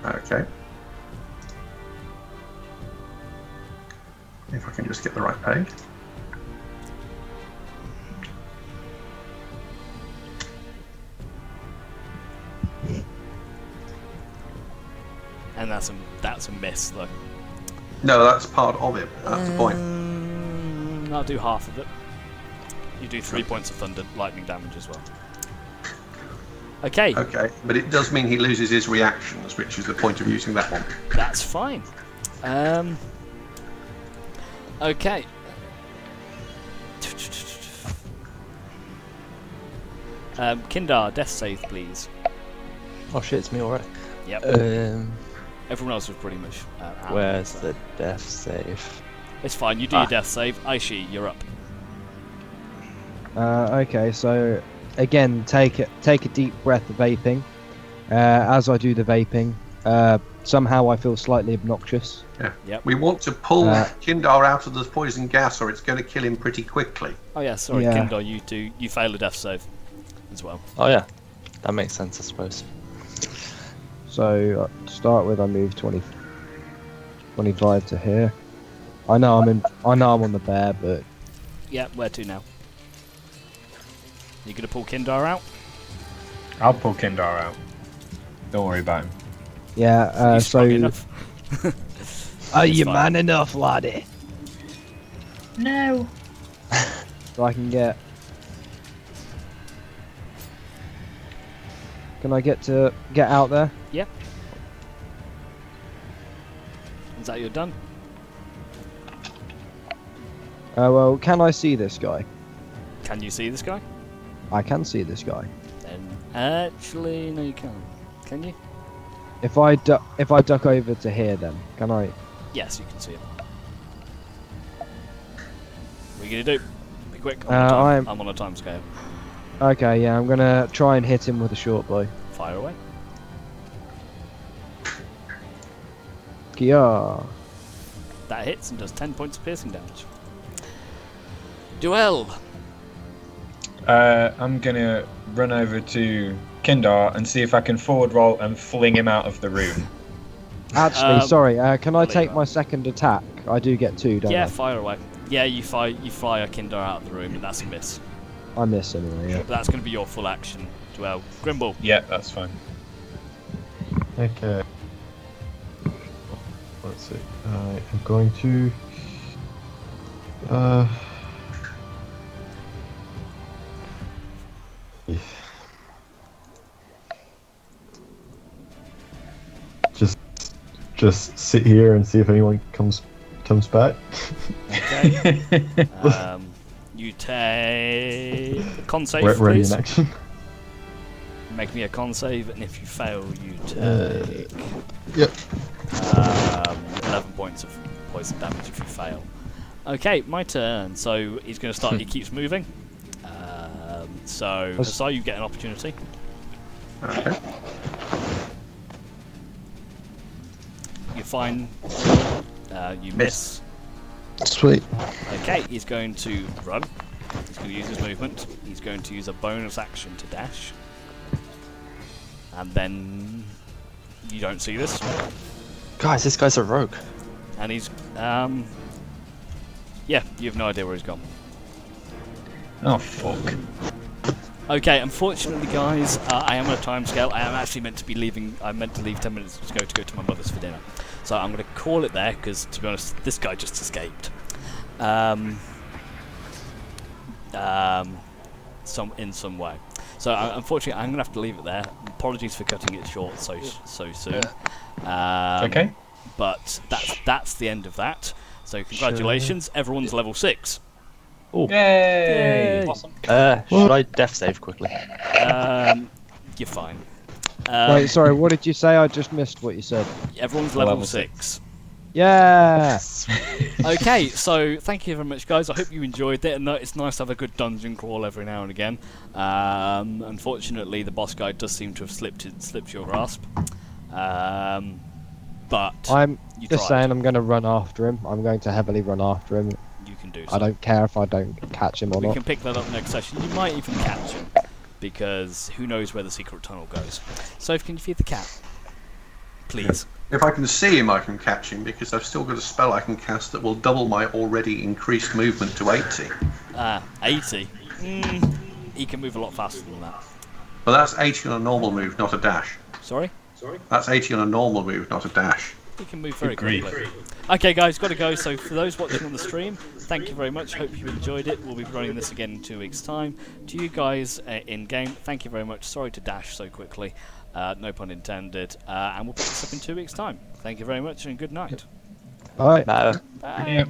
Okay. If I can just get the right peg. And that's a miss though. No, that's part of it. That's the point. I'll do half of it. You do 3 points of thunder lightning damage as well. Okay, Okay, but it does mean he loses his reactions, which is the point of using that one. that's fine. Okay. Kindar, death save, please. Oh shit, it's me already. Yep. Everyone else was pretty much. Out, Where's so. the death save? It's fine. You do your death save. Aishi, you're up. okay, so again, take a deep breath of vaping. As I do the vaping, somehow I feel slightly obnoxious. Yeah. Yep. We want to pull Kindar out of the poison gas, or it's going to kill him pretty quickly. Oh yeah, sorry, Yeah. Kindar, you fail a death save as well. Oh yeah, that makes sense, I suppose. So to start with, I move 25 to here. I know I'm on the bear, but Yeah, where to now? You gonna pull Kindar out? I'll pull Kindar out. Don't worry about him. yeah. He's strong So enough. are you fine. man enough, laddie? No. So I can get. Can I get out there? Yep. Is that your done? Well, can I see this guy? Can you see this guy? I can see this guy. Then actually, no, you can't. Can you? If I duck over to here, then can I? Yes, you can see him. What are you gonna do? Be quick. I'm on a time scale. Okay, yeah, I'm gonna try and hit him with a short bow. Fire away. Kia. That hits and does 10 points of piercing damage. Duel. I'm gonna run over to Kindar and see if I can forward roll and fling him out of the room. Actually, sorry. Can I leave take that. my second attack? I do get 2, don't Yeah, I? fire away. Yeah, you fly a Kindar out of the room, and that's a miss. I miss anyway. Yeah. But that's going to be your full action. Duel. Grimble. Yeah, that's fine. Okay. Let's see. I am going to. Just sit here and see if anyone comes back. Okay. You take con save, Ready please. in action. Make me a con save, and if you fail, you take Yep. 11 points of poison damage if you fail. Okay, my turn. So he's going to start. He keeps moving. So Hasar, you get an opportunity. Okay. You find. You miss. Sweet. Okay, he's going to run. He's going to use his movement. He's going to use a bonus action to dash. And then you don't see this. Guys, this guy's a rogue. And he's yeah, you have no idea where he's gone. Oh fuck. Okay, unfortunately, guys, I am on a time scale. I am actually meant to be leaving. I meant to leave 10 minutes to go to my mother's for dinner. So I'm going to call it there because, to be honest, this guy just escaped. in some way. So unfortunately, I'm gonna have to leave it there. Apologies for cutting it short so soon. Okay. But that's the end of that. So congratulations, everyone's level 6. Oh. Yay! Awesome. Should I death save quickly? You're fine. Wait, sorry, what did you say? I just missed what you said. Everyone's level Level 6. Yeah! Okay, so thank you very much, guys. I hope you enjoyed it, and it's nice to have a good dungeon crawl every now and again. Unfortunately, the boss guy does seem to have slipped your grasp. But I'm you just tried. saying I'm going to run after him. I'm going to heavily run after him. You can do so. I don't care if I don't catch him or We not. can pick that up next session. You might even catch him, because who knows where the secret tunnel goes. So, can you feed the cat? Please. If I can see him, I can catch him, because I've still got a spell I can cast that will double my already increased movement to 80. 80? He can move a lot faster than that. But that's 80 on a normal move, not a dash. Sorry? That's 80 on a normal move, not a dash. He can move very Agreed. quickly. Okay, guys, got to go. So for those watching on the stream, thank you very much. Hope you enjoyed it. We'll be running this again in 2 weeks' time. To you guys in game, thank you very much. Sorry to dash so quickly. No pun intended. And we'll pick this up in 2 weeks' time. Thank you very much and good night. Alright. Bye. Bye. Yeah.